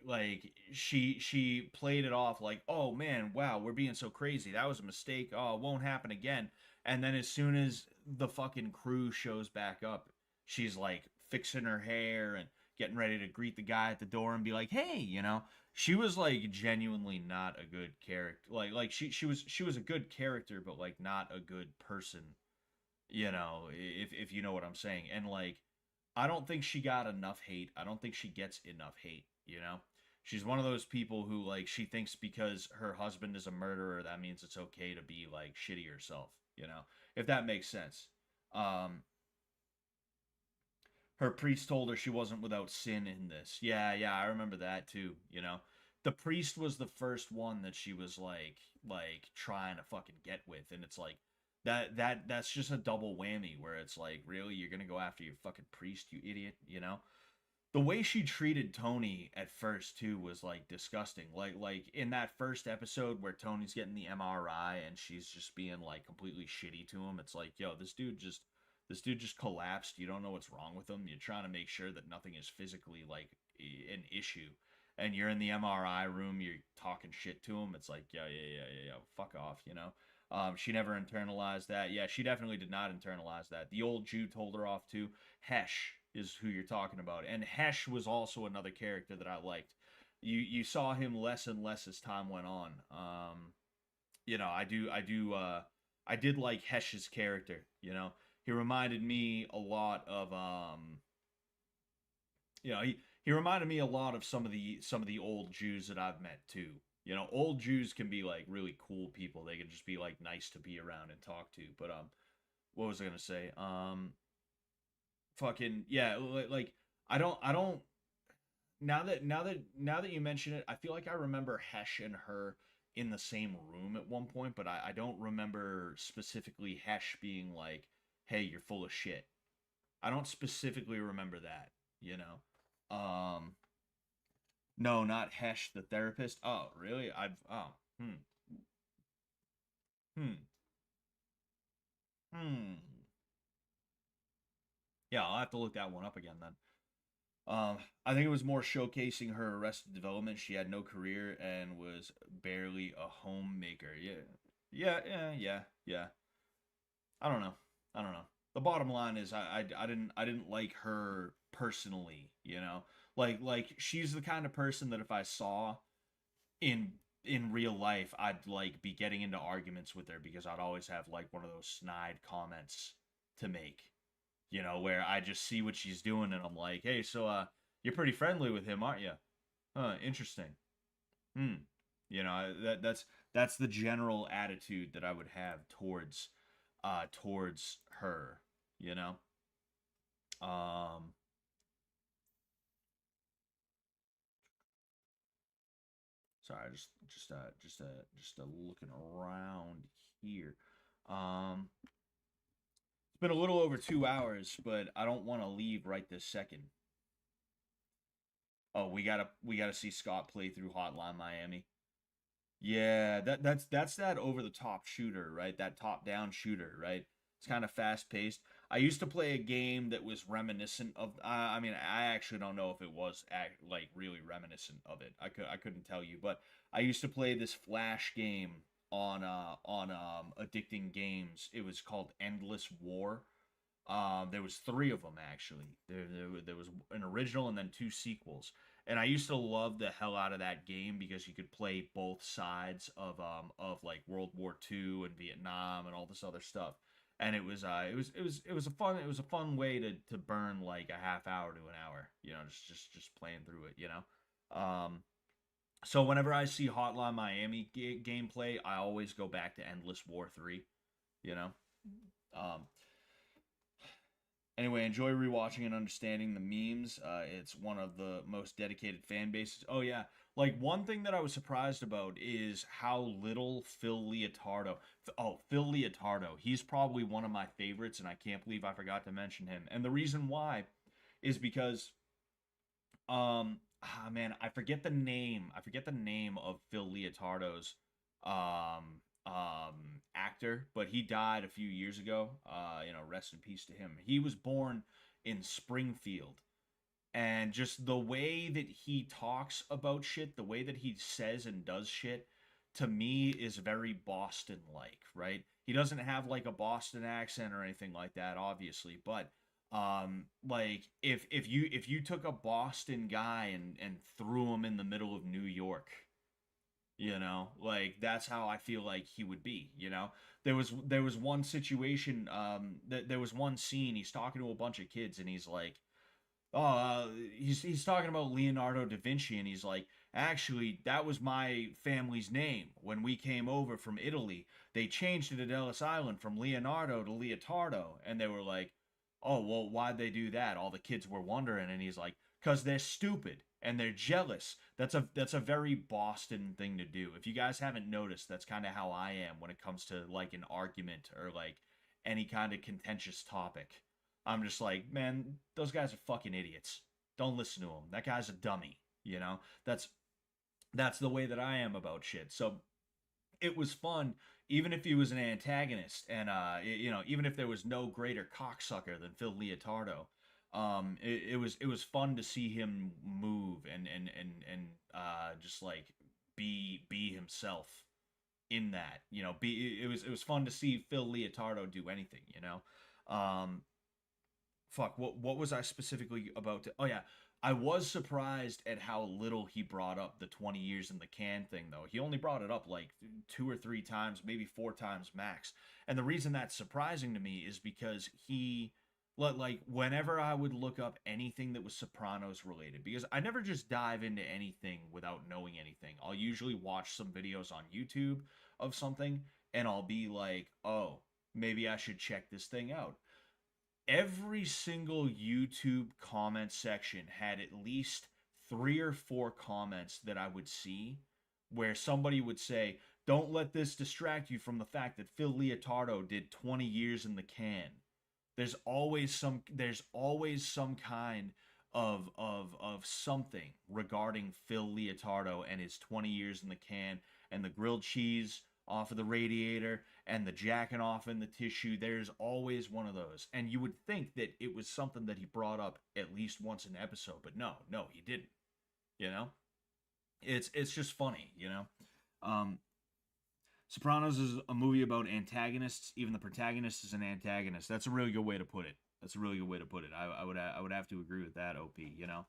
like she played it off like, oh man, wow, we're being so crazy. That was a mistake. Oh, it won't happen again. And then as soon as the fucking crew shows back up, she's like fixing her hair and getting ready to greet the guy at the door and be like, hey, you know, she was like genuinely not a good character. Like she was a good character, but like not a good person. You know, if you know what I'm saying. And like, I don't think she got enough hate. I don't think she gets enough hate. You know, she's one of those people who like she thinks because her husband is a murderer that means it's okay to be like shitty herself. You know, if that makes sense. Um, her priest told her she wasn't without sin in this. Yeah, yeah, I remember that too, you know. The priest was the first one that she was like trying to fucking get with, and it's like that's just a double whammy where it's like, really, you're gonna go after your fucking priest, you idiot, you know? The way she treated Tony at first too was like disgusting. Like in that first episode where Tony's getting the MRI and she's just being like completely shitty to him. It's like, yo, this dude just collapsed. You don't know what's wrong with him. You're trying to make sure that nothing is physically like an issue. and you're in the MRI room, you're talking shit to him. It's like, yeah, fuck off, you know. She never internalized that. Yeah, she definitely did not internalize that. The old Jew told her off too. Hesh is who you're talking about, and Hesh was also another character that I liked. You saw him less and less as time went on. You know, I did like Hesh's character. You know, he reminded me a lot of you know, he reminded me a lot of some of the old Jews that I've met too. You know, old Jews can be like really cool people. They can just be like nice to be around and talk to. But what was I gonna say? Fucking yeah, like I don't now that you mention it, I feel like I remember Hesh and her in the same room at one point, but I don't remember specifically Hesh being like, "Hey, you're full of shit." I don't specifically remember that, you know. No, not Hesh the therapist. Oh, really? Hmm hmm. Yeah, I'll have to look that one up again then. I think it was more showcasing her Arrested Development. She had no career and was barely a homemaker. Yeah. I don't know. I don't know. The bottom line is I didn't like her personally. You know, like she's the kind of person that if I saw in real life, I'd like be getting into arguments with her because I'd always have like one of those snide comments to make. You know, where I just see what she's doing and I'm like, hey, so you're pretty friendly with him, aren't you? Huh, interesting. Hmm. You know, that's the general attitude that I would have towards her, you know? Um sorry, just looking around here. It's been a little over 2 hours, but I don't want to leave right this second. Oh, we gotta see Scott play through Hotline Miami. Yeah, that's that over the top shooter, right? That top down shooter, right? It's kind of fast paced. I used to play a game that was reminiscent of. I mean, I actually don't know if it was like really reminiscent of it. I couldn't tell you, but I used to play this flash game on addicting games. It was called Endless War. There was three of them actually. There was an original and then two sequels. And I used to love the hell out of that game because you could play both sides of like World War II and Vietnam and all this other stuff. And it was a fun way to burn like a half hour to an hour, you know, just playing through it, you know. So whenever I see Hotline Miami gameplay, I always go back to Endless War 3, you know. Um, Anyway, enjoy rewatching and understanding the memes. It's one of the most dedicated fan bases. Oh yeah, like one thing that I was surprised about is how little Phil Leotardo. Oh, Phil Leotardo. He's probably one of my favorites, and I can't believe I forgot to mention him. And the reason why is because man, I forget the name. I forget the name of Phil Leotardo's actor, but he died a few years ago. You know, rest in peace to him. He was born in Springfield, and just the way that he talks about shit, the way that he says and does shit, to me is very Boston like, right? He doesn't have like a Boston accent or anything like that, obviously, but like if you took a Boston guy and threw him in the middle of New York, you know, like that's how I feel like he would be, you know. There was one situation, there was one scene, he's talking to a bunch of kids and he's like, oh, he's talking about Leonardo da Vinci, and he's like, actually, that was my family's name when we came over from Italy. They changed it at Ellis Island from Leonardo to Leotardo, and they were like, oh, well, why'd they do that? All the kids were wondering, and he's like, cause they're stupid and they're jealous. That's a very Boston thing to do. If you guys haven't noticed, that's kind of how I am when it comes to like an argument or like any kind of contentious topic. I'm just like, man, those guys are fucking idiots. Don't listen to him. That guy's a dummy. You know, that's the way that I am about shit. So it was fun, even if he was an antagonist, and you know, even if there was no greater cocksucker than Phil Leotardo. It was fun to see him move and just like be himself in that. You know, be it was fun to see Phil Leotardo do anything. You know, um, fuck, what was I specifically about to? Oh yeah, I was surprised at how little he brought up the 20 years in the can thing though. He only brought it up like 2 or 3 times, maybe 4 times max. And the reason that's surprising to me is because he like whenever I would look up anything that was Sopranos related, because I never just dive into anything without knowing anything. I'll usually watch some videos on YouTube of something and I'll be like, "Oh, maybe I should check this thing out." Every single YouTube comment section had at least 3 or 4 comments that I would see where somebody would say, "Don't let this distract you from the fact that Phil Leotardo did 20 years in the can." There's always some kind of something regarding Phil Leotardo and his 20 years in the can and the grilled cheese off of the radiator and the jacking off in the tissue. There's always one of those. And you would think that it was something that he brought up at least once an episode, but no, he didn't. You know? It's just funny, you know? Um Sopranos is a movie about antagonists. Even the protagonist is an antagonist. That's a really good way to put it. That's a really good way to put it. I would have to agree with that. Op, you know,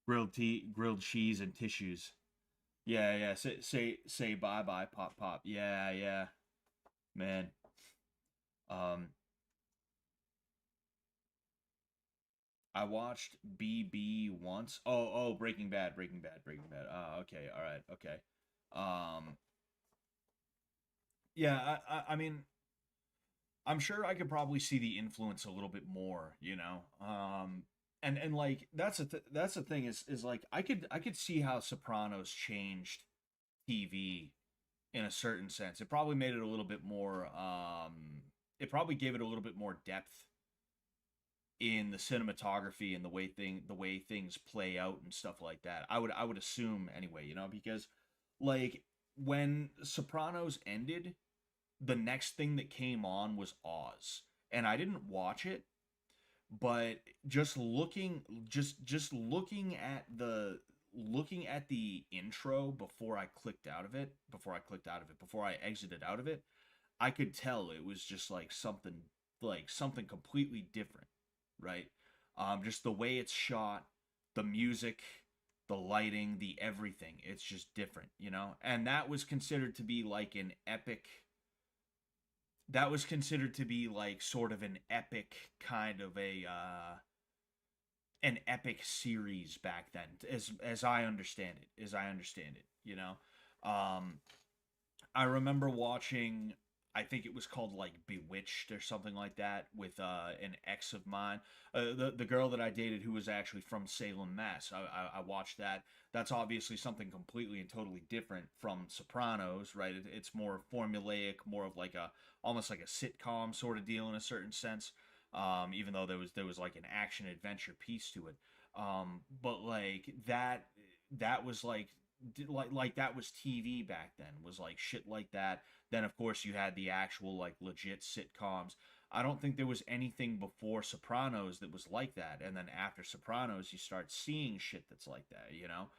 grilled cheese and tissues. Yeah, yeah. Say bye bye pop pop. Yeah, yeah. Man. Um, I watched BB once. Oh, Breaking Bad. Okay, all right, okay. Um, yeah. I mean, I'm sure I could probably see the influence a little bit more, you know. And like that's the thing is like I could see how Sopranos changed TV in a certain sense. It probably made it a little bit more it probably gave it a little bit more depth in the cinematography and the way things play out and stuff like that. I would assume anyway, you know, because like when Sopranos ended, the next thing that came on was Oz. And I didn't watch it, but just looking at the intro before I exited out of it, I could tell it was just like something completely different, right? Just the way it's shot, the music, the lighting, the everything, it's just different, you know? And that was considered to be like sort of an epic kind of a an epic series back then, as I understand it, you know. um I remember watching, I think it was called like Bewitched or something like that, with an ex of mine, the girl that I dated, who was actually from Salem, Mass. I watched that. That's obviously something completely and totally different from Sopranos, right? It's more formulaic, more of like a almost like a sitcom sort of deal in a certain sense. Even though there was like an action adventure piece to it. But like that was like that was TV back then, was like shit like that. Then of course you had the actual like legit sitcoms. I don't think there was anything before Sopranos that was like that, and then after Sopranos you start seeing shit that's like that, you know.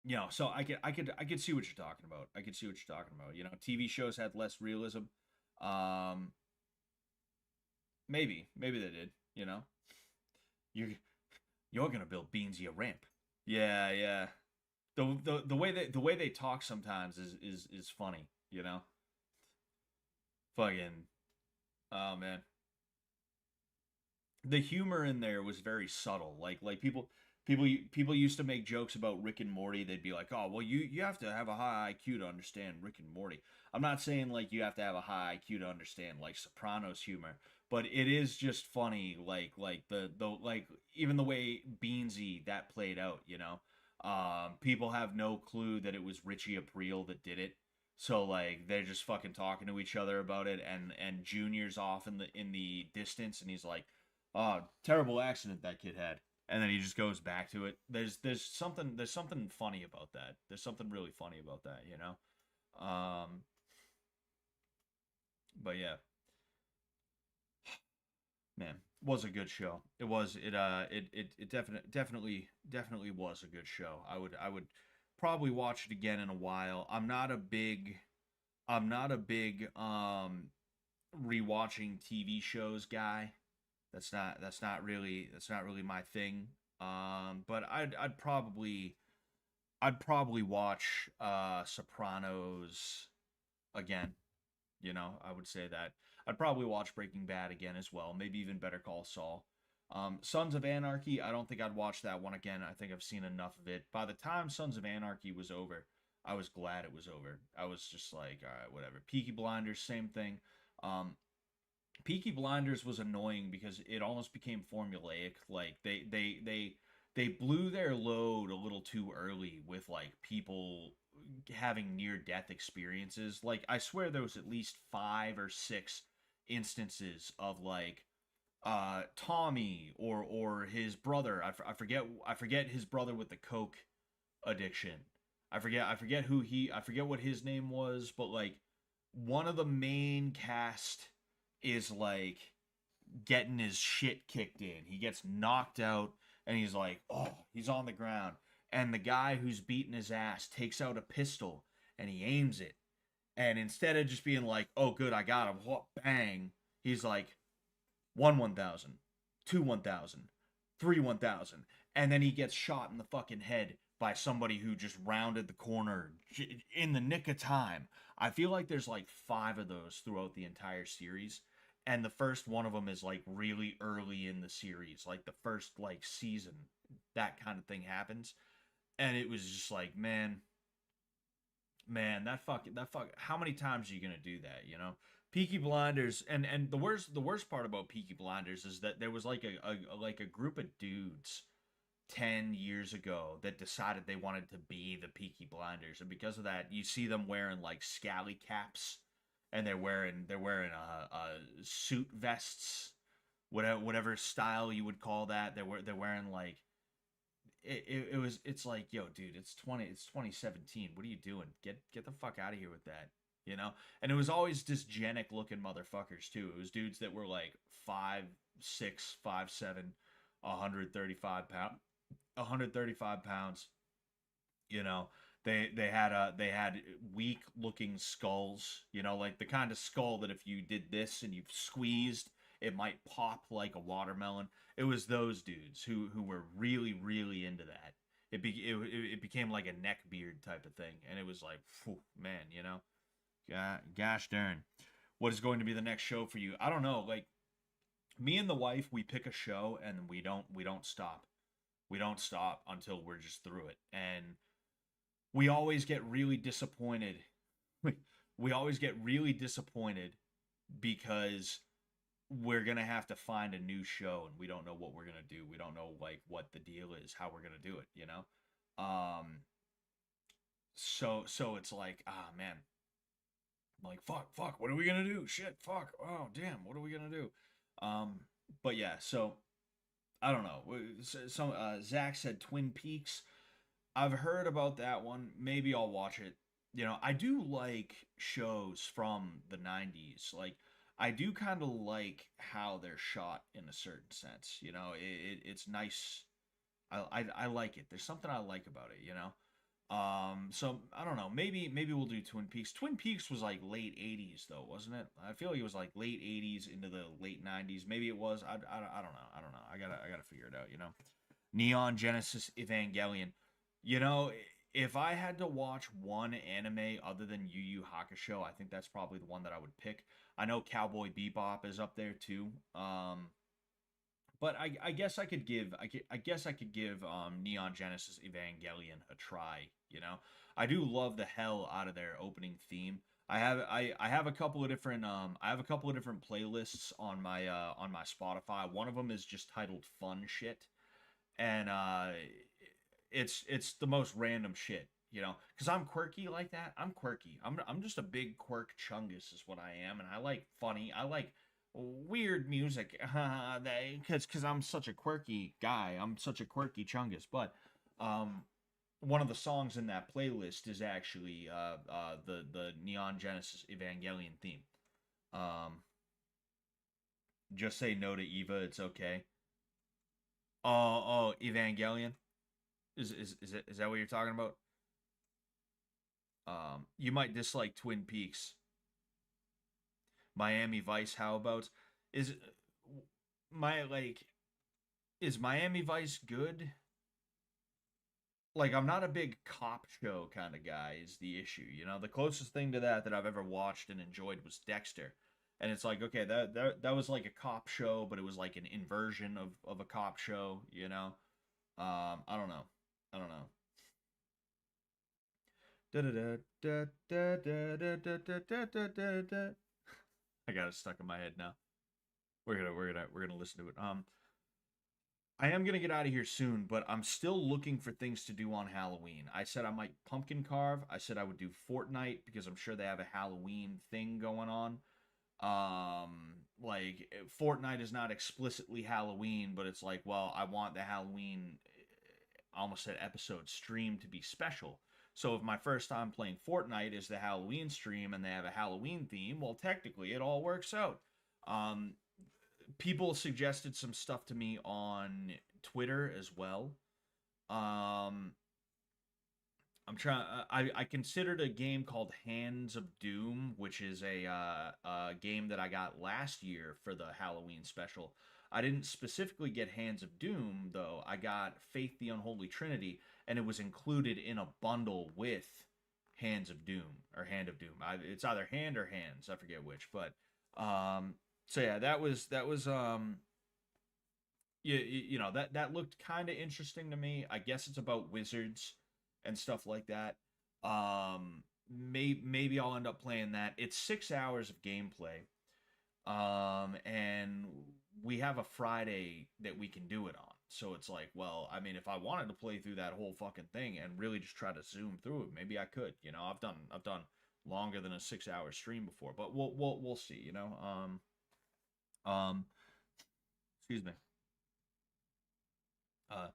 You know, so I could see what you're talking about. I could see what you're talking about. You know, TV shows had less realism. Um, maybe they did. You know, you're you're gonna build Beansy a ramp. Yeah, yeah. The way they talk sometimes is funny. You know, fucking. Oh man, the humor in there was very subtle. Like people used to make jokes about Rick and Morty. They'd be like, "Oh, well, you have to have a high IQ to understand Rick and Morty." I'm not saying like you have to have a high IQ to understand like Sopranos humor, but it is just funny. Like the like even the way Beansy that played out. You know, people have no clue that it was Richie Aprile that did it. So like they're just fucking talking to each other about it, and Junior's off in the distance, and he's like, "Oh, terrible accident that kid had," and then he just goes back to it. There's something funny about that. There's something really funny about that, you know. Um, but yeah, man. was a good show. It definitely was a good show. I would probably watch it again in a while. I'm not a big rewatching TV shows guy. That's not really my thing. But I'd probably watch Sopranos again. I would say that. I'd probably watch Breaking Bad again as well. Maybe even Better Call Saul. Sons of Anarchy, I don't think I'd watch that one again. I think I've seen enough of it. By the time Sons of Anarchy was over, I was glad it was over. I was just like, all right, whatever. Peaky Blinders, same thing. Um, Peaky Blinders was annoying because it almost became formulaic. Like they blew their load a little too early with like people having near death experiences. Like I swear there was at least 5 or 6 instances of like Tommy or his brother. I forget his brother with the coke addiction. I forget what his name was, but like one of the main cast is like getting his shit kicked in. He gets knocked out and he's like, oh, he's on the ground. And the guy who's beating his ass takes out a pistol and he aims it. And instead of just being like, oh, good, I got him, whoop, bang, he's like, 1,000, 1,000, 1,000. And then he gets shot in the fucking head by somebody who just rounded the corner in the nick of time. I feel like there's like 5 of those throughout the entire series. And the first one of them is like really early in the series, like the first like season, that kind of thing happens. And it was just like, man, that fuck. How many times are you gonna do that? Peaky Blinders, and the worst part about Peaky Blinders is that there was like a group of dudes 10 years ago that decided they wanted to be the Peaky Blinders, and because of that, you see them wearing like scally caps, and they're wearing suit vests, whatever style you would call that. They're wearing like it's like, yo, dude, it's 2017. What are you doing? Get the fuck out of here with that. And it was always dysgenic looking motherfuckers too. It was dudes that were like 5'6", 5'7", 135 pound, 135 pounds. You know, they had weak looking skulls. Like the kind of skull that if you did this and you squeezed, it might pop like a watermelon. It was those dudes who were really really into that. It became like a neck beard type of thing, and it was like, phew, man, gosh darn. What is going to be the next show for you? I don't know. Like me and the wife, we pick a show and we don't stop. We don't stop until we're just through it. And we always get really disappointed. We always get really disappointed because we're going to have to find a new show and we don't know what we're going to do. We don't know like what the deal is, how we're going to do it. So it's like, ah man, I'm like, fuck, what are we gonna do? Shit, fuck, oh damn, what are we gonna do? Um, but yeah, so I don't know. Some Zach said Twin Peaks. I've heard about that one. Maybe I'll watch it. I do like shows from the '90s. Like I do kind of like how they're shot in a certain sense. It's nice. I like it. There's something I like about it. So I don't know. Maybe we'll do Twin Peaks. Twin Peaks was like late '80s though, wasn't it? I feel like it was like late '80s into the late '90s. Maybe it was. I don't know. I don't know. I gotta figure it out. Neon Genesis Evangelion. You know, if I had to watch one anime other than Yu Yu Hakusho, I think that's probably the one that I would pick. I know Cowboy Bebop is up there too. But I guess I could give Neon Genesis Evangelion a try. I do love the hell out of their opening theme. I have a couple of different playlists on my Spotify. One of them is just titled Fun Shit, and it's the most random shit. Because I'm quirky like that. I'm quirky. I'm just a big quirk chungus is what I am, and I like funny. I like weird music because I'm such a quirky guy. I'm such a quirky chungus. But one of the songs in that playlist is actually the Neon Genesis Evangelion theme. Um, Just say no to Eva. It's okay. Oh, oh, Evangelion. Is that what you're talking about? You might dislike Twin Peaks. Miami Vice. How about is my like is Miami Vice good? Like I'm not a big cop show kind of guy is the issue. You know, the closest thing to that I've ever watched and enjoyed was Dexter. And it's like, okay, that was like a cop show, but it was like an inversion of a cop show, you know. I don't know. I don't know. I got it stuck in my head now. We're gonna listen to it. I am gonna get out of here soon, but I'm still looking for things to do on Halloween. I said I might pumpkin carve. I said I would do Fortnite because I'm sure they have a Halloween thing going on. Like Fortnite is not explicitly Halloween, but it's like, well, I want the Halloween, I almost said episode stream to be special. So if my first time playing Fortnite is the Halloween stream and they have a Halloween theme, well, technically it all works out. Um, People suggested some stuff to me on Twitter as well. Um, I'm trying. I considered a game called Hands of Doom, which is a game that I got last year for the Halloween special. I didn't specifically get Hands of Doom though. I got Faith the Unholy Trinity, and it was included in a bundle with Hands of Doom or Hand of Doom. It's either Hand or Hands. I forget which, but so yeah, that was you know that looked kind of interesting to me. I guess it's about wizards and stuff like that. Maybe I'll end up playing that. It's 6 hours of gameplay. And we have a Friday that we can do it on. So it's like, well, I mean, if I wanted to play through that whole fucking thing and really just try to zoom through it, maybe I could. You know, I've done longer than a 6 hour stream before, but we'll see. You know, um, excuse me. Uh,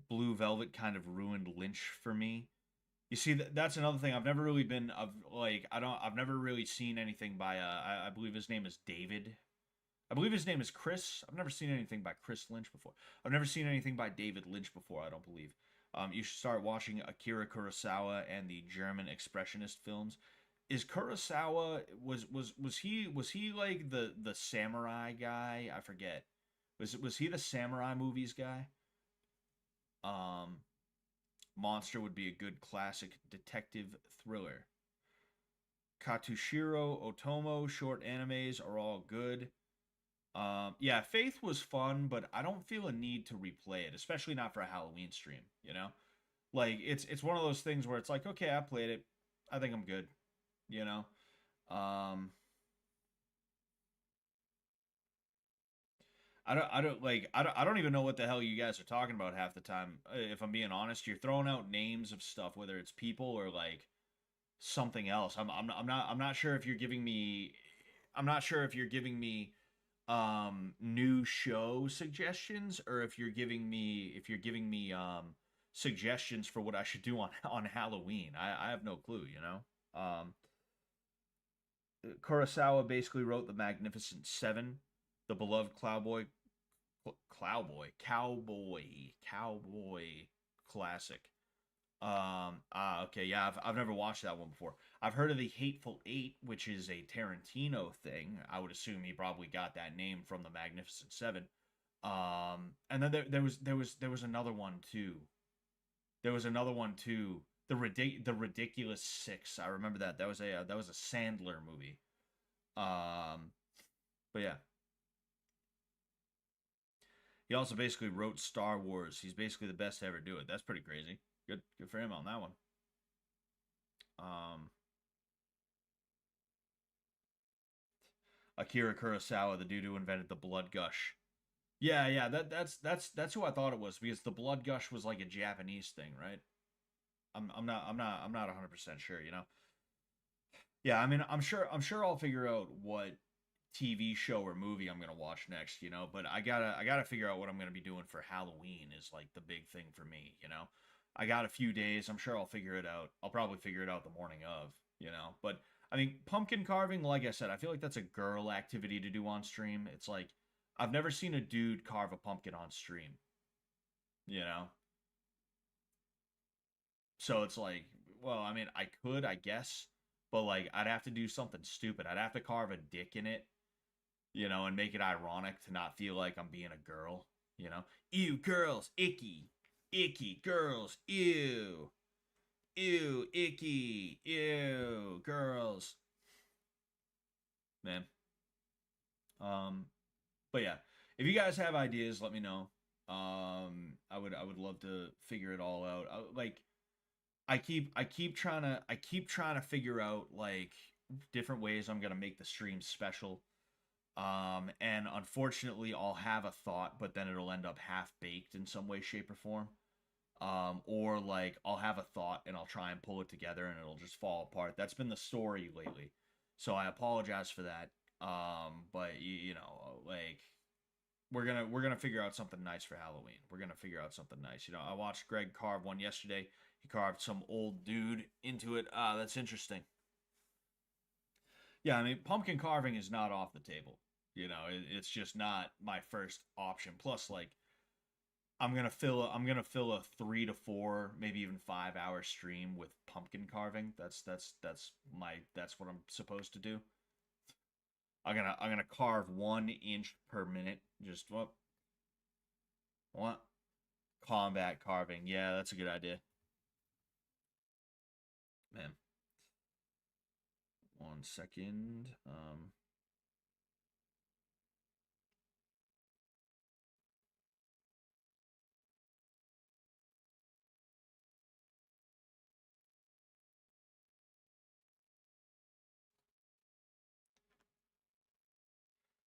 Blue Velvet kind of ruined Lynch for me. You see, that's another thing. I've never really been of like I don't. I've never really seen anything by. I believe his name is David. I believe his name is Chris. I've never seen anything by Chris Lynch before. I've never seen anything by David Lynch before. I don't believe. You should start watching Akira Kurosawa and the German expressionist films. Is Kurosawa was he like the samurai guy? I forget. Was he the samurai movies guy? Um, Monster would be a good classic detective thriller. Katsushiro Otomo short animes are all good. Yeah, Faith was fun, but I don't feel a need to replay it, especially not for a Halloween stream. You know, like it's one of those things where it's like, okay, I played it, I think I'm good. You know, um, I don't even know what the hell you guys are talking about half the time. If I'm being honest, you're throwing out names of stuff, whether it's people or like something else. I'm not sure if you're giving me I'm not sure if you're giving me new show suggestions or if you're giving me suggestions for what I should do on Halloween. I have no clue, you know. Kurosawa basically wrote the Magnificent Seven, the beloved cowboy classic. Okay, yeah, I've never watched that one before. I've heard of the Hateful Eight, which is a Tarantino thing. I would assume he probably got that name from the Magnificent Seven. And then there was another one too. There was another one too. The Ridiculous Six. I remember that. That was a Sandler movie. Um, but yeah, he also basically wrote Star Wars. He's basically the best to ever do it. That's pretty crazy. Good for him on that one. Um, Akira Kurosawa, the dude who invented the blood gush. Yeah, yeah, that's who I thought it was because the blood gush was like a Japanese thing, right? I'm not 100% sure, you know. Yeah, I mean, I'm sure I'll figure out what TV show or movie I'm gonna watch next, you know. But I gotta figure out what I'm gonna be doing for Halloween is like the big thing for me, you know. I got a few days. I'm sure I'll figure it out. I'll probably figure it out the morning of, you know. But I mean, pumpkin carving, like I said, I feel like that's a girl activity to do on stream. It's like I've never seen a dude carve a pumpkin on stream, you know? So it's like, well, I mean, I could, I guess, but like I'd have to do something stupid. I'd have to carve a dick in it, and make it ironic to not feel like I'm being a girl, you know? Ew, girls, icky. Icky, girls, ew. Ew, icky. Ew, girls. Man. Um, but yeah, if you guys have ideas, let me know. I would love to figure it all out. Like I keep trying to figure out like different ways I'm gonna make the stream special. And unfortunately, I'll have a thought, but then it'll end up half baked in some way, shape, or form. Or like I'll have a thought and I'll try and pull it together and it'll just fall apart. That's been the story lately, so I apologize for that. But like we're gonna figure out something nice for Halloween. We're gonna figure out something nice. I watched Greg carve one yesterday. He carved some old dude into it. That's interesting. Yeah, I mean, pumpkin carving is not off the table. It's just not my first option. Plus, like, I'm gonna fill a 3 to 4, maybe even 5 hour stream with pumpkin carving. That's what I'm supposed to do. I'm gonna carve 1 inch per minute. Just what? Combat carving. Yeah, that's a good idea. Man, 1 second.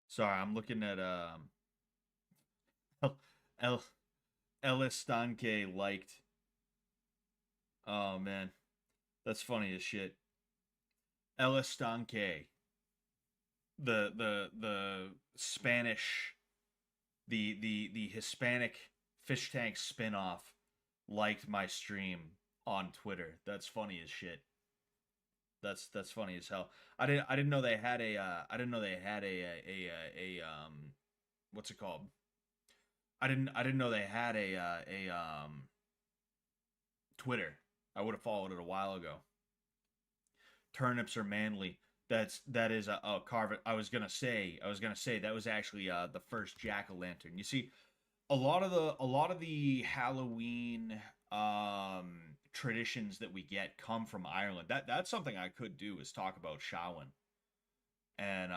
Sorry, I'm looking at El Elistanke liked. Oh man, that's funny as shit. Elistanke, the Spanish, the Hispanic fish tank spinoff, liked my stream on Twitter. That's funny as shit. That's funny as hell. I didn't know they had a I didn't know they had a what's it called? I didn't know they had a Twitter. I would have followed it a while ago. Turnips are manly. That is a carve. I was gonna say that was actually the first jack o' lantern. You see, a lot of the Halloween traditions that we get come from Ireland. That's something I could do is talk about Samhain. And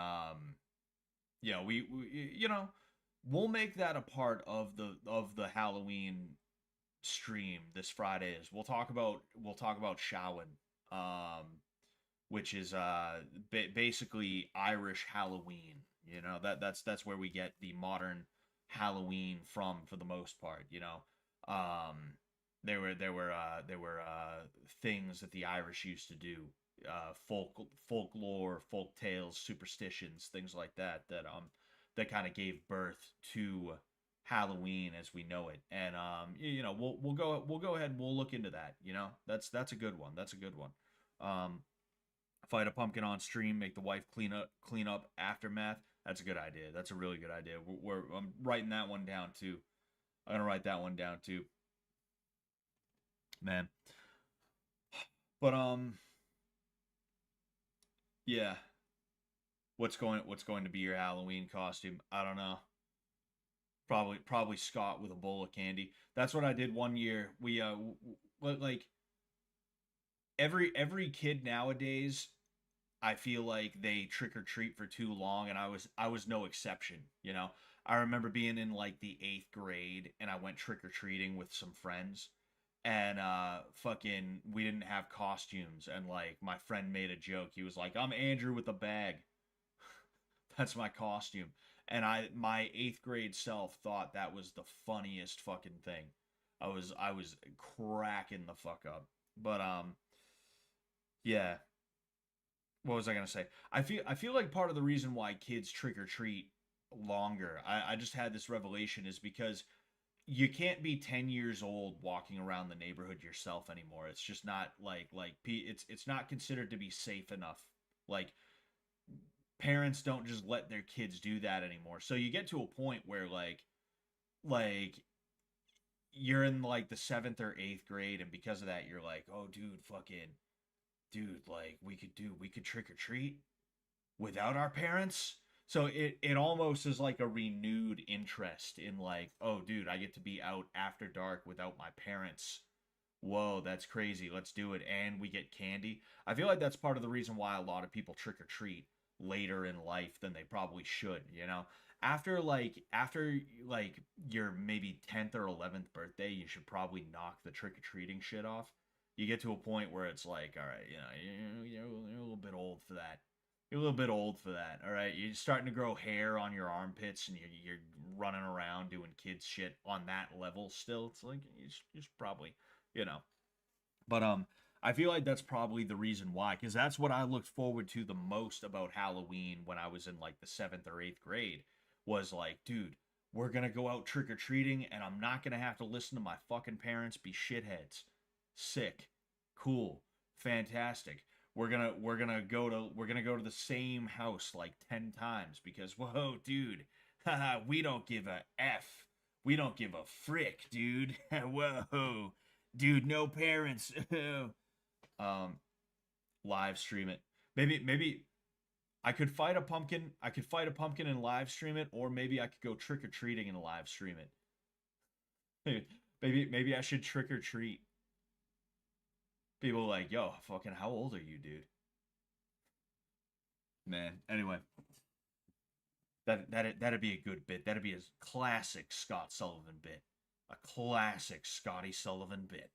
we we'll make that a part of the Halloween stream this Friday. Is we'll talk about Samhain, which is basically Irish Halloween. That's where we get the modern Halloween from for the most part. Um, there were things that the Irish used to do, folklore, folk tales, superstitions, things like that kind of gave birth to Halloween as we know it. And we'll go ahead and we'll look into that. That's a good one. That's a good one. Um, Fight a pumpkin on stream, make the wife clean up aftermath. That's a good idea. That's a really good idea. I'm writing that one down too. I'm gonna write that one down too, man. But yeah. What's going to be your Halloween costume? I don't know. Probably Scott with a bowl of candy. That's what I did one year. We like every kid nowadays, I feel like they trick or treat for too long, and I was no exception. I remember being in like the 8th grade, and I went trick or treating with some friends, and fucking we didn't have costumes, and like my friend made a joke. He was like, "I'm Andrew with a bag." That's my costume, and my 8th grade self thought that was the funniest fucking thing. I was cracking the fuck up, but yeah, what was I gonna say? I feel like part of the reason why kids trick or treat longer. I just had this revelation is because you can't be 10 years old walking around the neighborhood yourself anymore. It's just not it's not considered to be safe enough. Like, parents don't just let their kids do that anymore. So you get to a point where like you're in like the 7th or 8th grade, and because of that you're like, oh dude, fucking dude, like we could trick or treat without our parents. So it almost is like a renewed interest in like, oh dude, I get to be out after dark without my parents. Whoa, that's crazy. Let's do it. And we get candy. I feel like that's part of the reason why a lot of people trick or treat later in life than they probably should, you know? After your maybe 10th or 11th birthday, you should probably knock the trick or treating shit off. You get to a point where it's like, all right, you know, you're a little bit old for that. You're a little bit old for that, all right? You're starting to grow hair on your armpits, and you're running around doing kids shit on that level still. It's like you should probably, you know. But I feel like that's probably the reason why, because that's what I looked forward to the most about Halloween when I was in like the 7th or 8th grade. Was like, dude, we're gonna go out trick or treating, and I'm not gonna have to listen to my fucking parents be shitheads. Sick, cool, fantastic. We're gonna go to the same house like 10 times because whoa, dude, haha, we don't give a f. We don't give a frick, dude. Whoa, dude, no parents. um, Live stream it. Maybe I could fight a pumpkin. I could fight a pumpkin and live stream it, or maybe I could go trick or treating and live stream it. Maybe I should trick or treat. People are like, yo, fucking, how old are you, dude? Man. Anyway, that'd be a good bit. That'd be a classic Scott Sullivan bit. A classic Scotty Sullivan bit.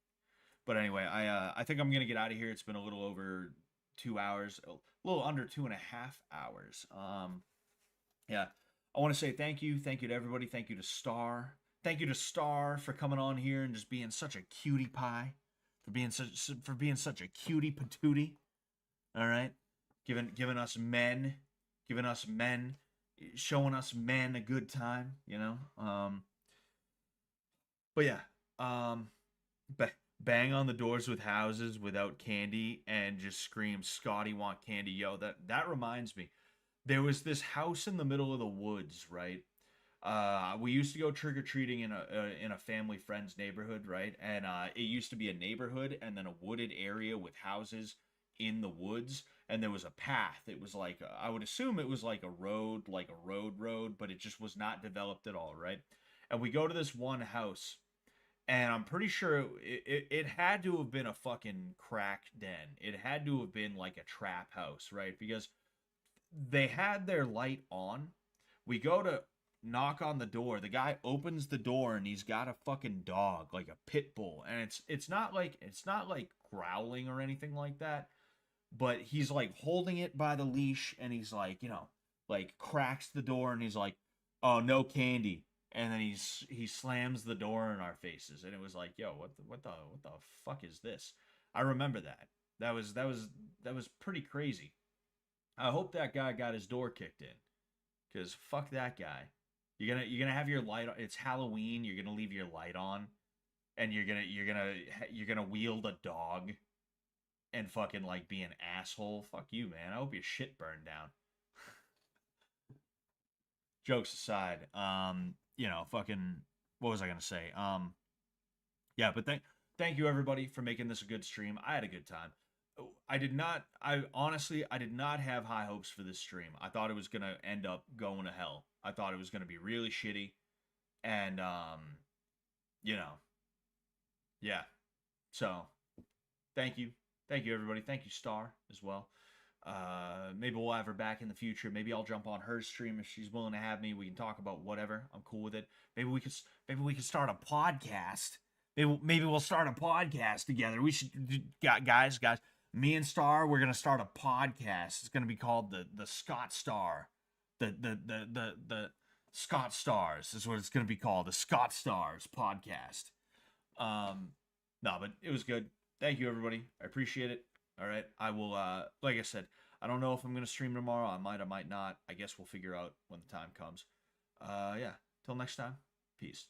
But anyway, I think I'm gonna get out of here. It's been a little over 2 hours, a little under 2.5 hours. Yeah, I want to say thank you to everybody. Thank you to Star. Thank you to Star for coming on here and just being such a cutie pie, for being such a cutie patootie. All right, giving us men, showing us men a good time. You know. But yeah, bang on the doors with houses without candy and just scream Scotty want candy. Yo, that reminds me, there was this house in the middle of the woods, right? We used to go trick-or-treating in a family friend's neighborhood, right? And it used to be a neighborhood and then a wooded area with houses in the woods, and there was a path. It was like I would assume it was like a road, like a road, but it just was not developed at all, right? And we go to this one house, and I'm pretty sure it had to have been a fucking crack den. It had to have been like a trap house, right? Because they had their light on. We go to knock on the door. The guy opens the door and he's got a fucking dog, like a pit bull. And it's not like growling or anything like that, but he's like holding it by the leash and he's like, like cracks the door and he's like, "Oh, no candy." And then he slams the door in our faces, and it was like, yo, what the fuck is this? I remember that. That was pretty crazy. I hope that guy got his door kicked in, cause fuck that guy. You're gonna have your light on. It's Halloween. You're gonna leave your light on, and you're gonna wield a dog, and fucking like be an asshole. Fuck you, man. I hope your shit burned down. Jokes aside, fucking, what was I gonna say? Yeah, but thank you everybody for making this a good stream. I had a good time. I honestly, I did not have high hopes for this stream. I thought it was gonna end up going to hell. I thought it was gonna be really shitty, and you know, yeah. So, thank you everybody. Thank you Star as well. Maybe we'll have her back in the future. Maybe I'll jump on her stream if she's willing to have me. We can talk about whatever. I'm cool with it. Maybe we could start a podcast. Maybe we'll start a podcast together. We should, guys. Me and Star, we're gonna start a podcast. It's gonna be called the Scott Star, the Scott Stars is what it's gonna be called. The Scott Stars podcast. No, but it was good. Thank you everybody. I appreciate it. All right. I will, like I said, I don't know if I'm going to stream tomorrow. I might not. I guess we'll figure out when the time comes. Yeah. Till next time. Peace.